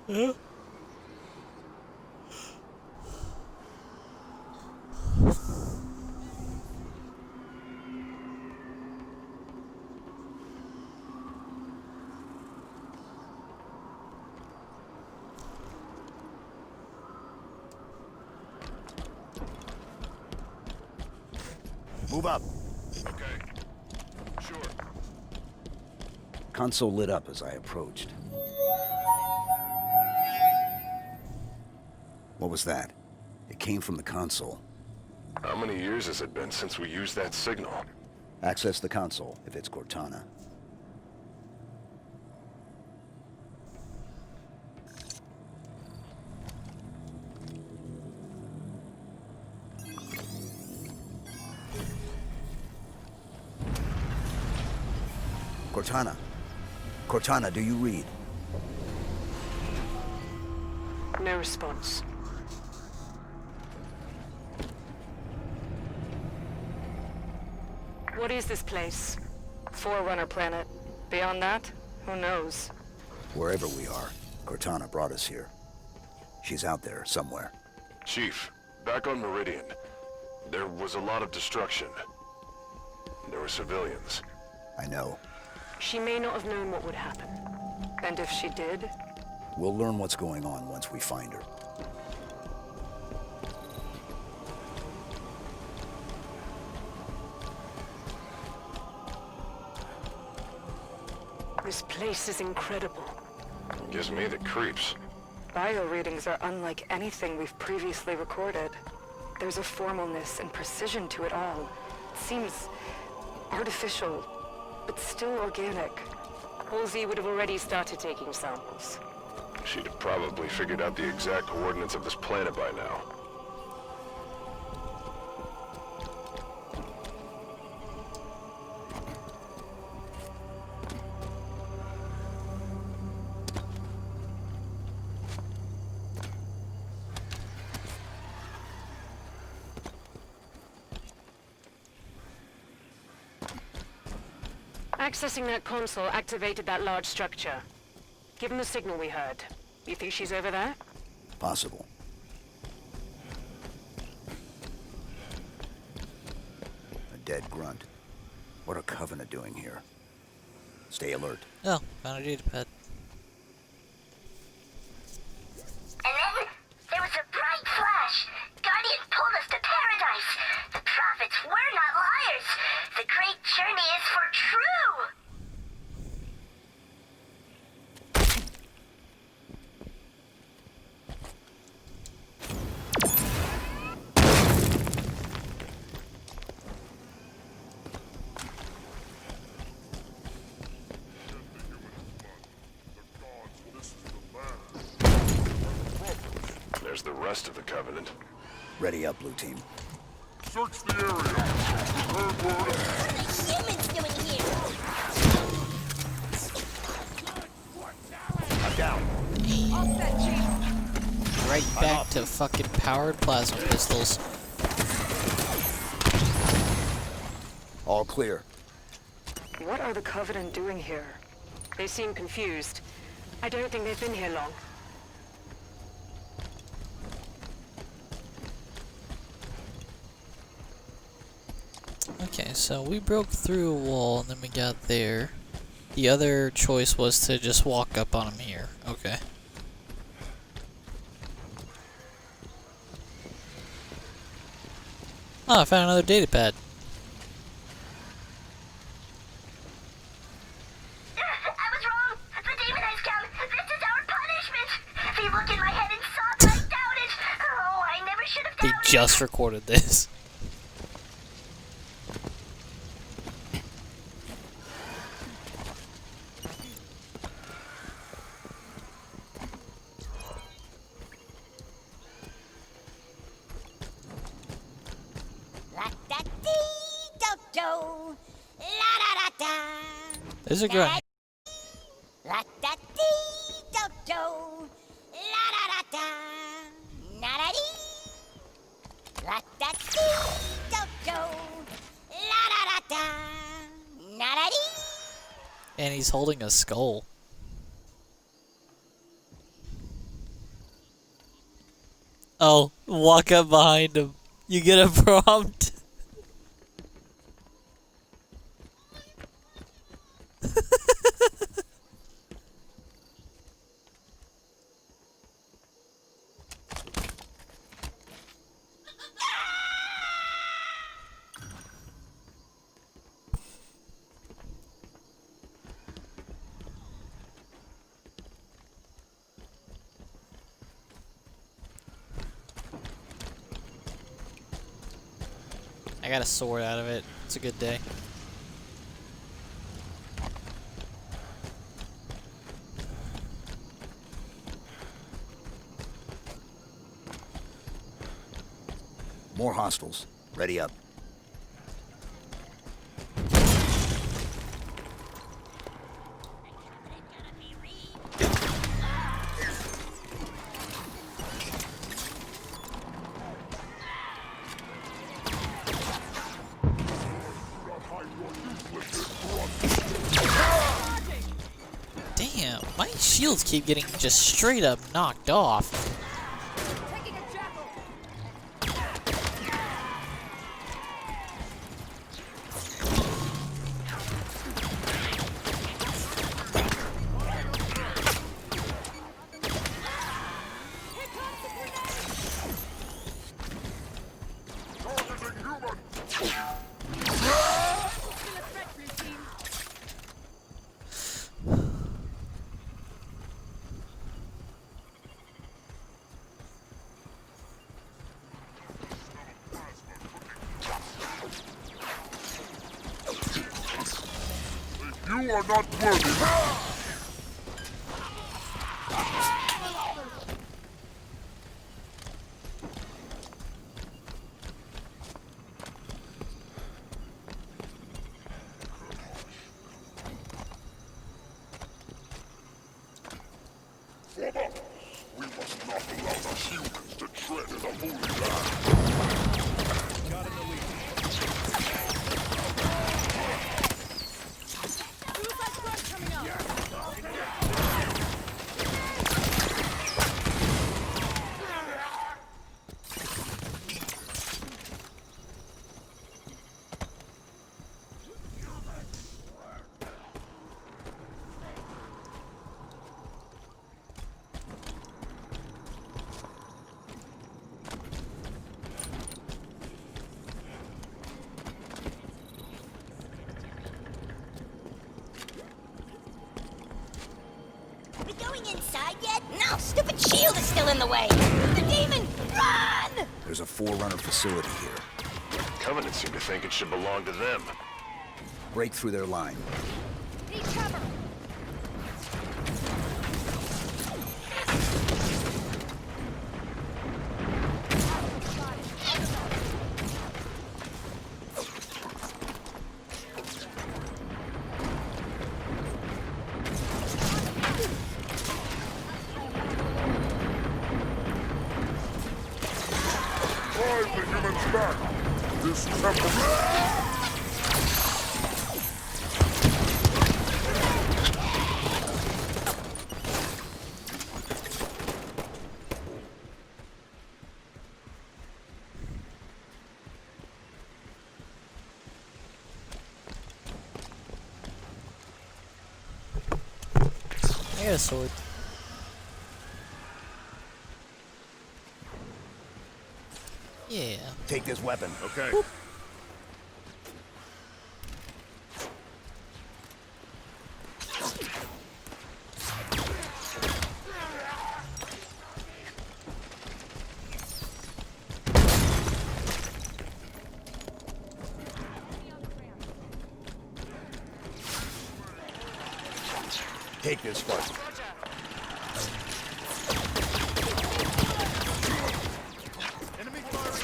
Huh? Move up. Okay. Sure. Console lit up as I approached. What was that? It came from the console. How many years has it been since we used that signal? Access the console, if it's Cortana. Cortana. Cortana, do you read? No response. What is this place? Forerunner planet. Beyond that, who knows? Wherever we are, Cortana brought us here. She's out there, somewhere. Chief, back on Meridian, there was a lot of destruction. There were civilians. I know. She may not have known what would happen. And if she did? We'll learn what's going on once we find her. This place is incredible. Gives me the creeps. Bio readings are unlike anything we've previously recorded. There's a formalness and precision to it all. It seems artificial, but still organic. Halsey would have already started taking samples. She'd have probably figured out the exact coordinates of this planet by now. Accessing that console activated that large structure. Given the signal we heard, you think she's over there? Possible. A dead grunt. What are Covenant doing here? Stay alert. Oh, found a data pad. And then there was a bright flash. Guardian pulled us to paradise. The prophets were not liars. The great journey is for true. There's the rest of the Covenant. Ready up, Blue Team. Search the area. Heard word. What are the humans doing here? I'm down. Right back to fucking powered plasma pistols. All clear. What are the Covenant doing here? They seem confused. I don't think they've been here long. Okay, so we broke through a wall and then we got there. The other choice was to just walk up on him here. Okay. Oh, I found another data pad. I was wrong. The demon has come. This is our punishment. They looked in my head and saw that should have They just recorded this. La-da-dee-do-do. La-da-da-da. There's a guy. La-da-dee-do-do. La-da-da-da. Na-da-dee. La-da-dee-do-do. La-da-da-da. Na-da-dee. And he's holding a skull. Oh, walk up behind him. You get a prompt. I got a sword out of it. It's a good day. More hostiles. Ready up. Damn, my shields keep getting just straight up knocked off. You are not worthy. We must not allow the humans to tread in the holy land. Got in the lead. We going inside yet? No, stupid shield is still in the way. The demon, run! There's a Forerunner facility here. Covenant seem to think it should belong to them. Break through their line. Need cover. Drive the humans back. This temple. I got a sword. Yeah. Take this weapon. Okay. Boop. Take this first. Enemy firing.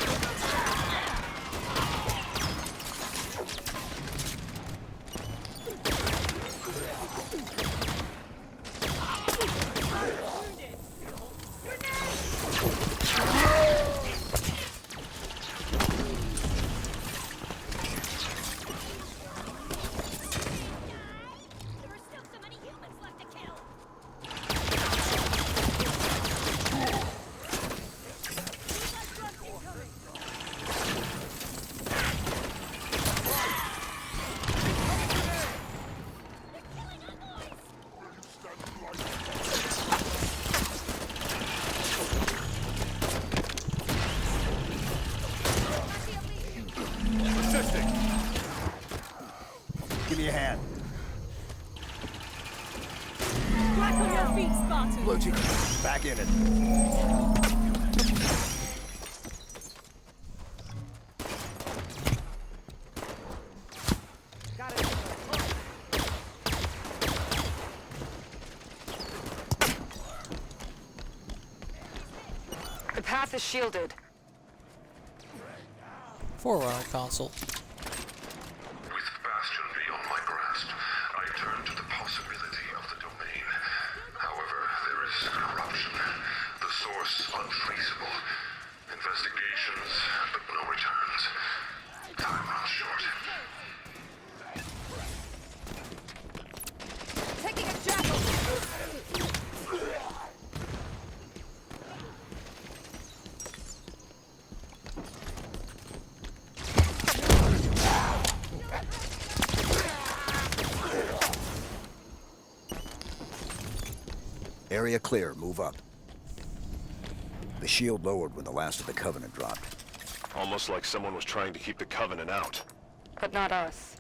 Give me a hand. Back on your feet, Spartan! Blue team, back in it. The path is shielded. Forerunner console. With Bastion beyond my grasp, I turn to the possibility of the domain. However, there is corruption. The source untraceable. Investigations, but no returns. Time runs short. Taking a jackal! Area clear, move up. The shield lowered when the last of the Covenant dropped. Almost like someone was trying to keep the Covenant out. But not us.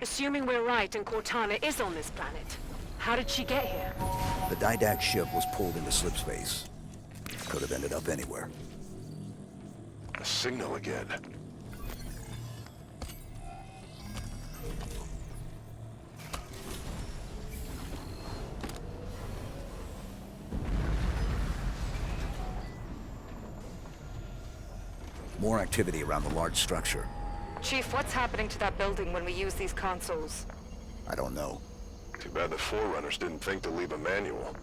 Assuming we're right and Cortana is on this planet, how did she get here? The Didact ship was pulled into slipspace. Could have ended up anywhere. A signal again. More activity around the large structure. Chief, what's happening to that building when we use these consoles? I don't know. Too bad the Forerunners didn't think to leave a manual.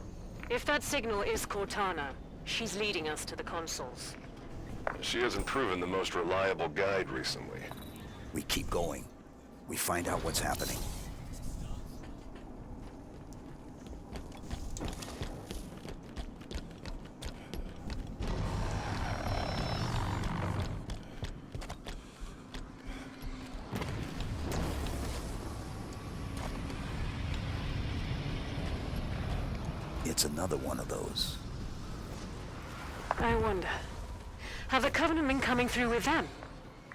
If that signal is Cortana, she's leading us to the consoles. She hasn't proven the most reliable guide recently. We keep going. We find out what's happening. It's another one of those. I wonder, have the Covenant been coming through with them?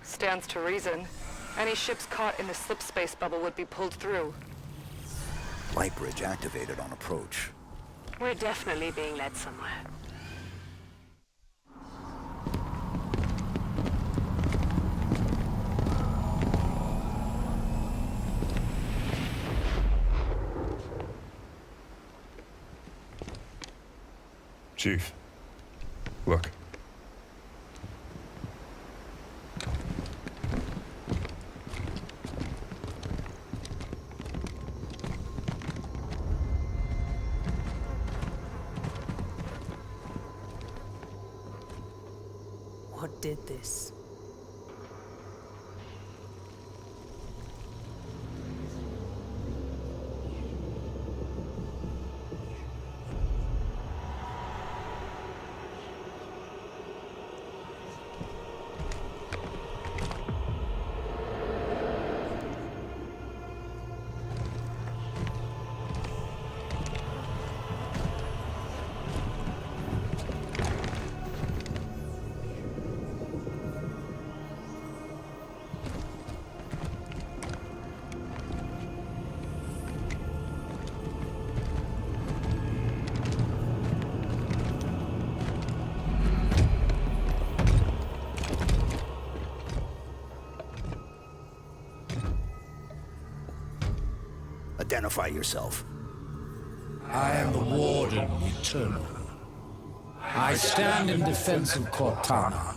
Stands to reason. Any ships caught in the slipspace bubble would be pulled through. Light bridge activated on approach. We're definitely being led somewhere. Chief, look. What did this? Identify yourself. I am the Warden Eternal. I stand in defense of Cortana.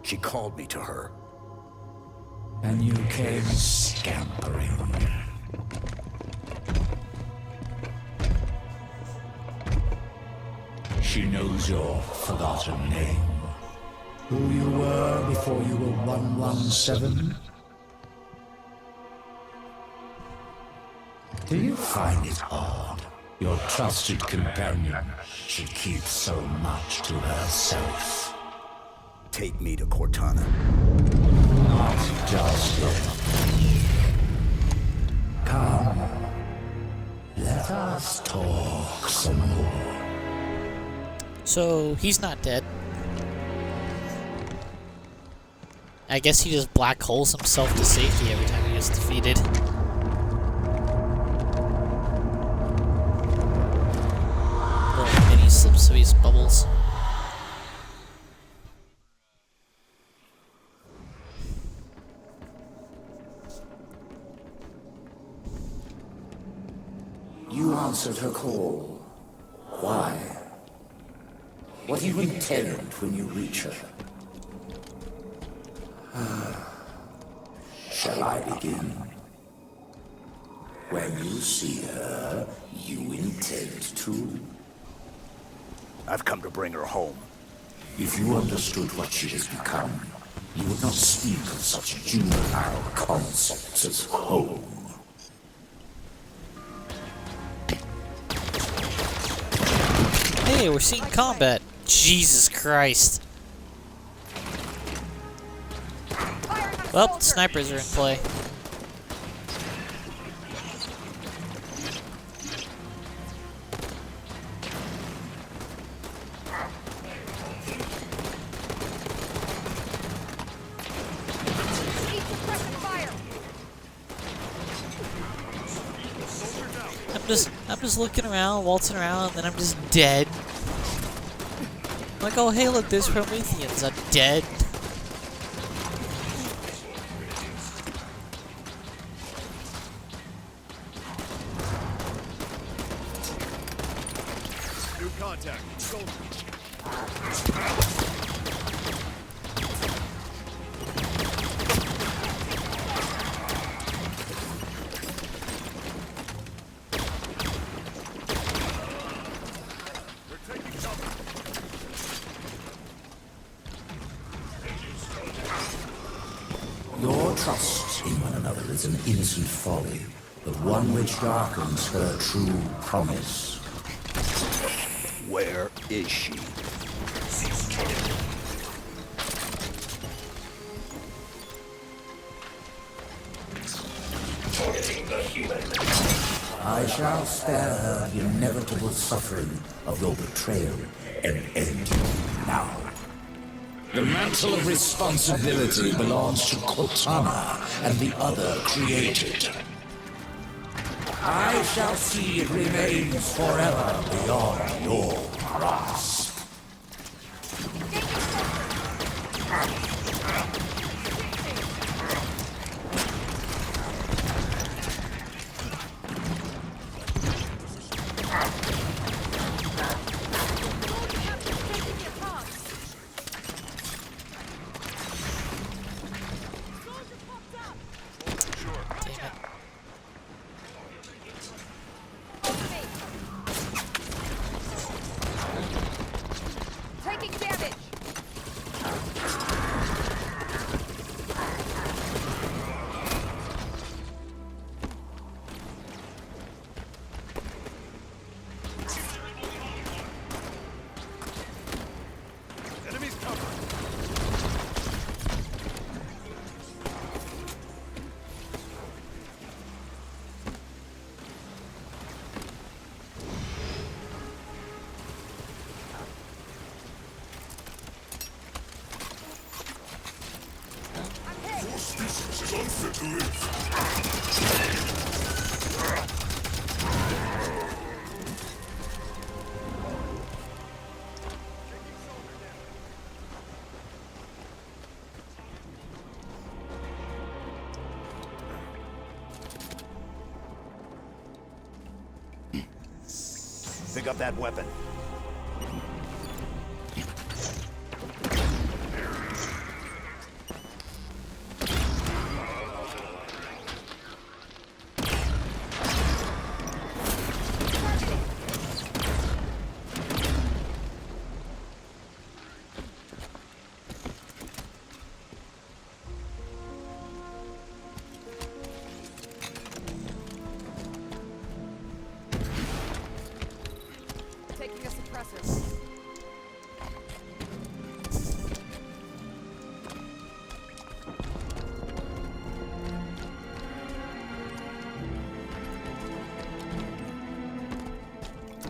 She called me to her. And you came scampering. She knows your forgotten name. Who you were before you were 117? Do you find it odd your trusted companion should keep so much to herself? Take me to Cortana. Not just yet. Come. Let us talk some more. So, he's not dead. I guess he just black holes himself to safety every time he gets defeated. Little mini slips of these bubbles. You answered her call. Why? What do you intend when you reach her? Shall I begin? When you see her, you intend to? I've come to bring her home. If you understood what she has become, you would not speak of such juvenile concepts as home. Hey, we're seeing combat. Jesus Christ. Well, snipers are in play. I'm just looking around, waltzing around, and then I'm just dead. I'm like, oh hey, look, there's Prometheans. I'm dead. New contact. Soldier. Your trust in one another is an innocent folly, but one which darkens her true promise. Where is she? I shall spare her the inevitable suffering of your betrayal and end you now. The mantle of responsibility belongs to Cortana and the other created. I shall see it remains forever beyond your grasp. Taking damage! Enemies cover. Your species is unfit to live. Pick up that weapon. Taking a suppressor.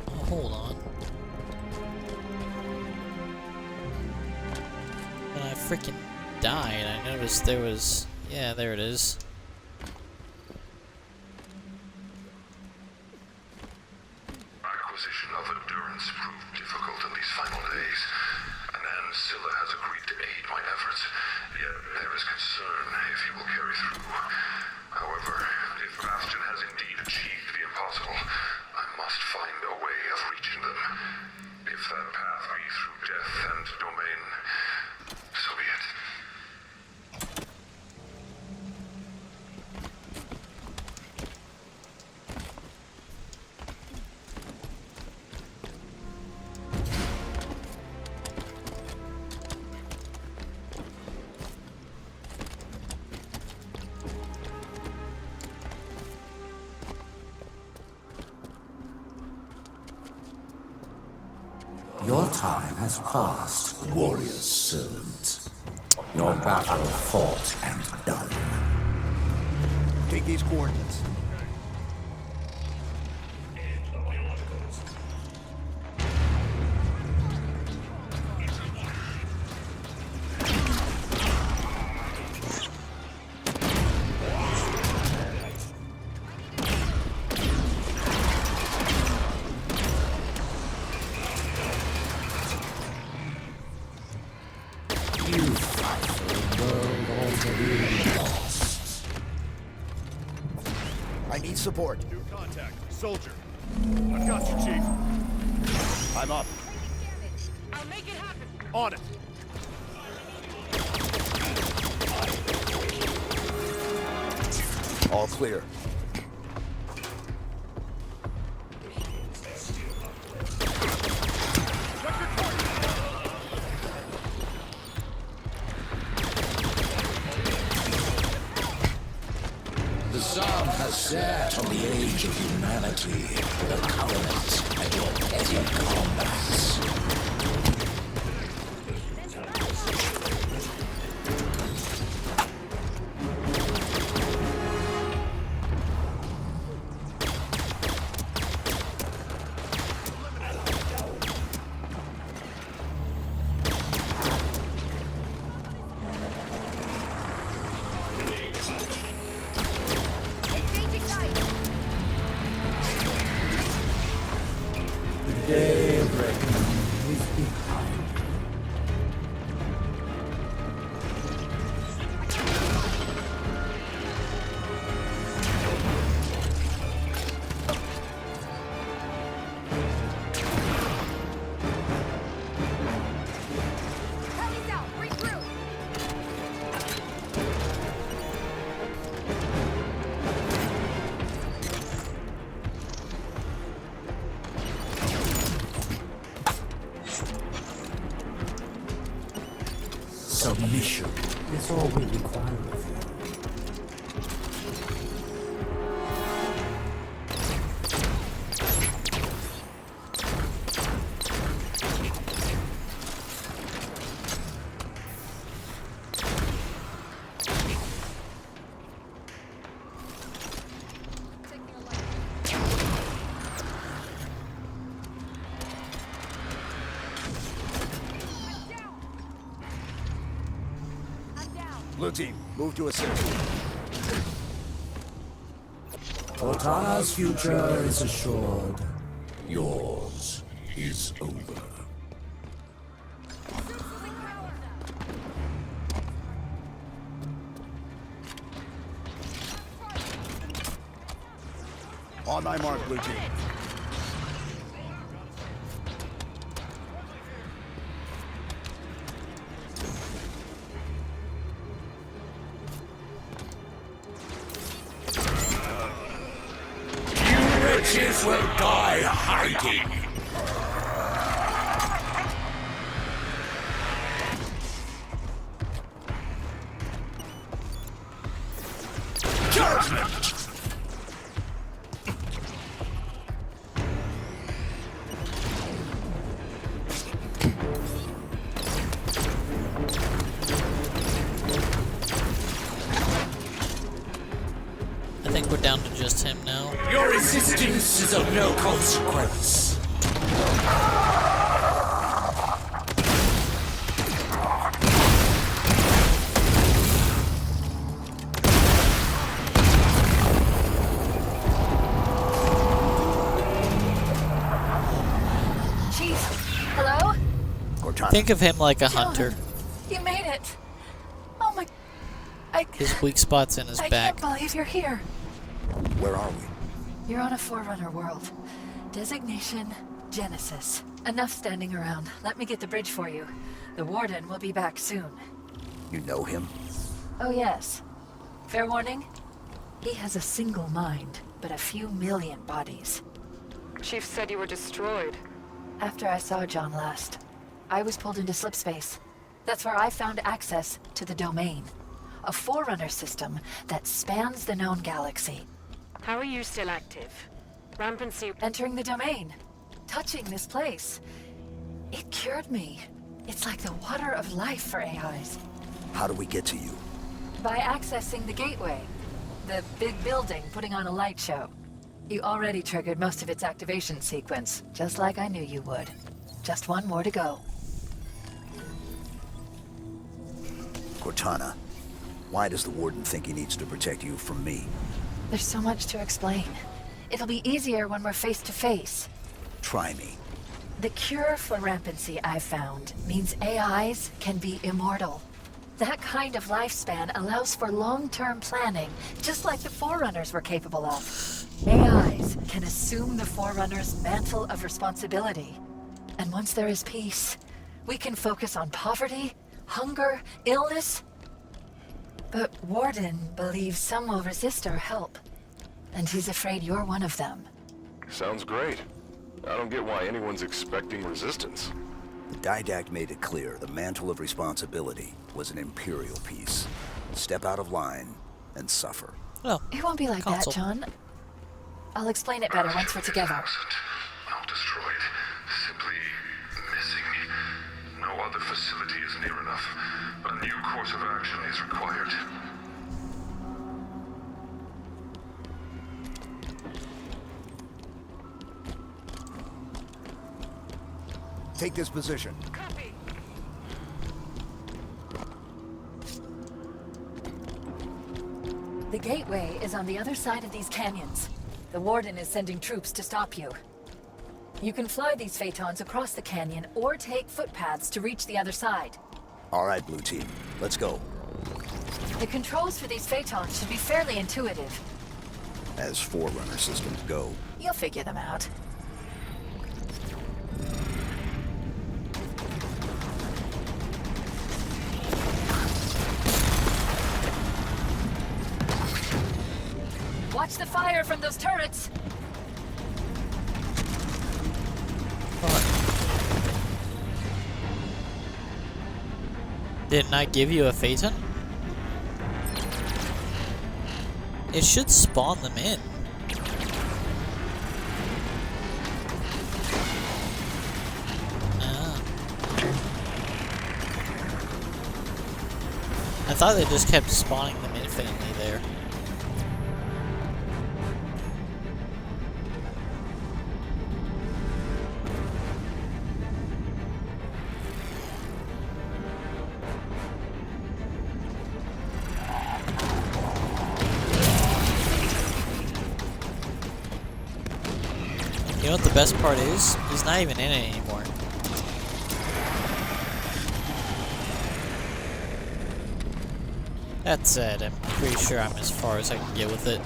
Oh, hold on. When I freaking died, I noticed there was... Yeah, there it is. Acquisition of endurance proved difficult in these final days, and Scylla has agreed to aid my efforts. Yet there is concern if he will carry through. However, if Bastion has indeed achieved the impossible, I must find a way of reaching them. If that path be through death and domain, so be it. Your time has passed, warrior's servant. Your battle fought and done. Take these coordinates. You fight for a world already lost. I need support. New contact. Soldier. I've got you, Chief. I'm up. I'll make it happen. On it. All clear. The sun has set on the age of humanity, the Covenant, and your petty combats. Day of reckoning is behind. Heli's out. Regroup. Submission is all we require of you. Blue team, move to assist. Cortana's future is assured. Yours is over. On my mark, blue team. will die hiding. Judgment! I think we're down to just him now. Your resistance is of no consequence. Chief, hello? Think of him like a hunter. You made it. Oh my... His weak spot's in his I back. can't believe you're here. Where are we? You're on a Forerunner world. Designation, Genesis. Enough standing around. Let me get the bridge for you. The Warden will be back soon. You know him? Oh yes. Fair warning? He has a single mind, but a few million bodies. Chief said you were destroyed. After I saw John last, I was pulled into slipspace. That's where I found access to the Domain. A Forerunner system that spans the known galaxy. How are you still active? Rampancy... Entering the Domain. Touching this place. It cured me. It's like the water of life for AIs. How do we get to you? By accessing the gateway. The big building putting on a light show. You already triggered most of its activation sequence, just like I knew you would. Just one more to go. Cortana, why does the Warden think he needs to protect you from me? There's so much to explain. It'll be easier when we're face to face. Try me. The cure for rampancy I've found means AIs can be immortal. That kind of lifespan allows for long-term planning, just like the Forerunners were capable of. AIs can assume the Forerunner's mantle of responsibility. And once there is peace, we can focus on poverty, hunger, illness. But Warden believes some will resist our help. And he's afraid you're one of them. Sounds great. I don't get why anyone's expecting resistance. The Didact made it clear the mantle of responsibility was an Imperial piece. Step out of line and suffer. Oh, it won't be like console. that, John. I'll explain it better once we're together. Now destroyed. Simply missing. No other facility is near enough. A new course of action is required. Take this position. Copy. The gateway is on the other side of these canyons. The Warden is sending troops to stop you. You can fly these Phaetons across the canyon or take footpaths to reach the other side. All right, Blue Team. Let's go. The controls for these Phaetons should be fairly intuitive. As Forerunner systems go. You'll figure them out. Watch the fire from those turrets! Didn't I give you a Phaeton? It should spawn them in. Ah. I thought they just kept spawning them infinitely there. You know what the best part is? He's not even in it anymore. That said, I'm pretty sure I'm as far as I can get with it.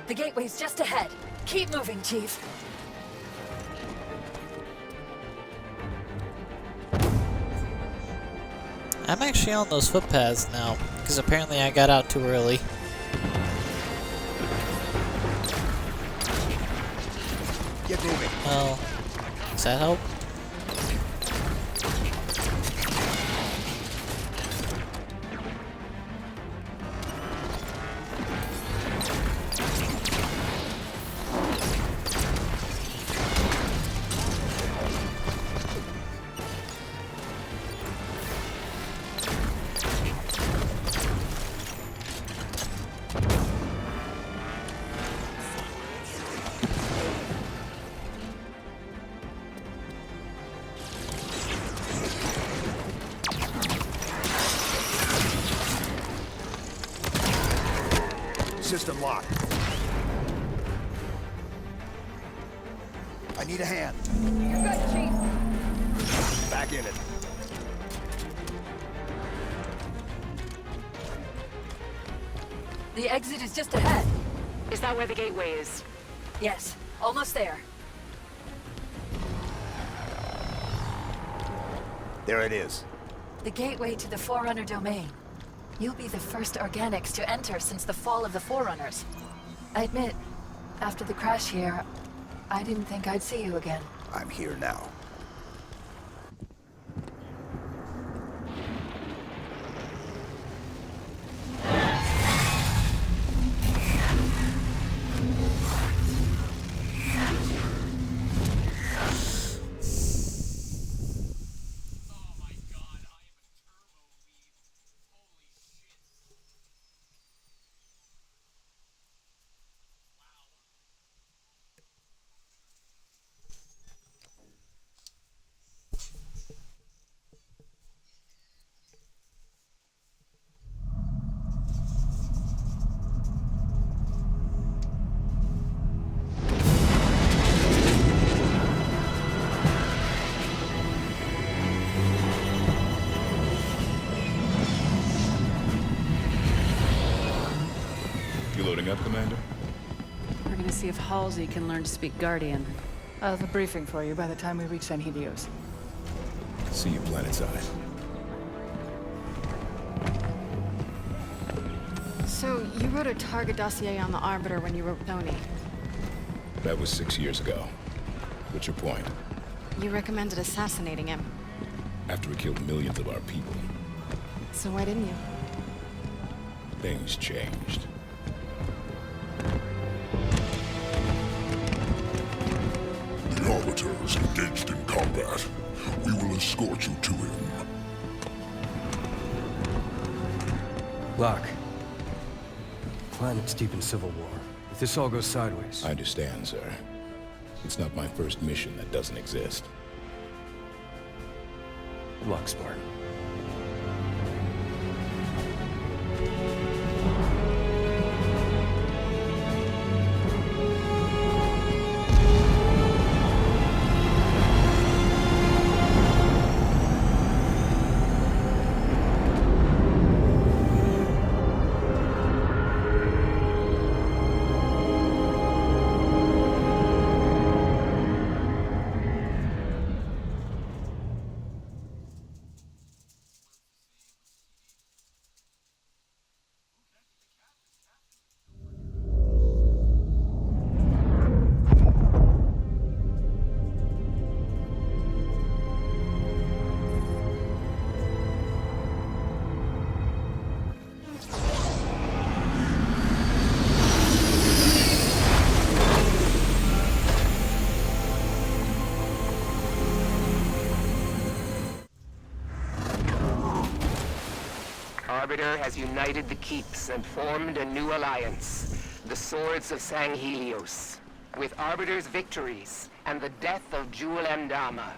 The gateway's just ahead. Keep moving, Chief. I'm actually on those footpaths now, because apparently I got out too early. Get moving. Well, does that help? System locked. I need a hand. You're good, Chief. Back in it. The exit is just ahead. Is that where the gateway is? Yes, almost there. There it is. The gateway to the Forerunner domain. You'll be the first organics to enter since the fall of the Forerunners. I admit, after the crash here, I didn't think I'd see you again. I'm here now. Loading up, Commander? We're gonna see if Halsey can learn to speak Guardian. I'll have a briefing for you by the time we reach San Helios. See you planetside. So, you wrote a target dossier on the Arbiter when you wrote Tony. That was 6 years ago. What's your point? You recommended assassinating him. After he killed millions of our people. So why didn't you? Things changed. The Arbiter is engaged in combat. We will escort you to him. Locke. Planet's deep in civil war. If this all goes sideways... I understand, sir. It's not my first mission that doesn't exist. Good luck, Spartan. Arbiter has united the keeps and formed a new alliance, the Swords of San Helios. With Arbiter's victories and the death of Jul Mdama,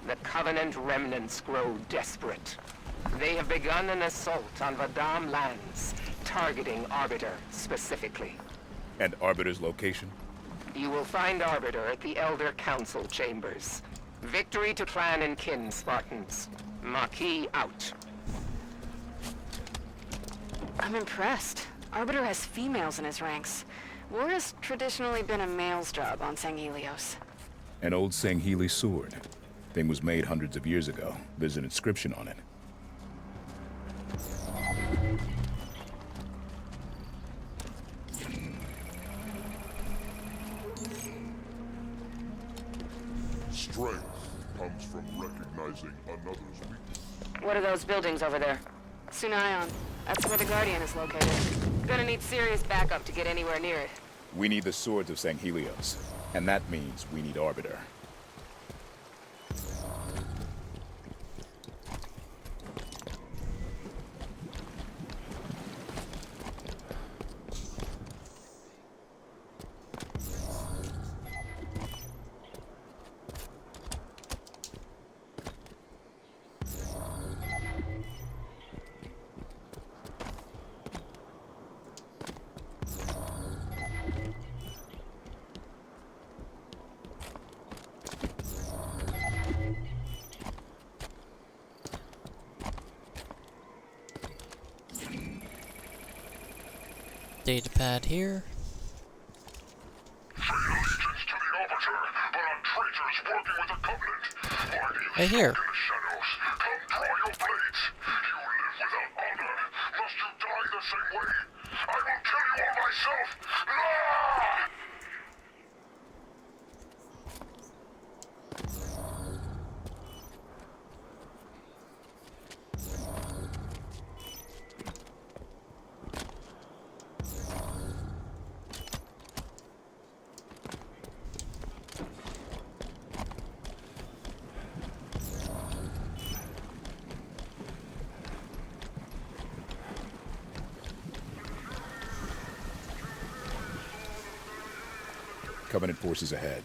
the Covenant remnants grow desperate. They have begun an assault on Vadam lands, targeting Arbiter specifically. And Arbiter's location? You will find Arbiter at the Elder Council chambers. Victory to clan and kin, Spartans. Maquis out. I'm impressed. Arbiter has females in his ranks. War has traditionally been a male's job on Sanghelios. An old Sangheli sword. Thing was made hundreds of years ago. There's an inscription on it. Strength comes from recognizing another's weakness. What are those buildings over there? Sunayon. That's where the Guardian is located. Gonna need serious backup to get anywhere near it. We need the swords of Sanghelios. And that means we need Arbiter. Data pad here. Right here. Covenant forces ahead.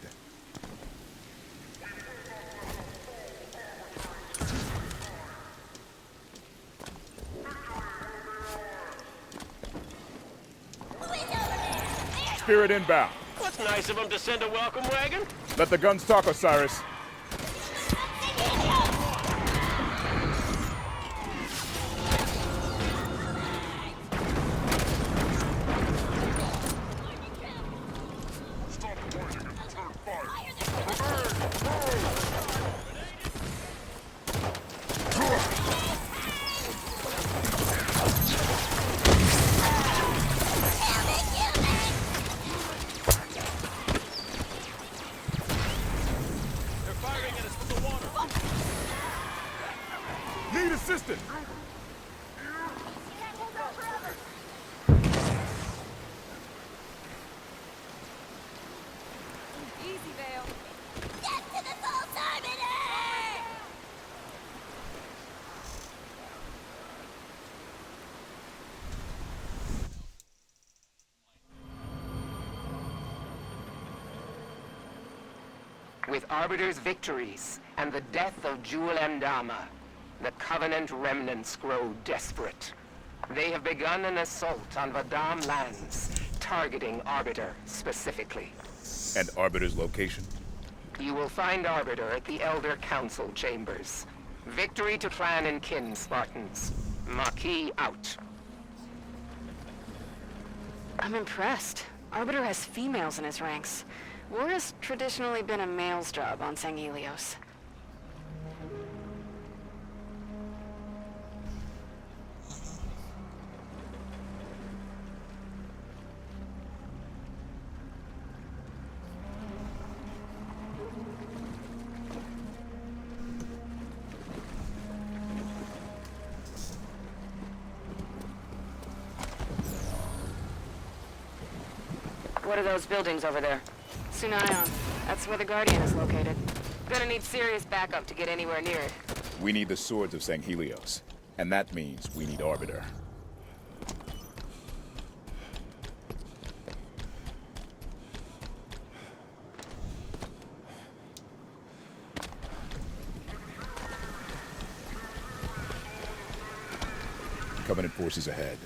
Spirit inbound. What's nice of him to send a welcome wagon? Let the guns talk, Osiris. Need assistance! Easy, Vale. Get to the Soul Arbiter! With Arbiter's victories and the death of Jewel Endama, the Covenant remnants grow desperate. They have begun an assault on Vadam lands, targeting Arbiter specifically. And Arbiter's location? You will find Arbiter at the Elder Council chambers. Victory to clan and kin, Spartans. Maquis out. I'm impressed. Arbiter has females in his ranks. War has traditionally been a male's job on Sanghelios. What are those buildings over there? Sunayon. That's where the Guardian is located. Gonna need serious backup to get anywhere near it. We need the swords of Sanghelios. And that means we need Arbiter. Covenant forces ahead.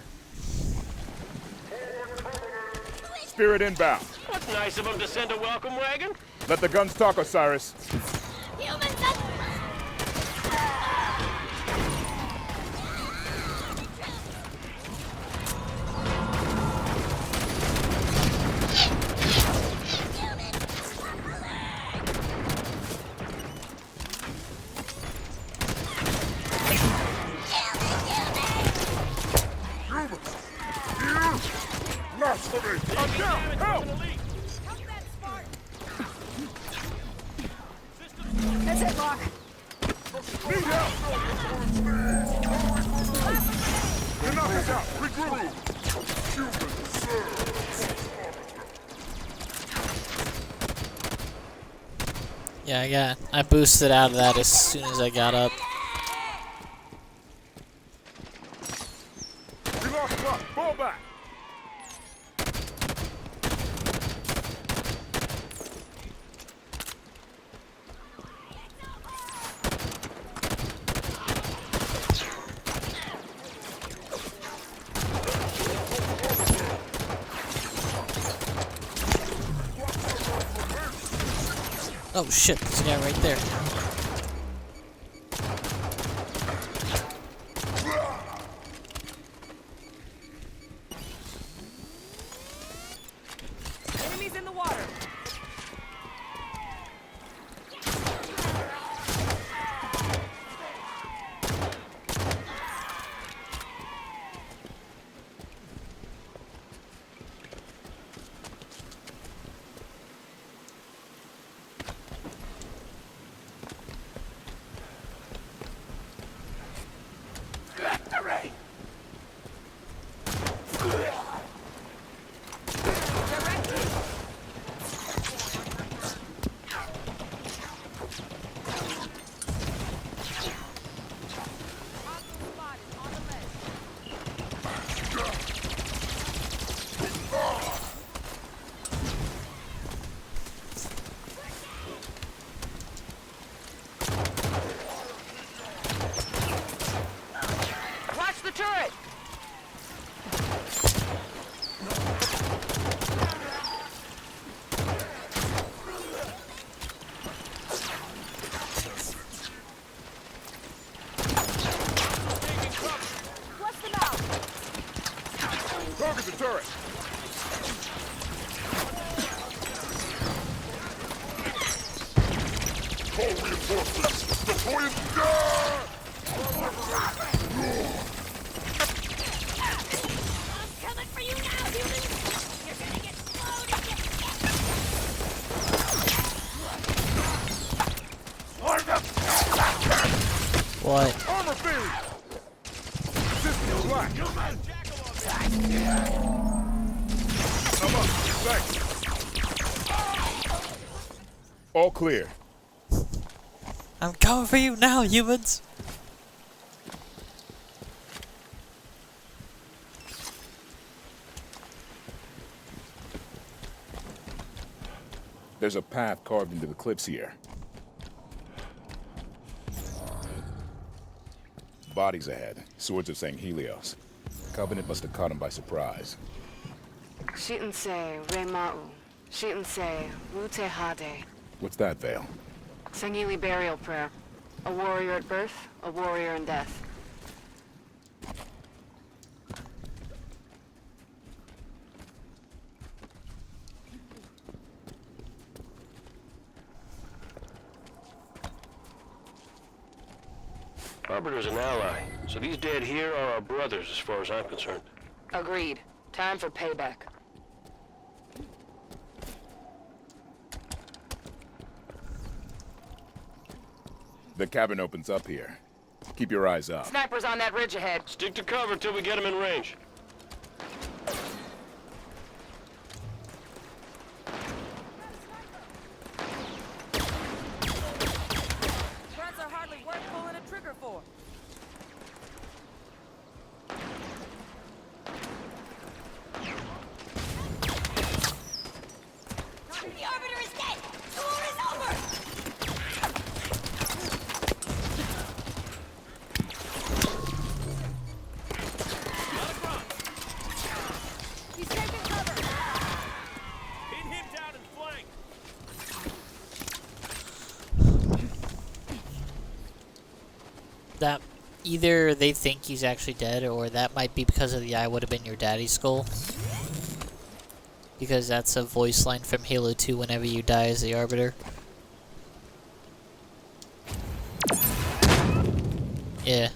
Spirit inbound. What's nice of him to send a welcome wagon? Let the guns talk, Osiris. Humans Blast for me! I'm down! Help! That's it, Locke. Need help! Enough is out! Regroup! Human serves! Yeah, I boosted out of that as soon as I got up. We lost Locke! Fall back! Oh shit, there's a guy right there. Enemies in the water. Watch the turret! Flush them out! Target the turret! Call reinforcements! Deploying guard! Coming for you now, humans! You're gonna get slowed and get What? Armor beam! System black! I'm up. Thanks. All clear. I'm coming for you now, humans! There's a path carved into the cliffs here. Bodies ahead. Swords of St. Helios. Covenant must have caught him by surprise. Shi'unsei, Reima'u. Shi'unsei, Wute Hade. What's that, Vale? Sangheili burial prayer. A warrior at birth, a warrior in death. Arbiter's an ally, so these dead here are our brothers as far as I'm concerned. Agreed. Time for payback. The cabin opens up here. Keep your eyes up. Snipers on that ridge ahead. Stick to cover till we get them in range. Threats are hardly worth pulling a trigger for. The Arbiter is dead! The war is over! He's taking cover! Pin him down and flank! That either they think he's actually dead, or that might be because of the "I would have been your daddy's" skull. Because that's a voice line from Halo 2 whenever you die as the Arbiter. Yeah.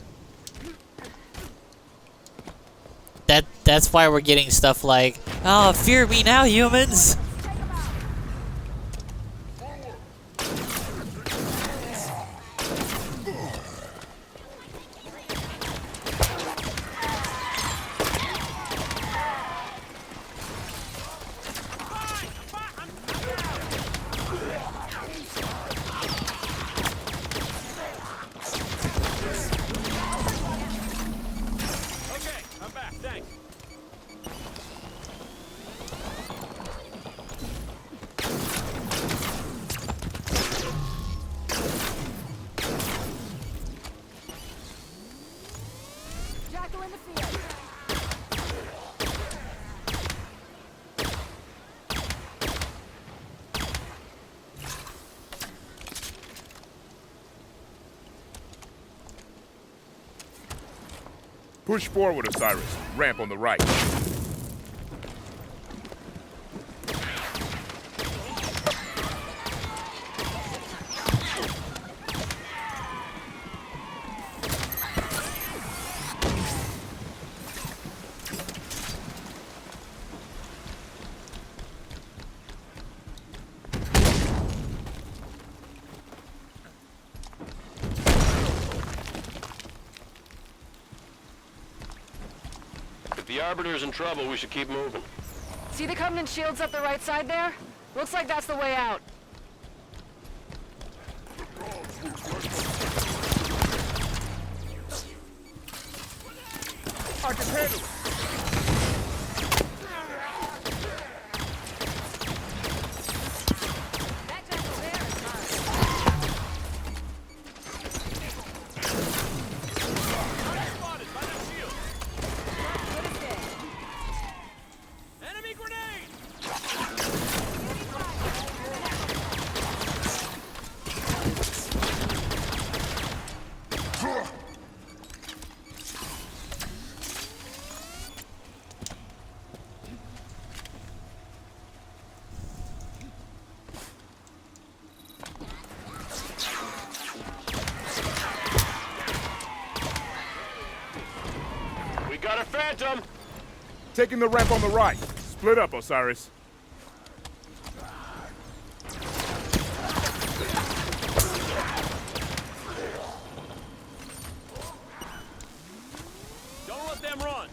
That's why we're getting stuff like, "Oh, fear me now, humans." Push forward, Osiris. Ramp on the right. The Arbiter's in trouble. We should keep moving. See the Covenant shields up the right side there? Looks like that's the way out. I can handle it. Got a phantom! Taking the ramp on the right. Split up, Osiris. Don't let them run!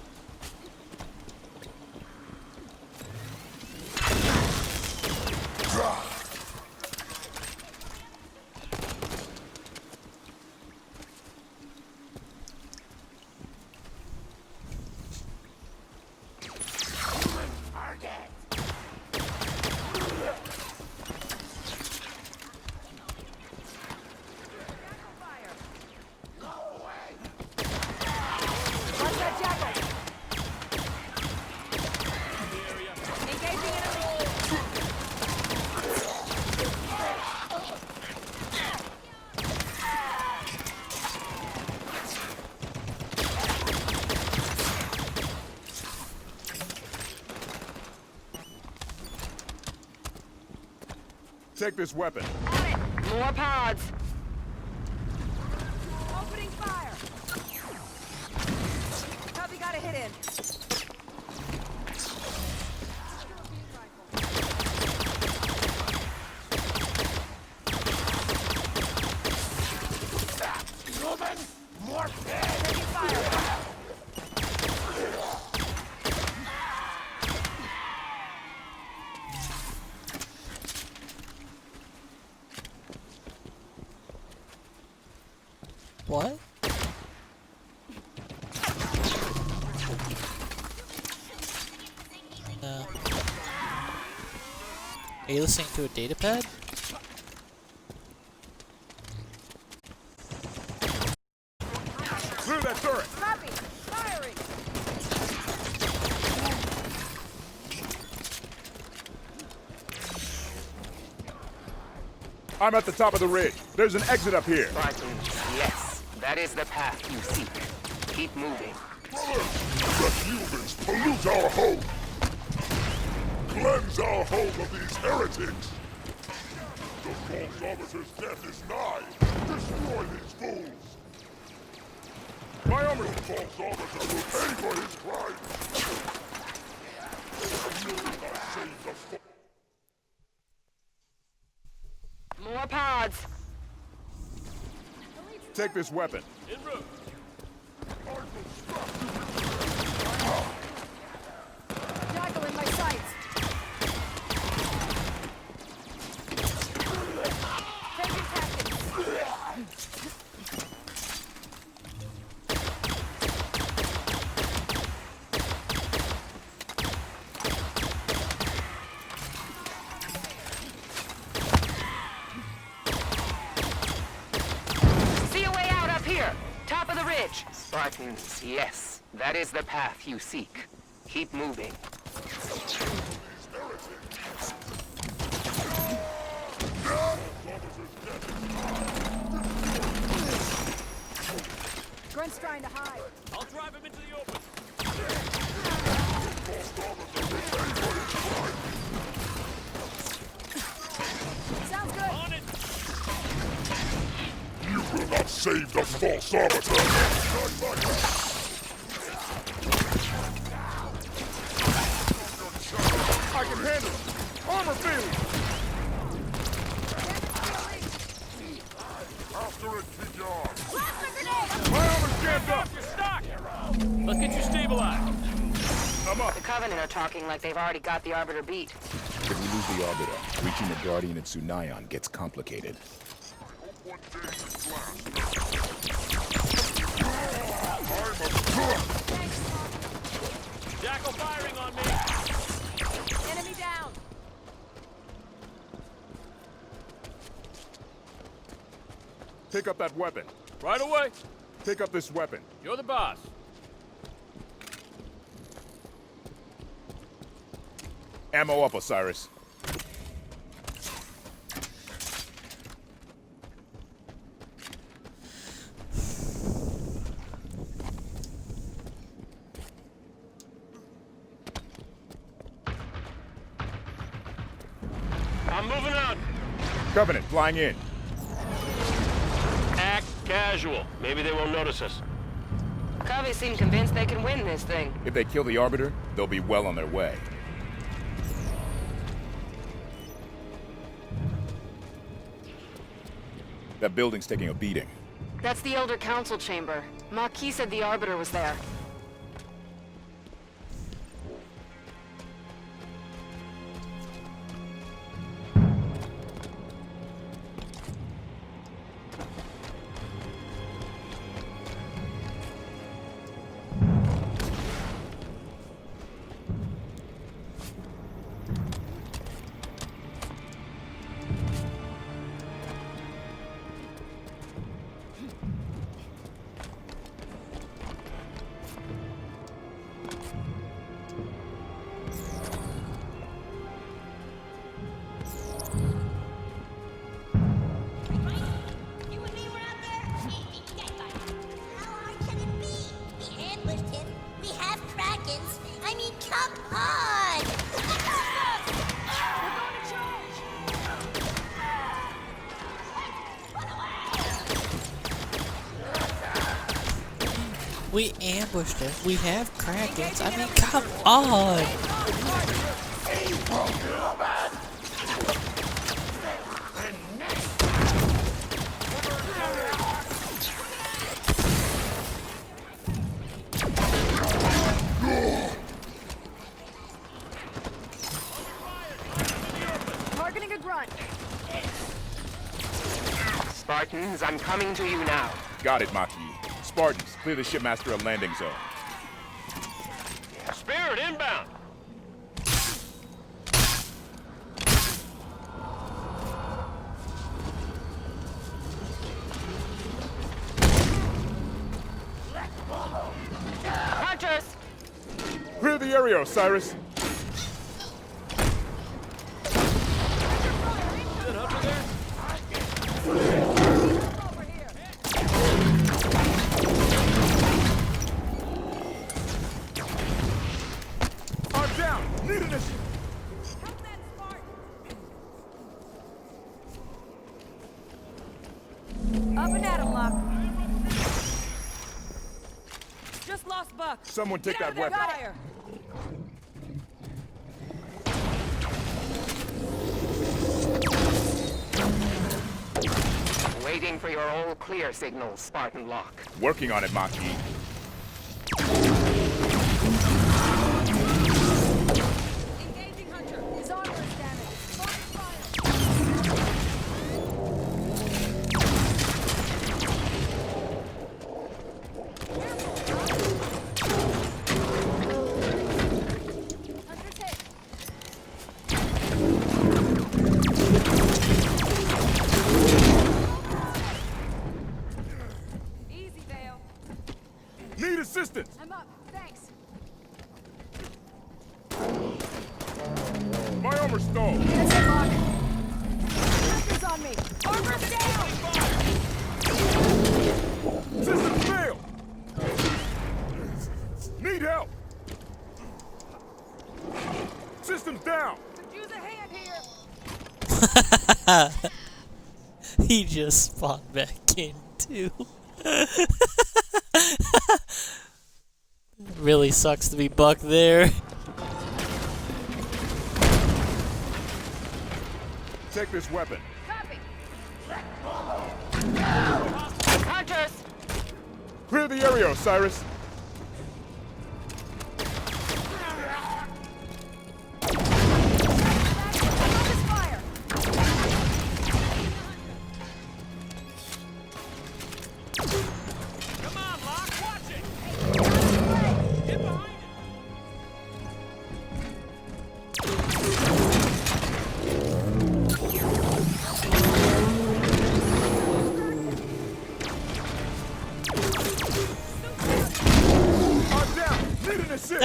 Take this weapon. More pods. Opening fire. Copy, got a hit in. More taking fire. What? Are you listening to a datapad? Clear that turret! Copy. Firing. I'm at the top of the ridge. There's an exit up here. Spartan, yes. That is the path you seek. Keep moving. The humans pollute our home! Cleanse our home of these heretics! The false arbiter's death is nigh! Destroy these fools! My armor falls arbiter will pay for his crime. More pods. Take this weapon. En route. Jackal in my sights. Changing tactics. See a way out up here! Top of the ridge! Spartans, yes. That is the path you seek. Keep moving. Grunt's trying to hide. I'll drive him into the open. Sounds good. On it! You will not save the false arbiter. I can handle it. Armor failure. After it, keep your arm. My armor's jammed up. You're stuck! Let's get you stabilized. I'm up. The Covenant are talking like they've already got the Arbiter beat. If we lose the Arbiter, reaching the Guardian at Sunayon gets complicated. Jackal firing on me! Enemy down. Pick up that weapon. Right away! Pick up this weapon. You're the boss. Ammo up, Osiris. I'm moving out. Covenant, flying in. Act casual. Maybe they won't notice us. Covey seem convinced they can win this thing. If they kill the Arbiter, they'll be well on their way. That building's taking a beating. That's the Elder Council chamber. Maquis said the Arbiter was there. We ambushed him. We have Krakens. I mean, come on! Targeting a grunt. Spartans, I'm coming to you now. Got it, Maquis. Spartans, clear the shipmaster a landing zone. Spirit inbound. Hunters! Clear the area, Osiris. I'm down. Need initiative. Up and at him, Locke. lost Buck. Someone take Get out that of there, weapon. fire. Waiting for your all clear signal, Spartan Lock. Working on it, Maki. Engaging Hunter. His armor is damaged. Fire. Hunter's hit. Easy, Vale. Need assistance! I'm up. Thanks. My armor stalled! That's it, Mark. Hunter's on me. Armor's down. System failed! Need help! System's down! Could use a hand here. He just spawned back in too. Really sucks to be Buck there. Take this weapon. Copy. Hunters! Clear the area, Osiris. Hunter's fire. Come on, Locke, watch it! Get behind it! I'm down! Need an assist!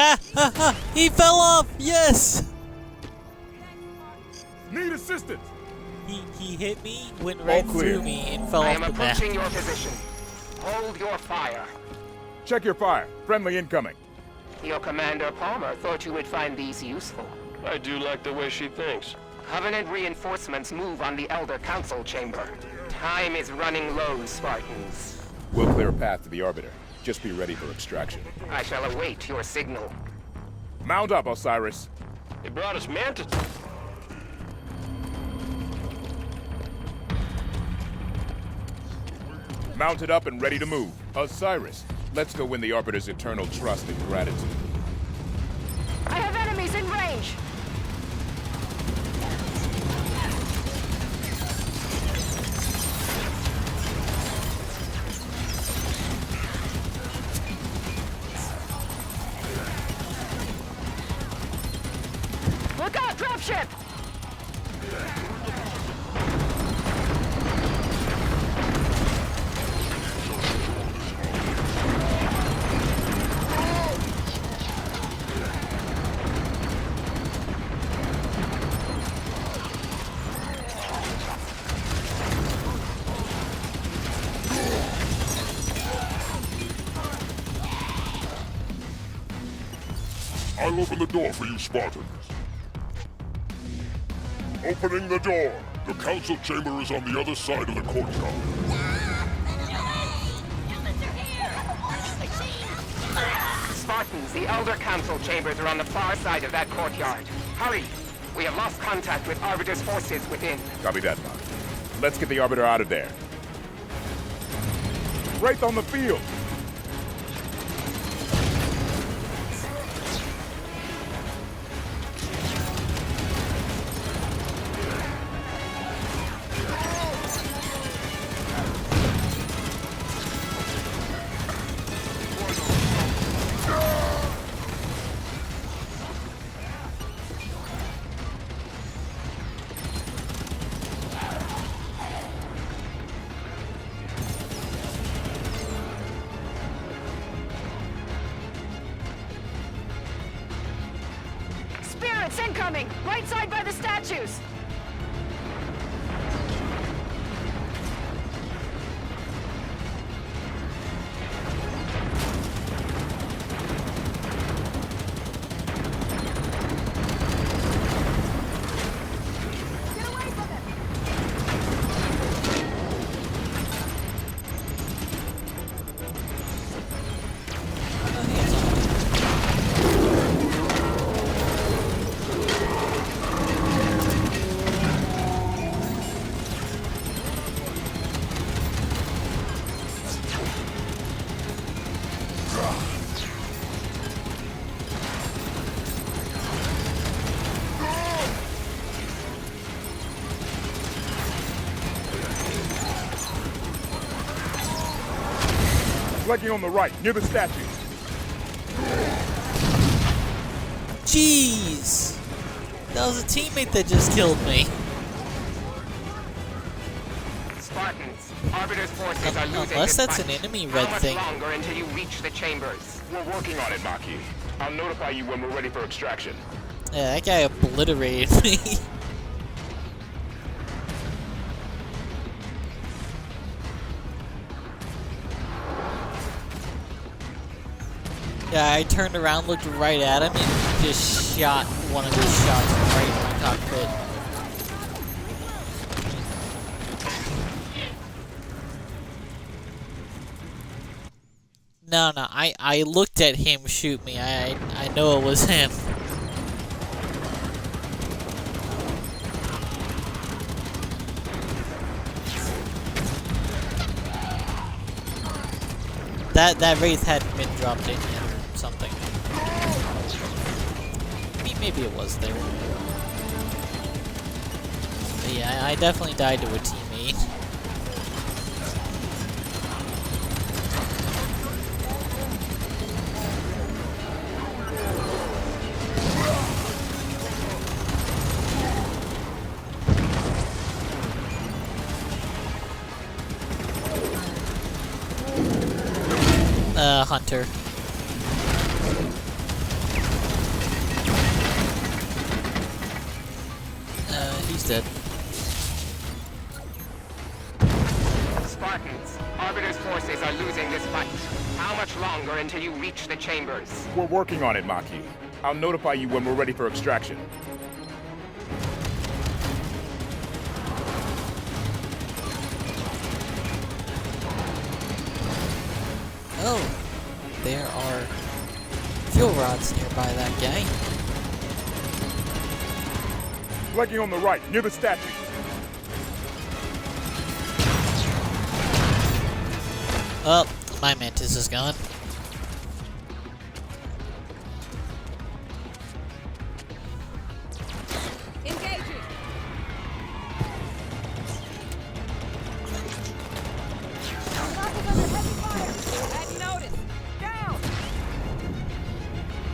He fell off! Yes! Need assistance! He hit me, went right through me, and fell I off am the map. approaching your position. Hold your fire. Check your fire. Friendly incoming. Your commander, Palmer, thought you would find these useful. I do like the way she thinks. Covenant reinforcements move on the Elder Council chamber. Time is running low, Spartans. We'll clear a path to the Arbiter. Just be ready for extraction. I shall await your signal. Mount up, Osiris. They brought us mantis. Mounted up and ready to move. Osiris, let's go win the Arbiter's eternal trust and gratitude. I have enemies in range. Look out, dropship! I'll open the door for you Spartans. Opening the door. The council chamber is on the other side of the courtyard. Spartans, the Elder Council chambers are on the far side of that courtyard. Hurry! We have lost contact with Arbiter's forces within. Copy that, Mark. Let's get the Arbiter out of there. Right on the field! Spirits incoming! Right side by the statues! Get away from it! Hands Flanking on the right, near the statue. Jeez! That was a teammate that just killed me. Spartans, Arbiter's forces are losing Unless this that's fight. an enemy red How much thing. longer until you reach the chambers? We're working on it, Maki. I'll notify you when we're ready for extraction. Yeah, that guy obliterated me. Yeah, I turned around, looked right at him, and just shot one of his shots right in my cockpit. No, I looked at him shoot me. I know it was him. That wraith hadn't been dropped in yet or something. I mean, maybe it was there. But yeah, I definitely died to a teammate. Hunter. He's dead. Spartans, Arbiter's forces are losing this fight. How much longer until you reach the chambers? We're working on it, Maki. I'll notify you when we're ready for extraction. Oh, there are fuel rods nearby that guy. Flanking on the right, near the statue. Oh, my mantis is gone. Engaging. Hadn't noticed. Down.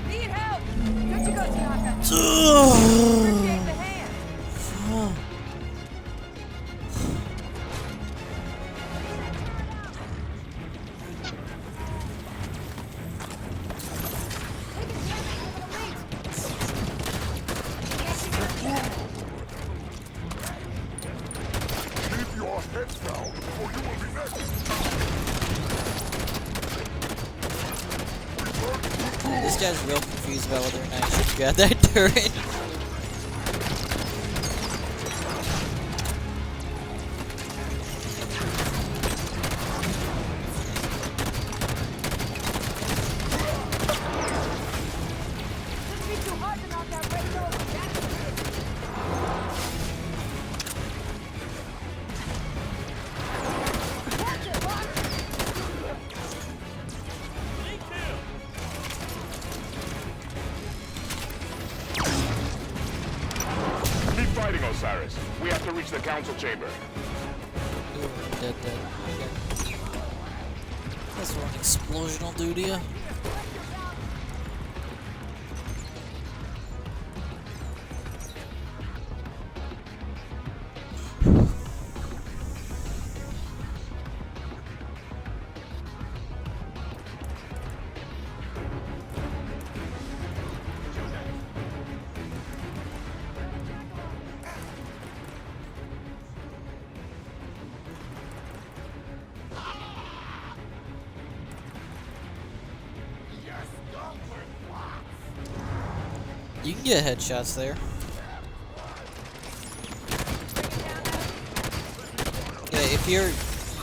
Need help. Good to go, Tiaka. Appreciate the hand. Keep your heads down, or you will be next. This guy's real confused about whether or not he should grab that turret. Keep fighting, Osiris. We have to reach the council chamber. Ooh, dead. Okay. That's what an explosion will do to you. You can get headshots there. Yeah, if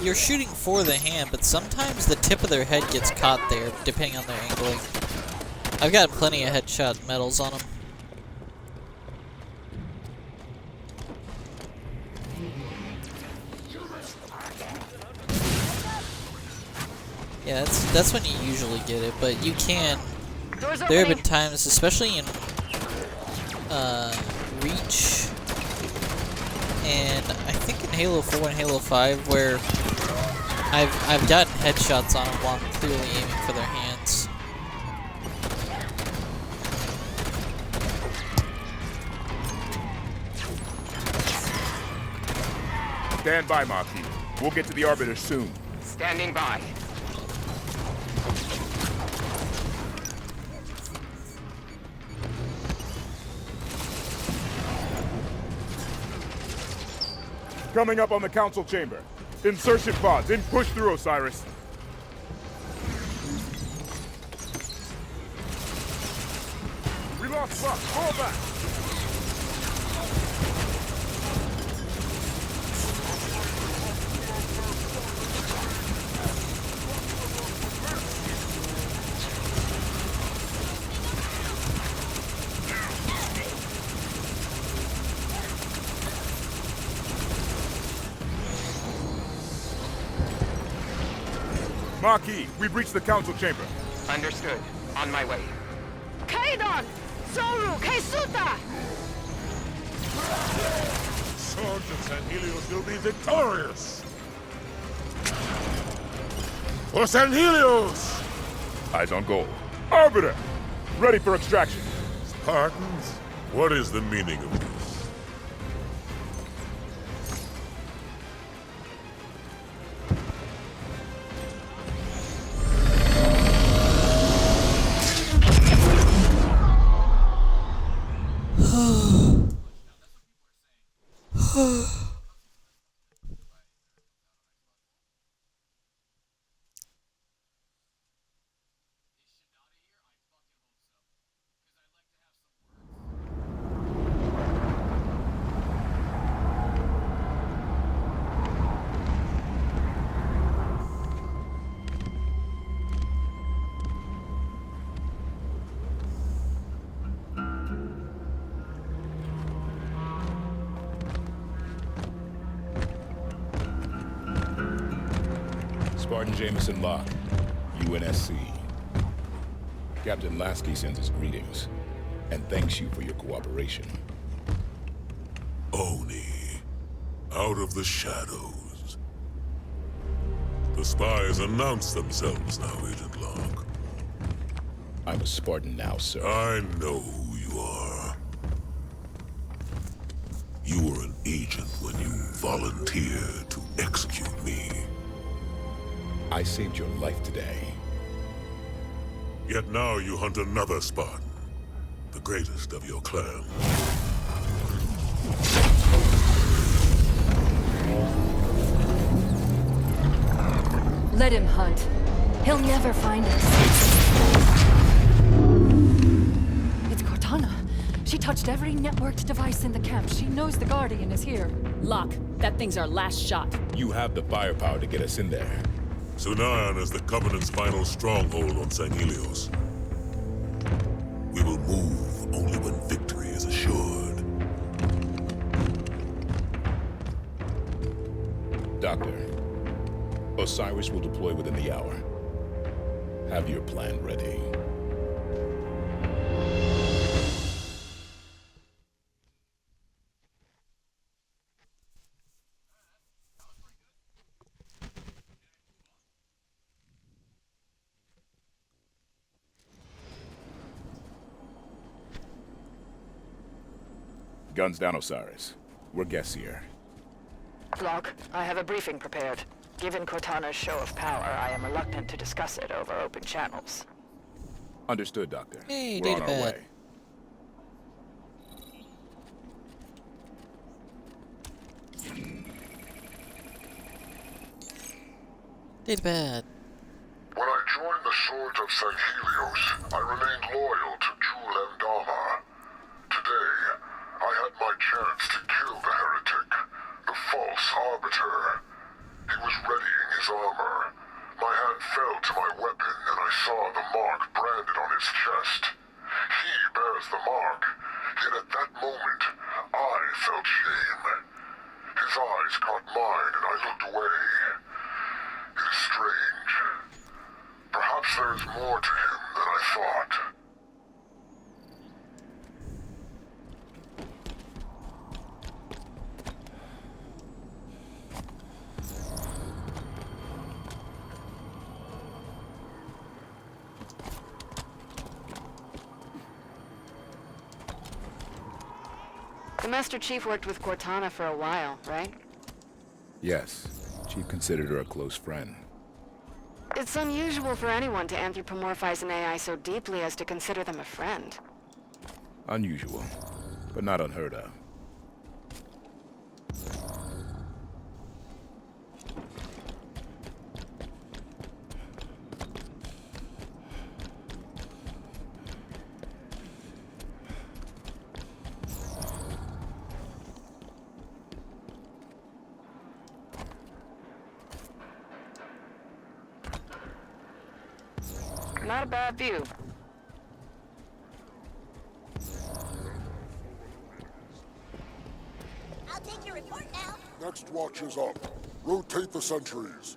you're shooting for the hand, but sometimes the tip of their head gets caught there, depending on their angling. I've got plenty of headshot medals on them. Yeah, that's when you usually get it, but you can. There have been times, especially in Reach, and I think in Halo 4 and Halo 5, where I've gotten headshots on them while I'm clearly aiming for their hands. Stand by, Marquis. We'll get to the Arbiter soon. Standing by. Coming up on the Council Chamber. Insertion pods, in push through, Osiris. We lost spot. Fall back. Marquis, we've reached the Council Chamber. Understood. On my way. Kaidon! Zoru! Keisuta! Sergeant San Helios will be victorious! For San Helios! Eyes on goal. Arbiter! Ready for extraction. Spartans, what is the meaning of this? Spartan Jameson Locke, UNSC. Captain Lasky sends his greetings, and thanks you for your cooperation. Oni, out of the shadows. The spies announce themselves now, Agent Locke. I'm a Spartan now, sir. I know who you are. You were an agent when you volunteered to execute me. I saved your life today. Yet now you hunt another Spartan, the greatest of your clan. Let him hunt. He'll never find us. It's Cortana. She touched every networked device in the camp. She knows the Guardian is here. Locke, that thing's our last shot. You have the firepower to get us in there. Sunayan is the Covenant's final stronghold on San Helios. We will move only when victory is assured. Doctor, Osiris will deploy within the hour. Have your plan ready. Guns down, Osiris. We're guests here. Locke, I have a briefing prepared. Given Cortana's show of power, I am reluctant to discuss it over open channels. Understood, Doctor. Hey, we're on our datapad. way. Datapad. When I joined the Swords of San Helios, I remained loyal to Jul Dama. Today, I had my chance to kill the heretic, the false arbiter. He was readying his armor. My hand fell to my weapon, and I saw the mark branded on his chest. He bears the mark, yet at that moment, I felt shame. His eyes caught mine, and I looked away. It is strange. Perhaps there is more to him than I thought. The Master Chief worked with Cortana for a while, right? Yes. Chief considered her a close friend. It's unusual for anyone to anthropomorphize an AI so deeply as to consider them a friend. Unusual, but not unheard of. Not a bad view. I'll take your report now. Next watch is up. Rotate the sentries.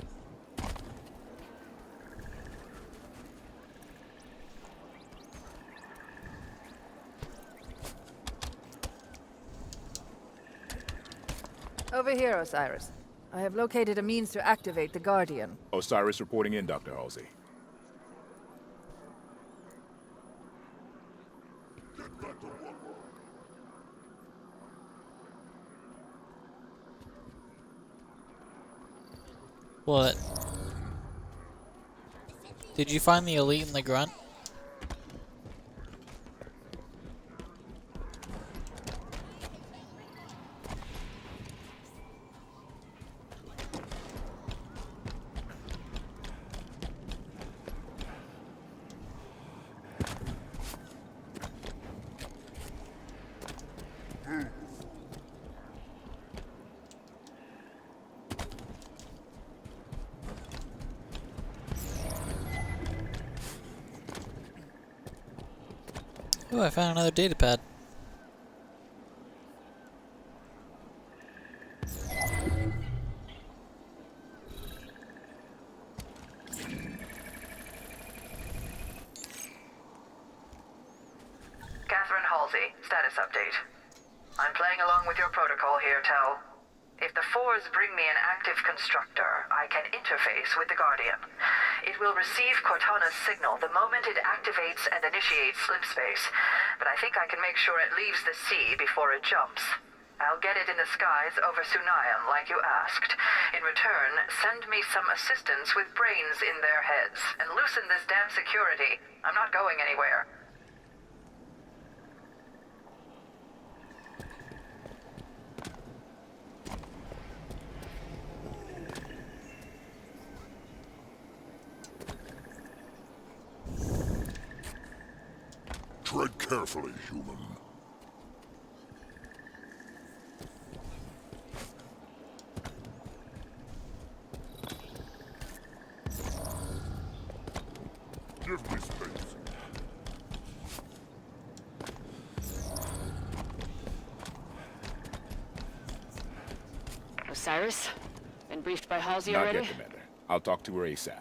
Over here, Osiris. I have located a means to activate the Guardian. Osiris reporting in, Dr. Halsey. What? Did you find the elite and the grunt? Oh, I found another data pad. Catherine Halsey, status update. I'm playing along with your protocol here, Tell. If the Fours bring me an active constructor, I can interface with the Guardian. It will receive Cortana's signal the moment it activates and initiates slipspace, but I think I can make sure it leaves the sea before it jumps. I'll get it in the skies over Sunayan, like you asked. In return, send me some assistants with brains in their heads, and loosen this damn security. I'm not going anywhere. Tread carefully, human. Give me space. Osiris? Been briefed by Halsey Not already? yet, Commander. I'll talk to her ASAP.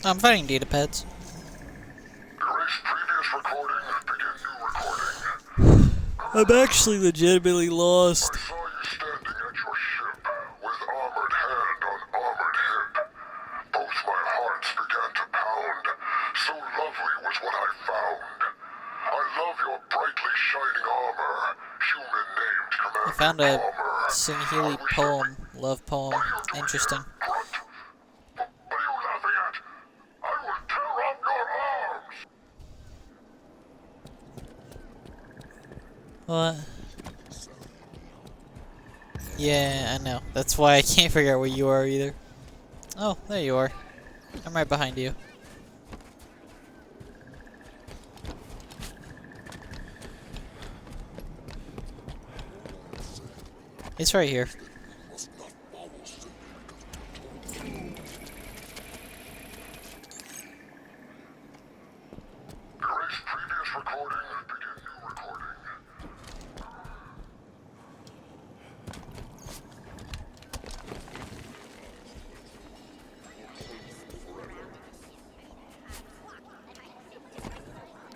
I'm finding data pads. I'm actually legitimately lost. I found a Singhili poem, love poem. Interesting. What? Yeah, I know. That's why I can't figure out where you are either. Oh, there you are. I'm right behind you. It's right here.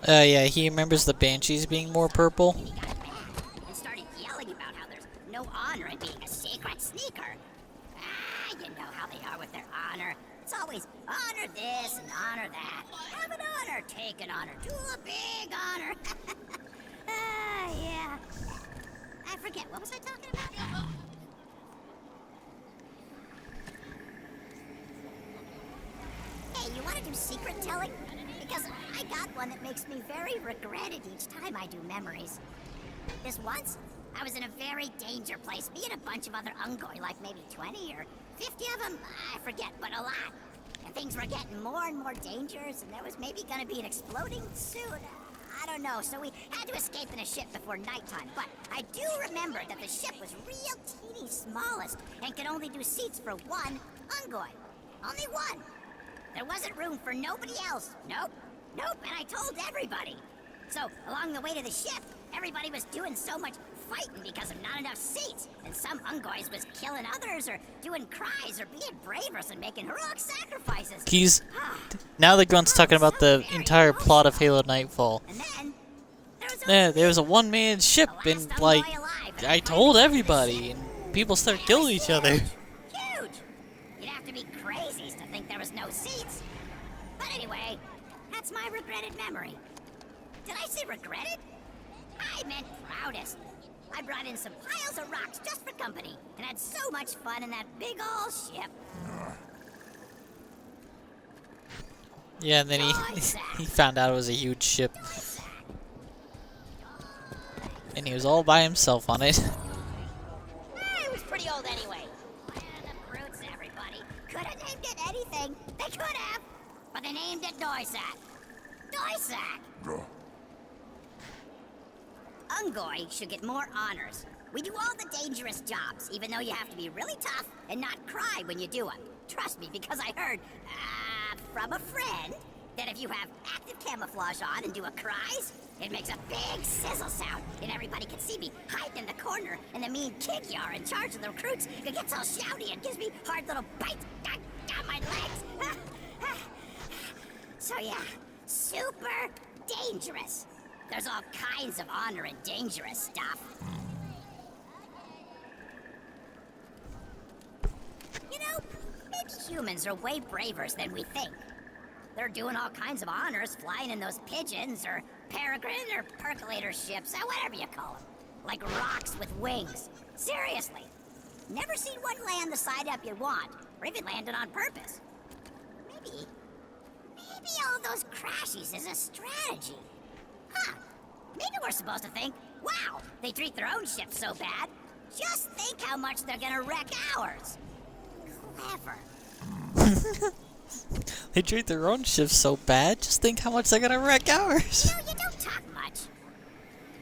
Yeah, he remembers the Banshees being more purple. And started yelling about how there's no honor in being a secret sneaker. Ah, you know how they are with their honor. It's always honor this and honor that. Have an honor, take an honor, do a big honor. Ah, yeah. I forget, what was I talking about? Hey, you want to do secret telling? Because I got one that makes me very regretted each time I do memories. This once, I was in a very danger place. Me and a bunch of other Ungoi, like maybe 20 or 50 of them, I forget, but a lot. And things were getting more and more dangerous, and there was maybe gonna be an exploding soon. I don't know, so we had to escape in a ship before nighttime. But I do remember that the ship was real teeny smallest and could only do seats for one Ungoi. Only one. There wasn't room for nobody else. Nope. Nope, and I told everybody. So, along the way to the ship, everybody was doing so much fighting because of not enough seats. And some Ungois was killing others or doing cries or being bravers and making heroic sacrifices. He's... Now the Grunt's talking about the entire plot of Halo Nightfall. Yeah, there was a one-man ship and, like, I told everybody, and people started killing each other. Huge! You'd have to be crazies to think there was no seats. But anyway, that's my regretted memory. Did I say regretted? I meant proudest. I brought in some piles of rocks just for company, and had so much fun in that big old ship. Yeah, and then he found out it was a huge ship. And he was all by himself on it. It was pretty old anyway. The brutes, everybody. Could have named it anything. They could have. But they named it Doisak. Doisak! Ungoi should get more honors. We do all the dangerous jobs, even though you have to be really tough and not cry when you do them. Trust me, because I heard, from a friend, that if you have active camouflage on and do a cries, it makes a big sizzle sound, and everybody can see me hiding in the corner, and the mean kid yar in charge of the recruits who gets all shouty and gives me hard little bites down my legs. So yeah, super dangerous. There's all kinds of honor and dangerous stuff. You know, maybe humans are way braver than we think. They're doing all kinds of honors, flying in those pigeons, or peregrine, or percolator ships, or whatever you call them. Like rocks with wings. Seriously. Never seen one land the side up you want, or even landed on purpose. Maybe all those crashes is a strategy. Huh. Maybe we're supposed to think, wow, they treat their own ships so bad. Just think how much they're gonna wreck ours. Clever. They treat their own ships so bad, just think how much they're gonna wreck ours. You don't talk much.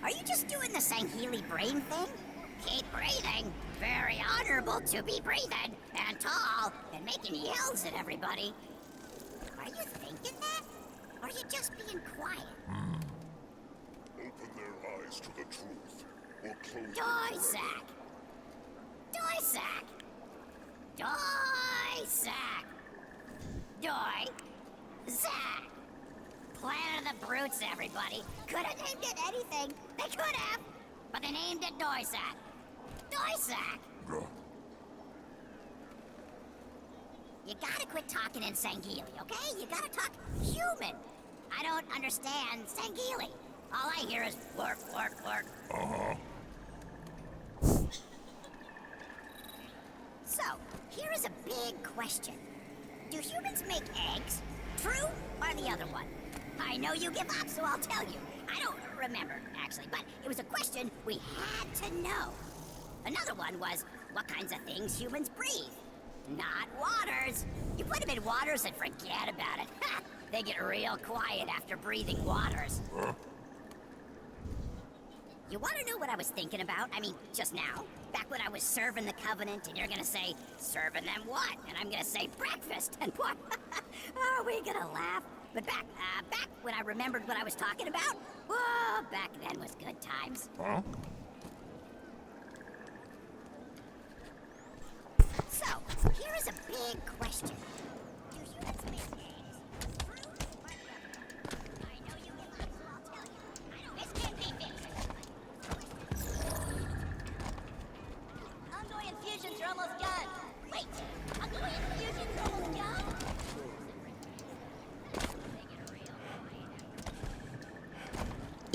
Are you just doing the Sangheli brain thing? Keep breathing. Very honorable to be breathing, and tall, and making yells at everybody. Are you thinking that? Or are you just being quiet? Open their eyes to the truth, or close Doisak! Doisak! Doisak! Doisak! Planet of the Brutes, everybody. Could have named it anything. They could have. But they named it Doisak. Doisak! You gotta quit talking in Sangheli, okay? You gotta talk human. I don't understand Sangheli. All I hear is work, work, work. So, here is a big question. Do humans make eggs? True or the other one? I know you give up, so I'll tell you. I don't remember, actually, but it was a question we had to know. Another one was, what kinds of things humans breathe? Not waters. You put them in waters and forget about it. Ha! They get real quiet after breathing waters. You want to know what I was thinking about? I mean, just now. Back when I was serving the Covenant, and you're gonna say, serving them what? And I'm gonna say, breakfast. And what? Are we gonna laugh? But back when I remembered what I was talking about, whoa, back then was good times. So, here is a big question. Do humans make eggs? True or the other? I know you give up, so I'll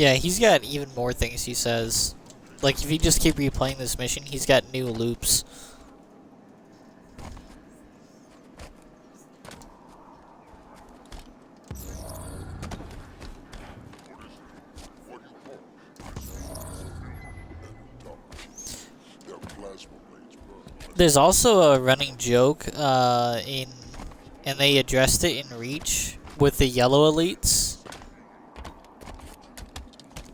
Yeah, he's got even more things he says. Like, if you just keep replaying this mission, he's got new loops. There's also a running joke and they addressed it in Reach with the yellow elites.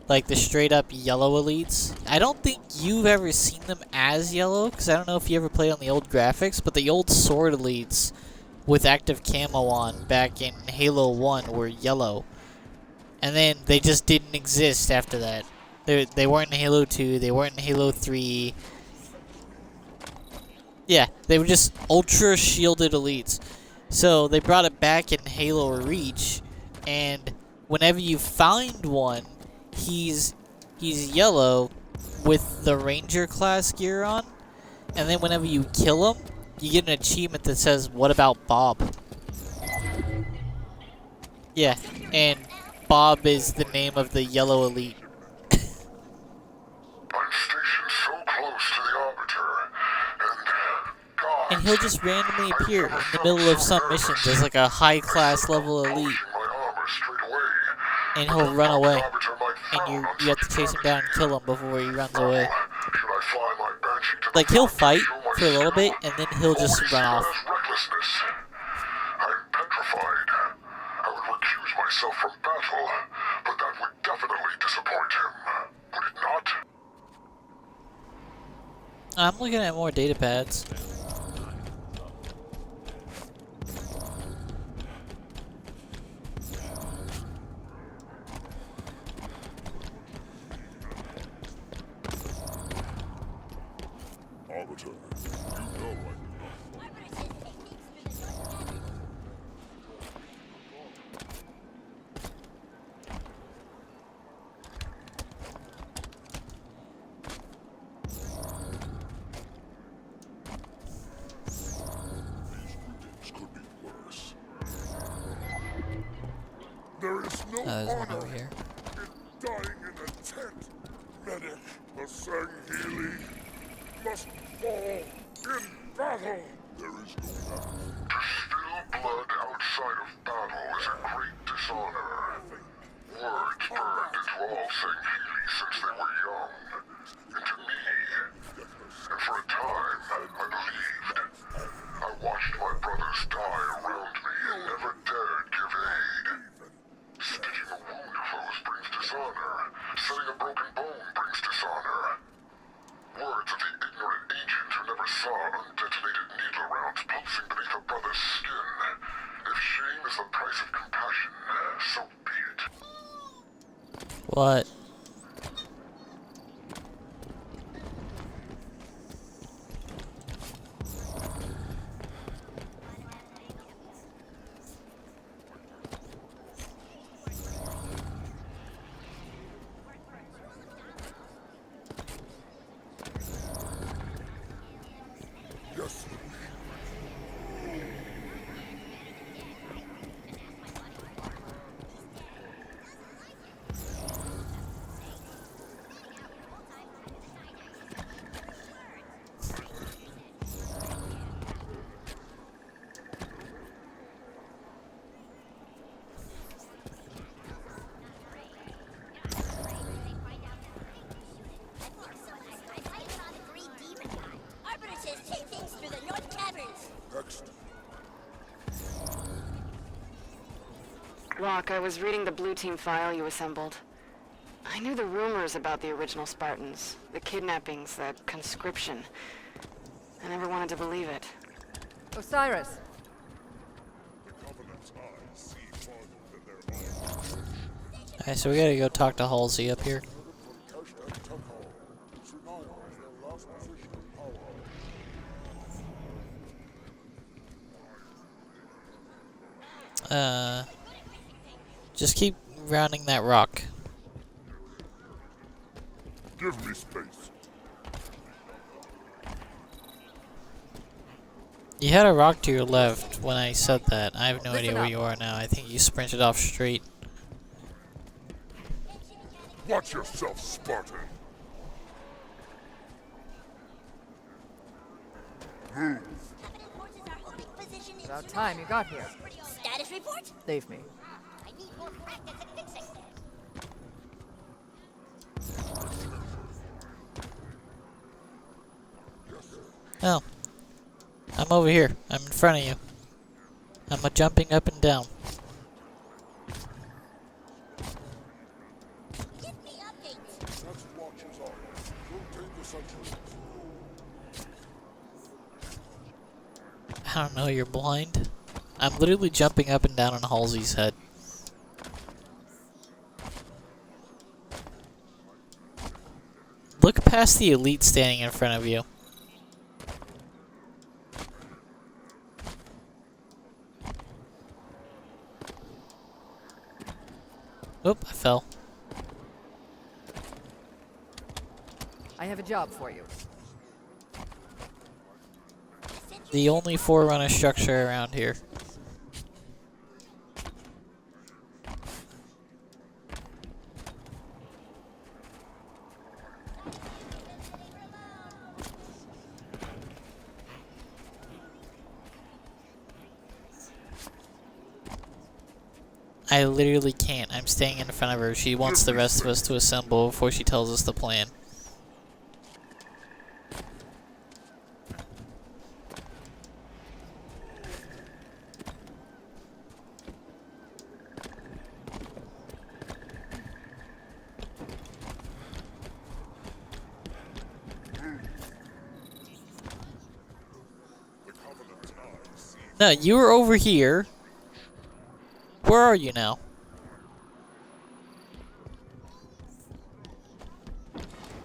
Like the straight up yellow elites. I don't think you've ever seen them as yellow, because I don't know if you ever played on the old graphics, but the old sword elites with active camo on back in Halo 1 were yellow. And then they just didn't exist after that. They weren't in Halo 2, they weren't in Halo 3. Yeah, they were just ultra shielded elites. So they brought it back in Halo Reach, and whenever you find one, he's yellow with the Ranger class gear on, and then whenever you kill him, you get an achievement that says, "What about Bob?" Yeah, and Bob is the name of the yellow elite. I'm stationed so close to the Arbiter, and God... And he'll just randomly appear in the middle of some missions as like a high-class level elite. And he'll run away. And you have to chase him down and kill him before he runs away. Like, he'll fight for a little bit, and then he'll just run off. I'm petrified. I would recuse myself from battle, but that would definitely disappoint him. Would it not? I'm looking at more data pads. Arbiter, you know there is no honor over here. in dying in a tent. Medic, the Sangheili must fall in battle. There is no battle. To spill blood outside of battle is a great dishonor. Words burned into all Sangheili since they were young. Into me. And for a time, I believed. I watched my brothers die around me and never dared give aid. Stitching a wound close brings dishonor. Setting a broken bone brings dishonor. Words of the ignorant ancient who never saw undetonated needle rounds pulsing beneath a brother's skin. If shame is the price of compassion, so be it. What? Yes. Locke, I was reading the blue team file you assembled. I knew the rumors about the original Spartans, the kidnappings, the conscription. I never wanted to believe it. Osiris. Alright, so we gotta go talk to Halsey up here. Just keep rounding that rock. Give me space. You had a rock to your left when I said that. I have no Listen idea where up. you are now. I think you sprinted off straight. Watch yourself, Spartan. Move. About time you got here. Status report? Leave me. I need more practice at fixing this. Oh. I'm over here. I'm in front of you. I'm jumping up and down. Give me updates. Next watch is on. Rotate the sentries. I don't know, you're blind? I'm literally jumping up and down on Halsey's head. Look past the elite standing in front of you. Oop, I fell. I have a job for you. The only Forerunner structure around here. I literally can't. I'm staying in front of her. She wants the rest of us to assemble before she tells us the plan. No, you were over here. Where are you now?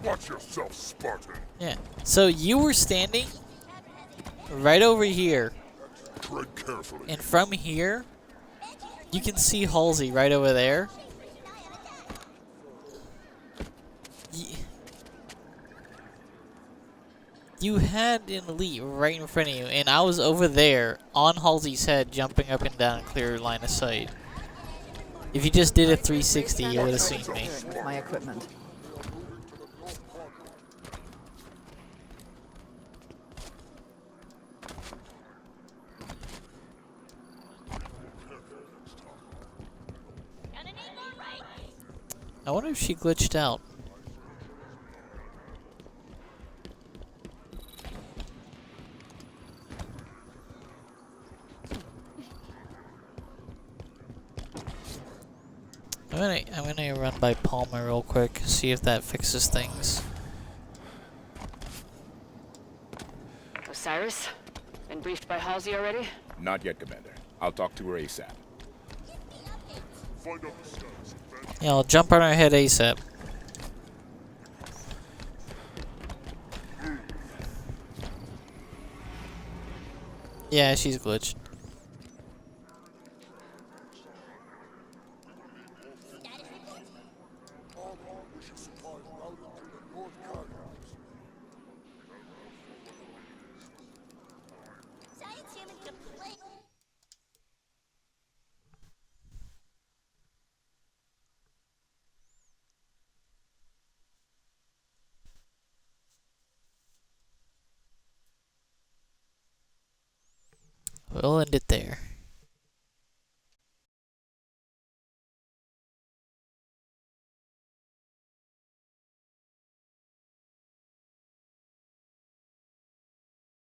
Watch yourself, Spartan. Yeah. So you were standing right over here. Tread carefully. And from here, you can see Halsey right over there. You had an elite right in front of you, and I was over there on Halsey's head, jumping up and down in clear line of sight. If you just did a 360, you would have seen me. With my equipment. I wonder if she glitched out. I'm gonna run by Palmer real quick, see if that fixes things. Osiris? Been briefed by Halsey already? Not yet, Commander. I'll talk to her ASAP. Find out the status. Yeah, I'll jump on her head ASAP. Yeah, she's glitched. We'll end it there.